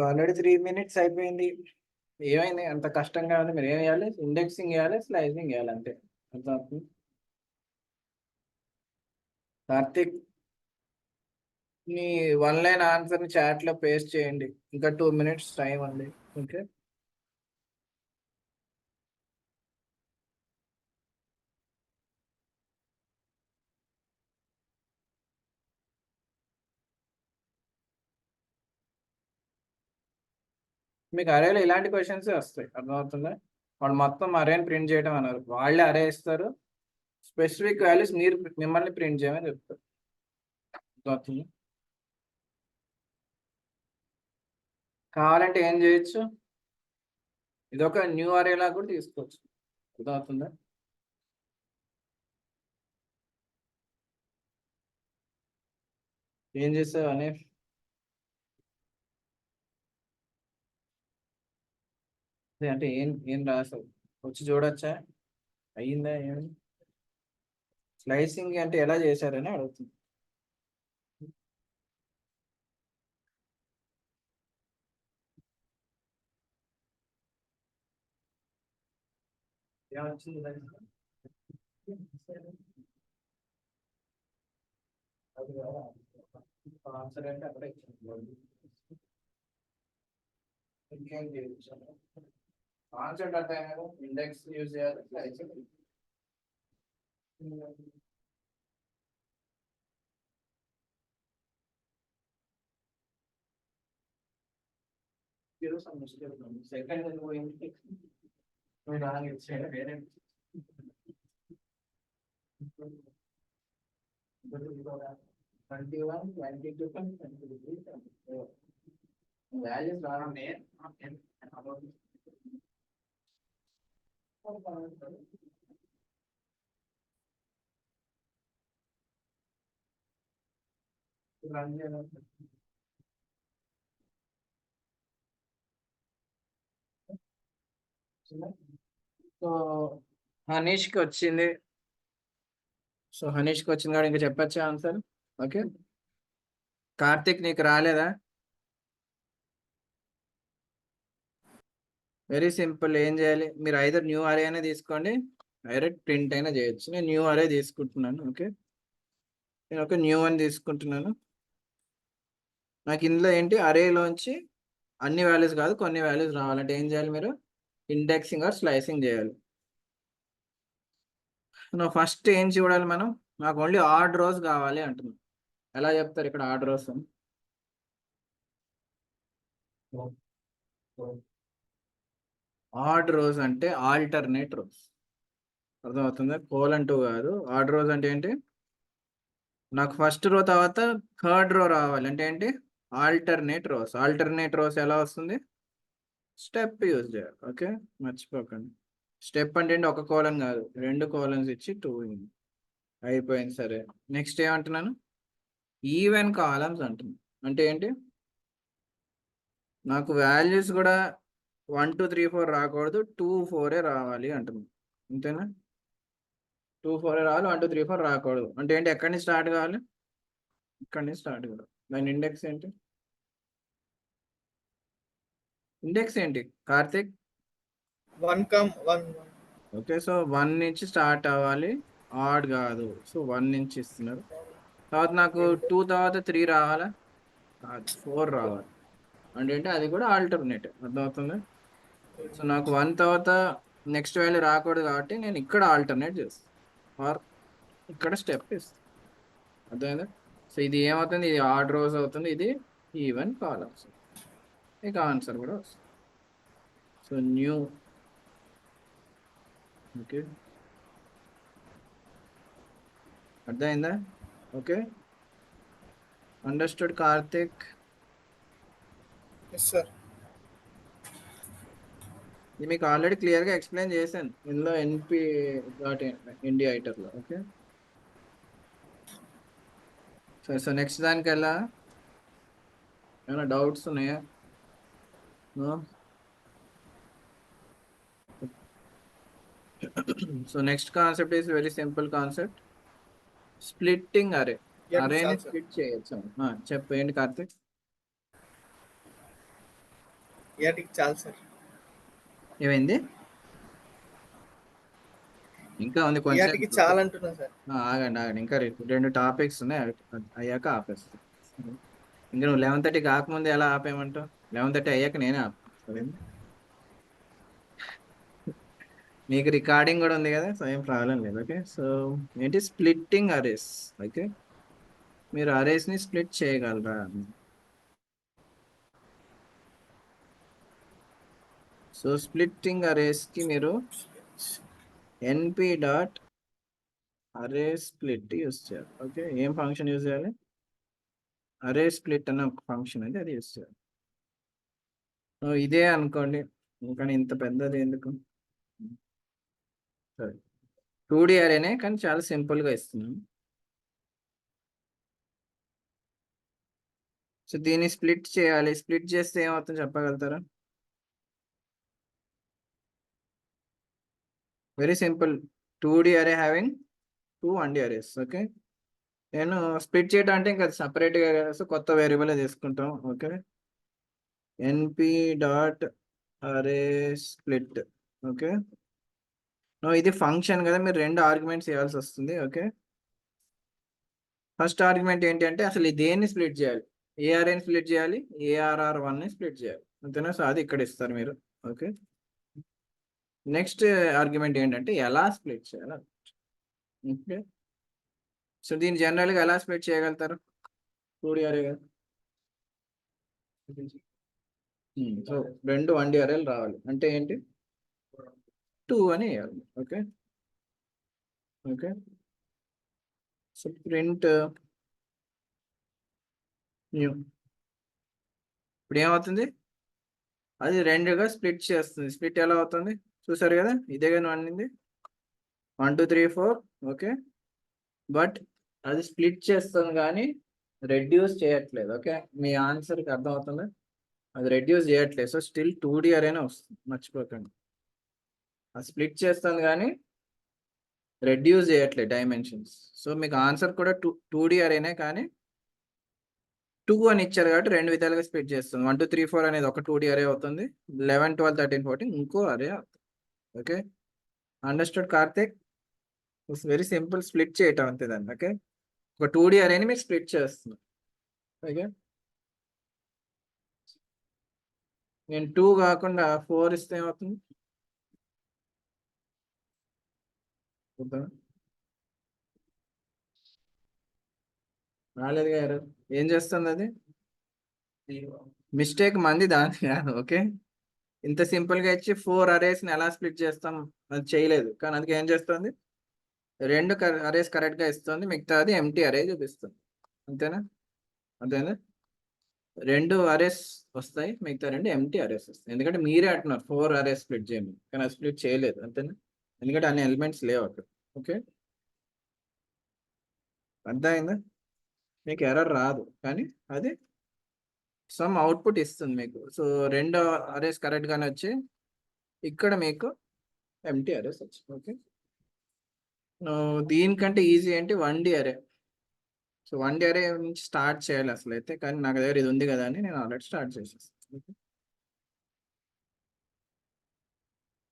ఆల్రెడీ 3 minutes అయిపోయింది. ఏమైంది అంత కష్టంగా ఉంది? మీరు ఏం చేయాలి? ఇండెక్సింగ్ చేయాలి, స్లైసింగ్ చేయాలి అంతే. అర్థమవుతుంది? కార్తీక్, మీ 1 లైన్ ఆన్సర్ని చాట్లో పేస్ట్ చేయండి. ఇంకా 2 minutes టైం ఉంది. ఓకే, మీకు అరేలో ఇలాంటి క్వశ్చన్స్ వస్తాయి. అర్థమవుతుందా? వాళ్ళు మొత్తం అరేని ప్రింట్ చేయడం అన్నారు. వాళ్ళే అరే ఇస్తారు, స్పెసిఫిక్ వాల్యూస్ మీరు మిమ్మల్ని ప్రింట్ చేయమని చెప్తారు. అర్థమవుతుంది? కావాలంటే ఏం చేయొచ్చు, ఇదొక న్యూ అరే లాగా కూడా తీసుకోవచ్చు. అర్థమవుతుందా? ఏం చేస్తావు అనే అంటే ఏం ఏం రాసావు? వచ్చి చూడొచ్చా అయ్యిందా ఏమి? స్లైసింగ్ అంటే ఎలా చేశారని అడుగుతుంది. ఏమొచ్చింది ఆన్సర్ అంటే అక్కడ ఇచ్చింది. ఇంకేం చేయొచ్చు? కాన్సెప్ట్ అర్థం కదా, ఇండెక్స్ యూజ్ చేయాలి, స్లైసింగ్. సెకండ్ పోయింది వేరే 21, 22, 23 వాల్యూస్ రావడం రన్ చేయడం. సో హనీష్కి వచ్చింది. సో హనీష్కి వచ్చింది కాబట్టి ఇంకా చెప్పచ్చా ఆన్సర్? ఓకే, కార్తిక్ నీకు రాలేదా? Very simple. ఏం చేయాలి, మీరు ఐదర్ న్యూ అరే అయినా తీసుకోండి, డైరెక్ట్ ప్రింట్ అయినా చేయొచ్చు. నేను న్యూ అరే తీసుకుంటున్నాను. ఓకే, నేను ఒక న్యూ అని తీసుకుంటున్నాను. నాకు ఇందులో ఏంటి, అరేలోంచి అన్ని వాల్యూస్ కాదు కొన్ని వాల్యూస్ రావాలంటే ఏం చేయాలి, మీరు ఇండెక్సింగ్ ఆర్ స్లైసింగ్ చేయాలి. ఫస్ట్ ఏం చూడాలి మనం, నాకు ఓన్లీ ఆడ్ రోస్ కావాలి అంటున్నాం. ఎలా చెప్తారు ఇక్కడ ఆడ్ రోస్ అని? ఆడ్ రోస్ అంటే ఆల్టర్నేట్ రోస్. అర్థమవుతుందా? కోలన్ 2 కాదు. ఆడ్ రోస్ అంటే ఏంటి, నాకు ఫస్ట్ రో తర్వాత థర్డ్ రో రావాలి అంటే ఏంటి, ఆల్టర్నేట్ రోస్. ఆల్టర్నేట్ రోస్ ఎలా వస్తుంది, స్టెప్ యూజ్ చేయాలి. ఓకే, మర్చిపోకండి. స్టెప్ అంటే ఏంటి, ఒక కోలన్ కాదు 2 కోలన్స్ ఇచ్చి 2 అయిపోయింది. సరే, నెక్స్ట్ ఏమంటున్నాను, ఈవెన్ కాలమ్స్ అంటున్నాను. అంటే ఏంటి, నాకు వాల్యూస్ కూడా 1 2 3 4 రాకూడదు, 2 4 రావాలి అంటున్నాను. అంతేనా? 2 4 రావాలి, 1 2 3 4 రాకూడదు. అంటే ఏంటి, ఎక్కడి నుంచి స్టార్ట్ కావాలి, ఇక్కడి నుంచి స్టార్ట్ కావాలి. దాని ఇండెక్స్ ఏంటి, ఇండెక్స్ ఏంటి కార్తిక్? 1 ఓకే, సో 1 నుంచి స్టార్ట్ అవ్వాలి, ఆడ్ కాదు. సో 1 నుంచి ఇస్తున్నారు. తర్వాత నాకు 2 తర్వాత 3 రావాలా? 4 రావాలి. అంటే ఏంటి, అది కూడా ఆల్టర్నేటివ్. అర్థమవుతుంది? సో నాకు 1 తర్వాత నెక్స్ట్ వాల్యూ రాకూడదు కాబట్టి నేను ఇక్కడ ఆల్టర్నేట్ చేస్తాను, ఆర్ ఇక్కడ స్టెప్ ఇస్తాను. అర్థమైందా? సో ఇది ఏమవుతుంది, ఇది ఆడ్ రోస్ అవుతుంది, ఇది ఈవెన్ కాలమ్స్. ఇక ఆన్సర్ కూడా వస్తుంది. So new. ఓకే, అర్థమైందా? Okay, understood Karthik? Yes sir. ఇది మీకు ఆల్రెడీ క్లియర్గా ఎక్స్ప్లెయిన్ చేశాను ఇందులో np.nd ఐటర్లో. ఓకే, సరే. సో నెక్స్ట్ దానికి ఎలా, ఏమైనా డౌట్స్ ఉన్నాయా? So next concept is very simple concept, splitting array. అరేని స్ప్లిట్ చేయొచ్చు. చెప్పు ఏంటి కార్తిక్? ఏటికి చాలు సార్. ఏమైంది? ఇంకా ఉంది కొంచెం. ఇయాటికి చాలా అంటున్నా సార్. ఆగండి ఇంకా 2 టాపిక్స్ ఉన్నాయి, అయ్యాక ఆపేస్తాను. ఇంకా నువ్వు 11:30 కాకముందు ఎలా ఆపేయమంటావు? 11:30 అయ్యాక నేనే ఆపేస్తాను. మీకు రికార్డింగ్ కూడా ఉంది కదా, సో ఏం ప్రాబ్లం లేదు. ఓకే, సో ఏంటి స్ప్లిట్టింగ్ అరేస్. ఓకే, మీరు అరేస్ని స్ప్లిట్ చేయగలరా? సో స్ప్లిట్టింగ్ అరేస్కి మీరు ఎన్పి డాట్ అరే స్ప్లిట్ యూస్ చేయాలి. ఓకే, ఏం ఫంక్షన్ యూజ్ చేయాలి? అరే స్ప్లిట్ అనే ఒక ఫంక్షన్ అయితే అది యూస్ చేయాలి. ఇదే అనుకోండి, కానీ ఇంత పెద్దది ఎందుకు? సరే, 2D అరేనే కానీ చాలా సింపుల్గా ఇస్తున్నాను. సో దీన్ని స్ప్లిట్ చేయాలి. స్ప్లిట్ చేస్తే ఏమవుతుందో చెప్పగలుగుతారా? Very simple. 2D అరే హ్యావింగ్ 2 1D అరేస్. ఓకే, నేను స్ప్లిట్ చేయడం అంటే ఇంకా సపరేట్గా కొత్త వేరియబుల్ తీసుకుంటాం. ఓకే, ఎన్పి డాట్ అరే స్ప్లిట్. ఓకే, ఇది ఫంక్షన్ కదా, మీరు 2 ఆర్గ్యుమెంట్స్ ఇవ్వాల్సి వస్తుంది. ఓకే, ఫస్ట్ ఆర్గ్యుమెంట్ ఏంటి అంటే అసలు ఈ దేన్ని స్ప్లిట్ చేయాలి? ఏఆర్ఏని స్ప్లిట్ చేయాలి, ARR1ని స్ప్లిట్ చేయాలి, అంతేనా? సో అది ఇక్కడ ఇస్తారు మీరు. ఓకే, నెక్స్ట్ ఆర్గ్యుమెంట్ ఏంటంటే ఎలా స్ప్లిట్ చేయాలి. ఓకే, సో దీన్ని జనరల్గా ఎలా స్ప్లిట్ చేయగలుగుతారు? 2D అరే కదా, సో 2 1D అరేలు రావాలి అంటే ఏంటి? 2 అని వేయాలి. Okay, okay, so print new. ఇప్పుడు ఏమవుతుంది? అది 2గా స్ప్లిట్ చేస్తుంది. స్ప్లిట్ ఎలా అవుతుంది చూసారు కదా, ఇదే కానీ అనింది 1 2 3 4. ఓకే, బట్ అది స్ప్లిట్ చేస్తుంది కానీ రెడ్యూస్ చేయట్లేదు. ఓకే, మీ ఆన్సర్కి అర్థం అవుతుంది, అది రెడ్యూస్ చేయట్లేదు. సో స్టిల్ 2D అరేనే వస్తుంది, మర్చిపోకండి. అది స్ప్లిట్ చేస్తుంది కానీ రెడ్యూస్ చేయట్లేదు డైమెన్షన్స్. సో మీకు ఆన్సర్ కూడా 2D అరేనే కానీ 2 అని ఇచ్చారు కాబట్టి 2 విధాలుగా స్ప్లిట్ చేస్తుంది. 1 2 3 4 అనేది ఒక 2D అరే అవుతుంది, 11 12 13 14 ఇంకో అరే అవుతుంది. Okay, understood Karthik? It's very simple, split చేయటం అంతే దాన్ని. ఓకే, ఒక 2D అరేని మీరు స్ప్లిట్ చేస్తున్నారు. ఓకే, నేను 2 కాకుండా 4 ఇస్తే ఏమవుతుంది చూద్దాం. రాలేదు గారు, ఏం చేస్తుంది అది? మిస్టేక్ మంది దాని కాదు. ఓకే, ఇంత సింపుల్గా ఇచ్చి 4 అరేస్ని ఎలా స్ప్లిట్ చేస్తాం అది చేయలేదు, కానీ అందుకే ఏం చేస్తుంది? 2 అరేస్ కరెక్ట్గా ఇస్తుంది, మిగతాది ఎంటీ అరే చూపిస్తుంది. అంతేనా? అంతేనా? 2 అరేస్ వస్తాయి, మిగతా 2 ఎంటీ అరేస్ వస్తాయి. ఎందుకంటే మీరే అంటున్నారు 4 అరేస్ స్ప్లిట్ చేయమని, కానీ అది స్ప్లిట్ చేయలేదు. అంతేనా? ఎందుకంటే అన్ని ఎలిమెంట్స్ లేవు అక్కడ. ఓకే, అర్థమైందా? మీకు ఎర్రర్ రాదు, కానీ అది సమ్ అవుట్పుట్ ఇస్తుంది మీకు. సో 2 అరేస్ కరెక్ట్గానే వచ్చి ఇక్కడ మీకు ఎంటీ అరేస్ వచ్చింది. ఓకే, దీనికంటే ఈజీ ఏంటి 1D అరే. సో 1D అరే నుంచి స్టార్ట్ చేయాలి అసలు అయితే, కానీ నాకు దగ్గర ఇది ఉంది కదా అని నేను ఆల్రెడీ స్టార్ట్ చేసేస్తాను. ఓకే,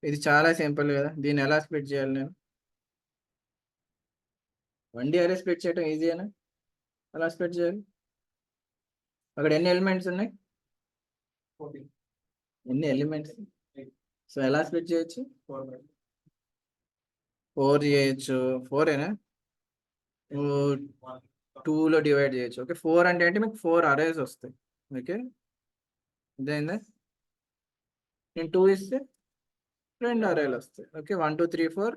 ఇది చాలా సింపుల్ కదా, దీన్ని ఎలా స్ప్లిట్ చేయాలి నేను? 1D అరే స్ప్లిట్ చేయడం ఈజీనా? ఎలా స్ప్లిట్ చేయాలి? అక్కడ ఎన్ని ఎలిమెంట్స్ ఉన్నాయి? ఎన్ని ఎలిమెంట్స్? సో ఎలా స్ప్లిట్ చేయొచ్చు? 4 చేయొచ్చు. 4ఏనా? 2లో డివైడ్ చేయొచ్చు. ఓకే, 4 అంటే మీకు 4 అరేస్ వస్తాయి. ఓకే, అదేందా? నేను 2 ఇస్తే 2 అరేలు వస్తాయి. ఓకే, 1 2 3 4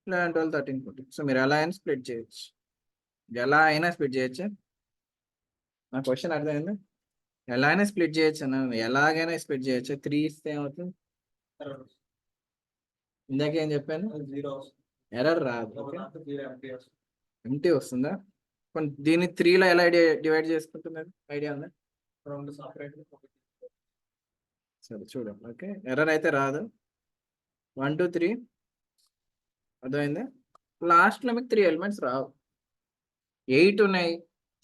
11 12 13 14. సో మీరు ఎలా అయినా స్ప్లిట్ చేయొచ్చు, ఎలా అయినా స్ప్లిట్ చేయొచ్చు. నా క్వశ్చన్ అర్థమైందా? ఎలా అయినా స్ప్లిట్ చేయొచ్చు అన్న, ఎలాగైనా స్ప్లిట్ చేయొచ్చు. 3 ఇస్తే ఏమవుతుంది? ఇందాక ఏం చెప్పాను, ఎర్రర్ రాదు. ఎంటీ వస్తుందా? దీన్ని 3లో ఎలా డివైడ్ చేసుకుంటున్నారు, ఐడియా ఉందా? సరే చూడండి. ఓకే, ఎర్రర్ అయితే రాదు. 1 2 3 అర్థమైందా? లాస్ట్లో మీకు 3 ఎలిమెంట్స్ రావు. 8 ఉన్నాయి,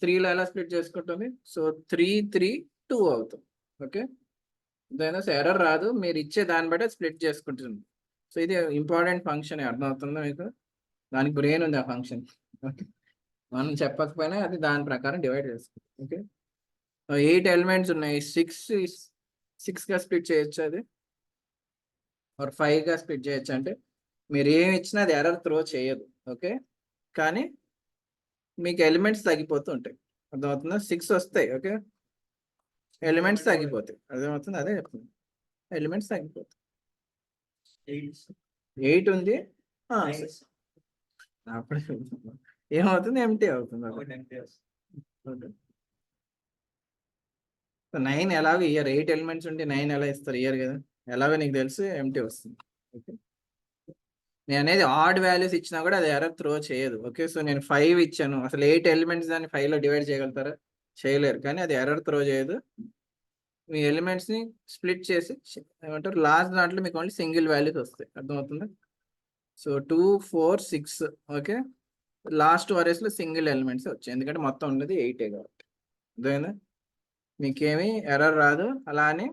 3లో ఎలా స్ప్లిట్ చేసుకుంటుంది? సో 3 3 2 అవుతుంది. ఓకే, దాని ఎర్రర్ రాదు, మీరు ఇచ్చే దాన్ని బట్టి స్ప్లిట్ చేసుకుంటుంది. సో ఇది ఇంపార్టెంట్ ఫంక్షన్, అర్థమవుతుందా మీకు? దానికి బ్రెయిన్ ఉంది ఆ ఫంక్షన్. ఓకే, మనం చెప్పకపోయినా అది దాని ప్రకారం డివైడ్ చేసుకుంటాం. ఓకే, 8 ఎలిమెంట్స్ ఉన్నాయి, 6గా స్ప్లిట్ చేయొచ్చు అది, ఆర్ 5గా స్ప్లిట్ చేయొచ్చు. అంటే మీరు ఏమి ఇచ్చినా అది ఎర్రర్ త్రో చేయదు. ఓకే, కానీ మీకు ఎలిమెంట్స్ తగ్గిపోతూ ఉంటాయి, అర్థమవుతుందా? 6 వస్తాయి. ఓకే, ఎలిమెంట్స్ తగ్గిపోతాయి, అర్థమవుతుంది? అదే చెప్తుంది, ఎలిమెంట్స్ తగ్గిపోతాయి. 8 ఉంది, అప్పుడు ఏమవుతుంది? ఎంటీ అవుతుంది. 9 ఎలాగో ఇయర్, 8 ఎలిమెంట్స్ ఉంటే 9 ఎలా ఇస్తారు? ఇయర్ కదా, ఎలాగో నీకు తెలుసు ఎంటీ వస్తుంది. ఓకే, నేను అనేది ఆడ్ వాల్యూస్ ఇచ్చినా కూడా అది ఎర్రర్ త్రో చేయదు. ఓకే, సో నేను 5 ఇచ్చాను, అసలు 8 ఎలిమెంట్స్ దాన్ని 5లో డివైడ్ చేయగలుగుతారా? చేయలేరు, కానీ అది ఎర్రర్ త్రో చేయదు. మీ ఎలిమెంట్స్ని స్ప్లిట్ చేసి ఏమంటారు, లాస్ట్ దాంట్లో మీకు ఓన్లీ సింగిల్ వాల్యూస్ వస్తాయి, అర్థమవుతుందా? సో 2, 4, 6. ఓకే, లాస్ట్ వరేస్లో సింగిల్ ఎలిమెంట్స్ వచ్చాయి, ఎందుకంటే మొత్తం ఉన్నది 8 కాబట్టి. అర్థమైందా? మీకేమీ ఎర్రర్ రాదు, అలానే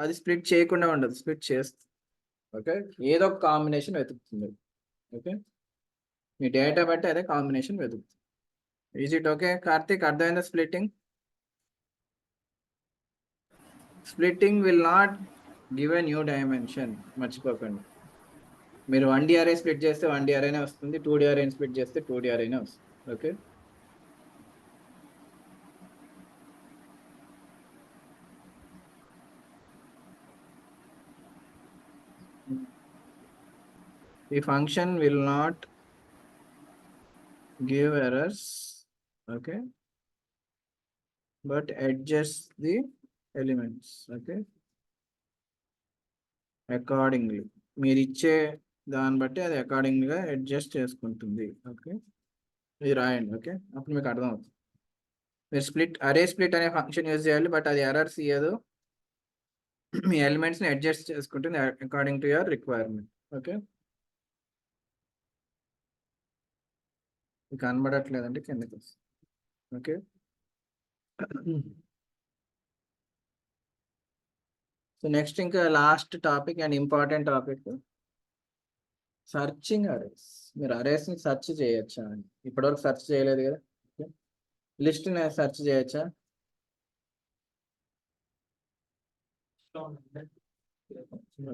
అది స్ప్లిట్ చేయకుండా ఉండదు, స్ప్లిట్ చేస్తుంది. ఓకే, ఏదో ఒక కాంబినేషన్ వెతుకుతుంది. ఓకే, మీ డేటా బట్టి అదే కాంబినేషన్ వెతుకుతుంది. Is it okay Karthik? అర్థమైందా? Splitting will not give a new dimension, మర్చిపోకండి. మీరు 1D అరే స్ప్లిట్ చేస్తే 1D అరేనే వస్తుంది, 2D అరేని స్ప్లిట్ చేస్తే 2D అరేనే వస్తుంది. Okay, the function will not give errors, okay, but adjust the elements, okay, accordingly. మీరు ఇచ్చే దాన్ని బట్టి అది అకార్డింగ్గా అడ్జస్ట్ చేసుకుంటుంది. ఓకే, ఇది రాయండి. ఓకే, అప్పుడు మీకు అర్థమవుతుంది. మీరు అరే స్ప్లిట్ అనే ఫంక్షన్ యూజ్ చేయాలి, బట్ అది ఎర్రర్స్ ఇయ్యదు, మీ ఎలిమెంట్స్ని అడ్జస్ట్ చేసుకుంటుంది according to your requirement. Okay, మీకు కనబడట్లేదంటే కిందకి వస్తుంది. ఓకే, సో నెక్స్ట్ ఇంకా last topic and important topic, searching arrays. మీరు అరేస్ని సెర్చ్ చేయొచ్చా అని ఇప్పటివరకు సెర్చ్ చేయలేదు కదా, లిస్ట్ని సెర్చ్ చేయొచ్చా?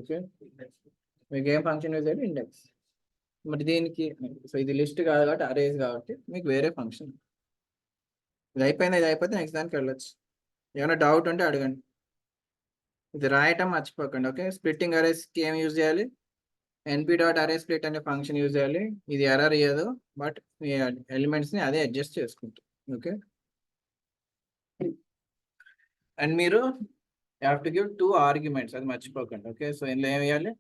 ఓకే, మీకు ఏం ఫంక్షన్ యూజ్ అయ్యేది? ఇండెక్స్. మరి దీనికి, సో ఇది లిస్ట్ కాదు కాబట్టి అరేస్ కాబట్టి మీకు వేరే ఫంక్షన్. ఇది అయిపోయింది, ఇది అయిపోతే నెక్స్ట్ దానికి వెళ్ళొచ్చు. ఏమైనా డౌట్ ఉంటే అడగండి. ఇది రాయటం మర్చిపోకండి. ఓకే, స్ప్లిట్టింగ్ అరేస్కి ఏం యూజ్ చేయాలి? np.array split అనే ఫంక్షన్ యూజ్ చేయాలి. ఇది ఎర్రర్ ఇయ్యదు, బట్ మీ ఎలిమెంట్స్ని అదే అడ్జస్ట్ చేసుకుంటాం. ఓకే, అండ్ మీరు హ్యావ్ టు గివ్ 2 ఆర్గ్యుమెంట్స్, అది మర్చిపోకండి. ఓకే, సో ఇందులో ఏమి వేయాలి?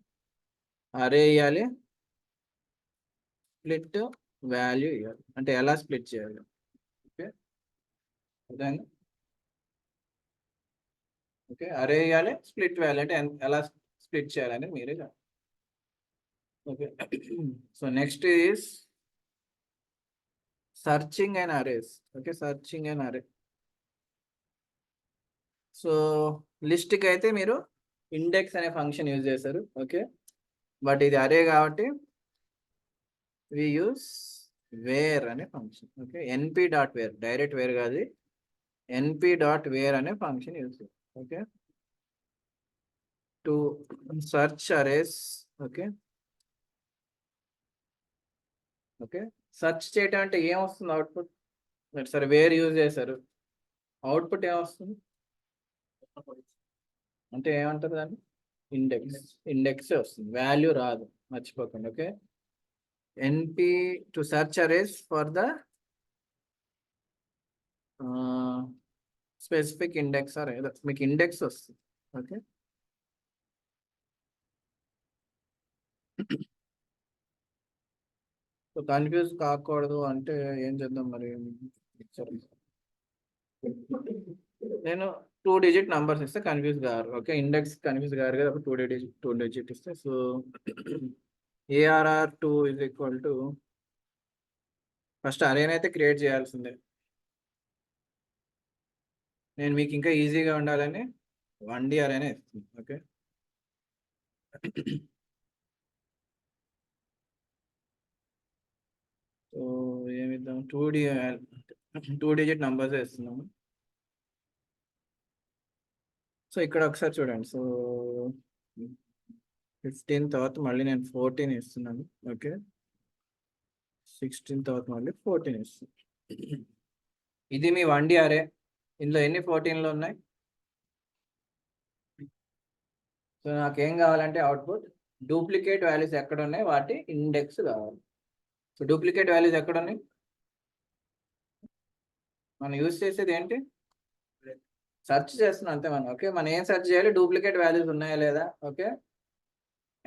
అరే ఇవ్వాలి, స్ప్లిట్ వాల్యూ ఇవ్వాలి. అంటే ఎలా స్ప్లిట్ చేయాలి? ఓకే, అర్థమైంది? ఓకే, అరే ఇవ్వాలి, స్ప్లిట్ వాల్యూ అంటే ఎలా స్ప్లిట్ చేయాలని మీరే చెప్పండి. Okay, so next is searching and arrays. Okay, searching and array. So లిస్ట్కి అయితే మీరు ఇండెక్స్ అనే ఫంక్షన్ యూజ్ చేశారు. ఓకే, బట్ ఇది అరే కాబట్టి వి యూస్ వేర్ అనే function. Okay, np.where, direct where కాదు, np.where అనే ఫంక్షన్ యూజ్ చేయాలి. Okay, to search arrays. Okay, okay, search చేయటం అంటే ఏమొస్తుంది అవుట్పుట్? సరే వేర్ యూజ్ చేశారు, అవుట్పుట్ ఏమొస్తుంది అంటే ఏమంటారు దాన్ని? ఇండెక్స్ వస్తుంది, వాల్యూ రాదు, మర్చిపోకండి. Okay, np to search arrays for the specific index or ఏదో మీకు ఇండెక్స్ వస్తుంది. ఓకే, సో కన్ఫ్యూజ్ కాకూడదు అంటే ఏం చేద్దాం మరి? నేను 2 డిజిట్ నంబర్స్ ఇస్తే కన్ఫ్యూజ్ కారు. ఓకే, ఇండెక్స్ కన్ఫ్యూజ్ కారు కదా, అప్పుడు 2 డిజిట్ ఇస్తే, so ARR2 is equal to, first అరేనైతే క్రియేట్ చేయాల్సిందే. నేను మీకు ఇంకా ఈజీగా ఉండాలని 1D అరేనే ఇస్తుంది. ఓకే, సో ఏమిద్దాం, 2 డిజిట్ నంబర్స్ వేస్తున్నాము. సో ఇక్కడ ఒకసారి చూడండి. సో 15 తర్వాత మళ్ళీ నేను 14 ఇస్తున్నాను. ఓకే, 16 తర్వాత మళ్ళీ 14 ఇస్తున్నాను. ఇది మీ 1D అరే. ఇందులో ఎన్ని 14లు ఉన్నాయి? సో నాకేం కావాలంటే అవుట్పుట్ డూప్లికేట్ వాల్యూస్ ఎక్కడ ఉన్నాయి వాటి ఇండెక్స్ కావాలి. సో డూప్లికేట్ వాల్యూస్ ఎక్కడ ఉన్నాయి? మనం యూజ్ చేసేది ఏంటి? సెర్చ్ చేస్తున్నాం అంతే మనం. ఓకే, మనం ఏం సెర్చ్ చేయాలి? డూప్లికేట్ వాల్యూస్ ఉన్నాయా లేదా. ఓకే,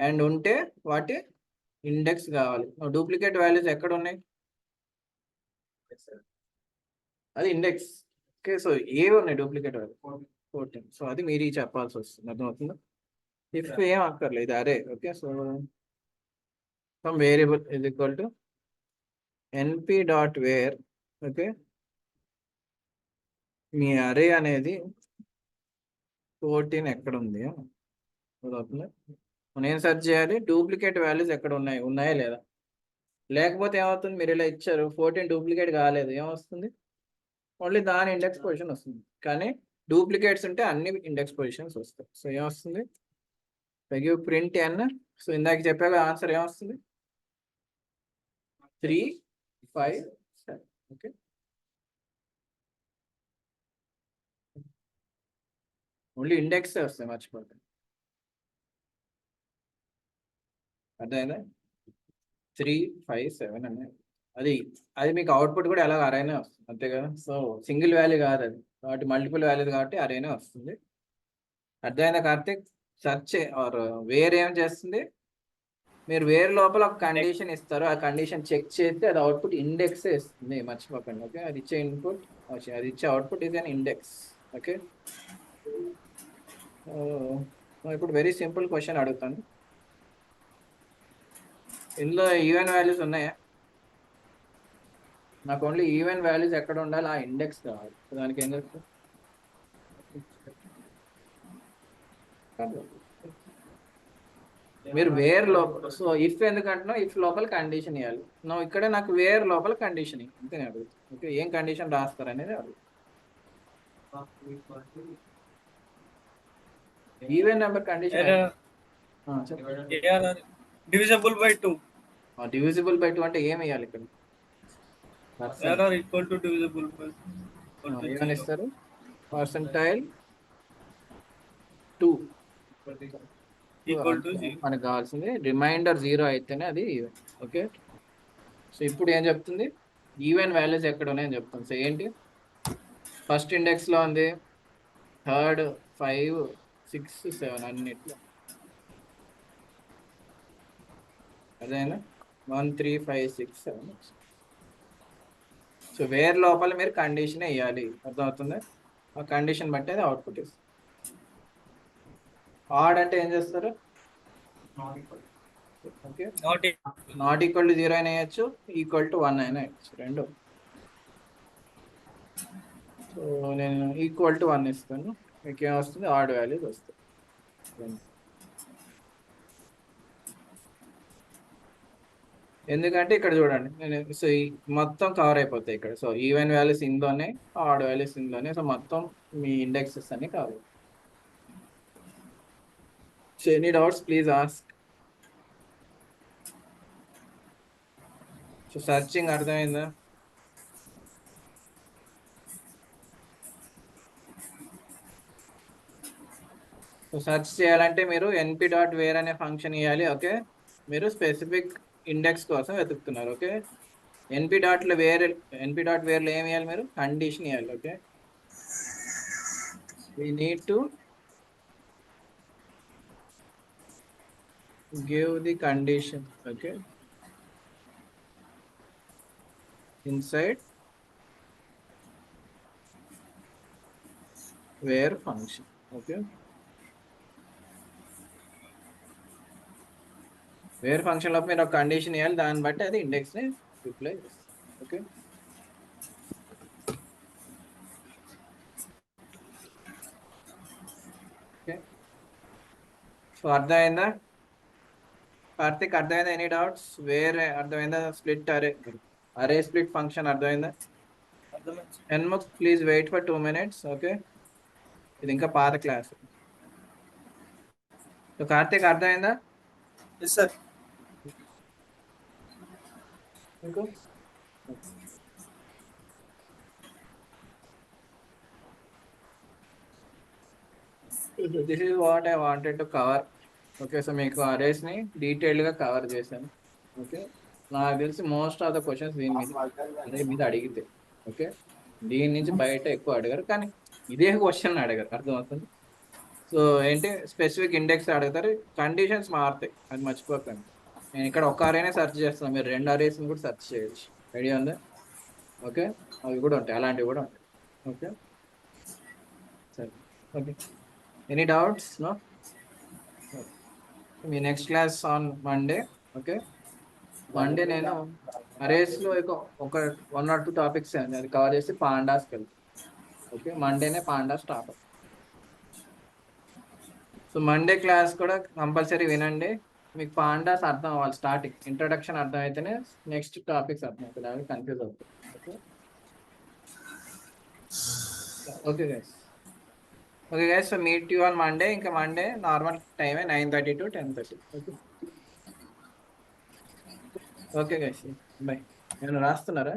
అండ్ ఉంటే వాటి ఇండెక్స్ కావాలి. డూప్లికేట్ వాల్యూస్ ఎక్కడ ఉన్నాయి? అది ఇండెక్స్. ఓకే, సో ఏవి ఉన్నాయి డూప్లికేట్ వాల్యూ? 14. సో అది మీరు చెప్పాల్సి వస్తుంది. అర్థమవుతుందా? ఇఫ్ ఏం అక్కర్లేదు, ఇది array. Okay, so some variable is equal to np.where. Okay, మీ అరే అనేది 14 ఎక్కడ ఉంది? మనం ఏం సెర్చ్ చేయాలి? డూప్లికేట్ వాల్యూస్ ఎక్కడ ఉన్నాయా లేదా. లేకపోతే ఏమవుతుంది? మీరు ఇలా ఇచ్చారు, 14 డూప్లికేట్ కాలేదు, ఏమొస్తుంది? ఓన్లీ దాని ఇండెక్స్ పొజిషన్ వస్తుంది. కానీ డూప్లికేట్స్ ఉంటే అన్ని ఇండెక్స్ పొజిషన్స్ వస్తాయి. సో ఏమొస్తుంది? Print n. సో ఇందాక చెప్పాక ఆన్సర్ ఏమొస్తుంది? 3, 5, 7. ఓకే, ఓన్లీ ఇండెక్స్ వస్తాయి, మర్చిపోతాయి. అర్థమైందా? 3, 5, 7 అనేది అది మీకు అవుట్పుట్ కూడా ఎలా అరేనే వస్తుంది, అంతే కదా. సో సింగిల్ వాల్యూ కాదు అది, కాబట్టి మల్టిపుల్ వాల్యూస్ కాబట్టి అరేనే వస్తుంది. అర్థమైందా కార్తిక్? సెర్చ్ ఆర్ వేర్ ఏం చేస్తుంది? మీరు వేర్ లోపల ఒక కండిషన్ ఇస్తారు, ఆ కండిషన్ చెక్ చేస్తే అది అవుట్పుట్ ఇండెక్స్ ఇస్తుంది, మర్చిపోకండి. ఓకే, అది ఇచ్చే ఇన్పుట్, అది ఇచ్చే output is an index. Okay, ఇప్పుడు వెరీ సింపుల్ క్వశ్చన్ అడుగుతాను. ఇందులో ఈవెన్ వాల్యూస్ ఉన్నాయా? నాకు ఓన్లీ ఈవెన్ వాల్యూస్ ఎక్కడ ఉండాలి? ఆ ఇండెక్స్ కావాలి. దానికి ఏం చేస్తాం? మీరు వేర్ లోపల, సో ఇఫ్ ఎందుకంటున్నా, ఇఫ్ లోపల కండిషన్ ఇవ్వాలి. నువ్వు ఇక్కడ నాకు వేర్ లోపల కండిషన్ అంతే అడుగుతుంది. ఓకే, ఏం కండిషన్ రాస్తారు అనేది అడుగు. Even number condition divisible by 2. Divisible by 2 అంటే ఏమి ఇవ్వాలి ఇక్కడ? Error equal to divisible by ఏమని ఇస్తారు? Percentile 2 equal to 0. మనకు కావాల్సింది రిమైండర్ 0 అయితేనే అది ఈవెన్. ఓకే, సో ఇప్పుడు ఏం చెప్తుంది? ఈవెన్ వాల్యూస్ ఎక్కడ ఉన్నాయని చెప్తుంది. సో ఏంటి? ఫస్ట్ ఇండెక్స్ లో ఉంది, థర్డ్, 5, 6, 7 అన్నిట్లో. అదేనా? 1, 3, 5, 6, 7. సో వేర్ లోపల మీరు కండిషన్ వేయాలి. అర్థమవుతుంది? ఆ కండిషన్ బట్టి అది అవుట్పుట్ ఇస్తుంది. ఆడ్ అంటే ఏం చేస్తారు? ఓకే, నాట్ ఈక్వల్ టు 0 అయినా వేయచ్చు, ఈక్వల్ టు 1 అయినా వేయచ్చు, రెండు. సో నేను ఈక్వల్ టు 1 ఇస్తాను, మీకు ఏమొస్తుంది? ఆడ్ వాల్యూస్ వస్తాయి. ఎందుకంటే ఇక్కడ చూడండి, నేను సో మొత్తం కవర్ అయిపోతాయి ఇక్కడ. సో ఈవెన్ వాల్యూస్ ఇందులోనే, ఆడ్ వాల్యూస్ ఇందులోనే. సో మొత్తం మీ ఇండెక్సెస్ అన్ని కవర్ అయిపోతాయి. So any doubts please ask. So searching అర్థమైందా? సో సెర్చ్ చేయాలంటే మీరు np.where అనే ఫంక్షన్ ఇవ్వాలి. ఓకే, మీరు స్పెసిఫిక్ ఇండెక్స్ కోసం వెతుకుతున్నారు. ఓకే, np.where ఏమి ఇవ్వాలి? మీరు కండిషన్ ఇవ్వాలి. Okay, we need to give the condition. Okay, inside where function. Okay, where function లో మీరు ఒక కండిషన్ ఇవ్వాలి, దాన్ని బట్టి అది ఇండెక్స్ ని రిప్లై చేస్తుంది. ఓకే, సో అర్థమైందా కార్తిక్? అర్థమైందా? Any doubts? వేరే అర్థమైందా? స్ప్లిట్ అరే స్ప్లిట్ ఫంక్షన్ అర్థమైందా? అర్థమైంది. హెన్ముక్ please wait for 2 minutes. Okay, ఇది ఇంకా పాత క్లాస్. సో కార్తిక్ అర్థమైందా ఎస్ సార్. మీకు? This is what I wanted to cover. Okay, so మీకు అరేస్ని డీటెయిల్డ్గా కవర్ చేశాను. ఓకే, నాకు తెలిసి మోస్ట్ ఆఫ్ ద క్వశ్చన్స్ దీని మీద అదే మీద అడిగితే, ఓకే, దీని నుంచి బయట ఎక్కువ అడగారు, కానీ ఇదే క్వశ్చన్ అడగారు. అర్థమవుతుంది? సో ఏంటి స్పెసిఫిక్ ఇండెక్స్ అడుగుతారు, కండిషన్స్ మారుతాయి, అది మర్చిపోకండి. నేను ఇక్కడ ఒక అరేనే సెర్చ్ చేస్తాను, మీరు 2 అరేస్ని కూడా సెర్చ్ చేయొచ్చు. ఐడియా ఉందా? ఓకే, అవి కూడా ఉంటాయి, అలాంటివి కూడా ఉంటాయి. ఓకే సరే. Okay, any doubts? నో? మీ next class on Monday. Okay, Monday నేను అరేస్లో ఒక 1 or 2 టాపిక్స్ అది కవర్ చేసి పాండాస్కి వెళ్తాను. ఓకే, మండేనే Pandas topic. So Monday class కూడా కంపల్సరీ వినండి, మీకు పాండాస్ అర్థం అవ్వాలి. స్టార్టింగ్ ఇంట్రడక్షన్ అర్థం అయితేనే నెక్స్ట్ టాపిక్స్ అర్థం అవుతుంది, అవి కన్ఫ్యూజ్ అవుతుంది. Okay okay guys. Okay guys, so meet you on Monday. ఇంకా మండే నార్మల్ టైమే 9:30 to 10:30. Okay okay guys, by. నేను రాస్తున్నారా?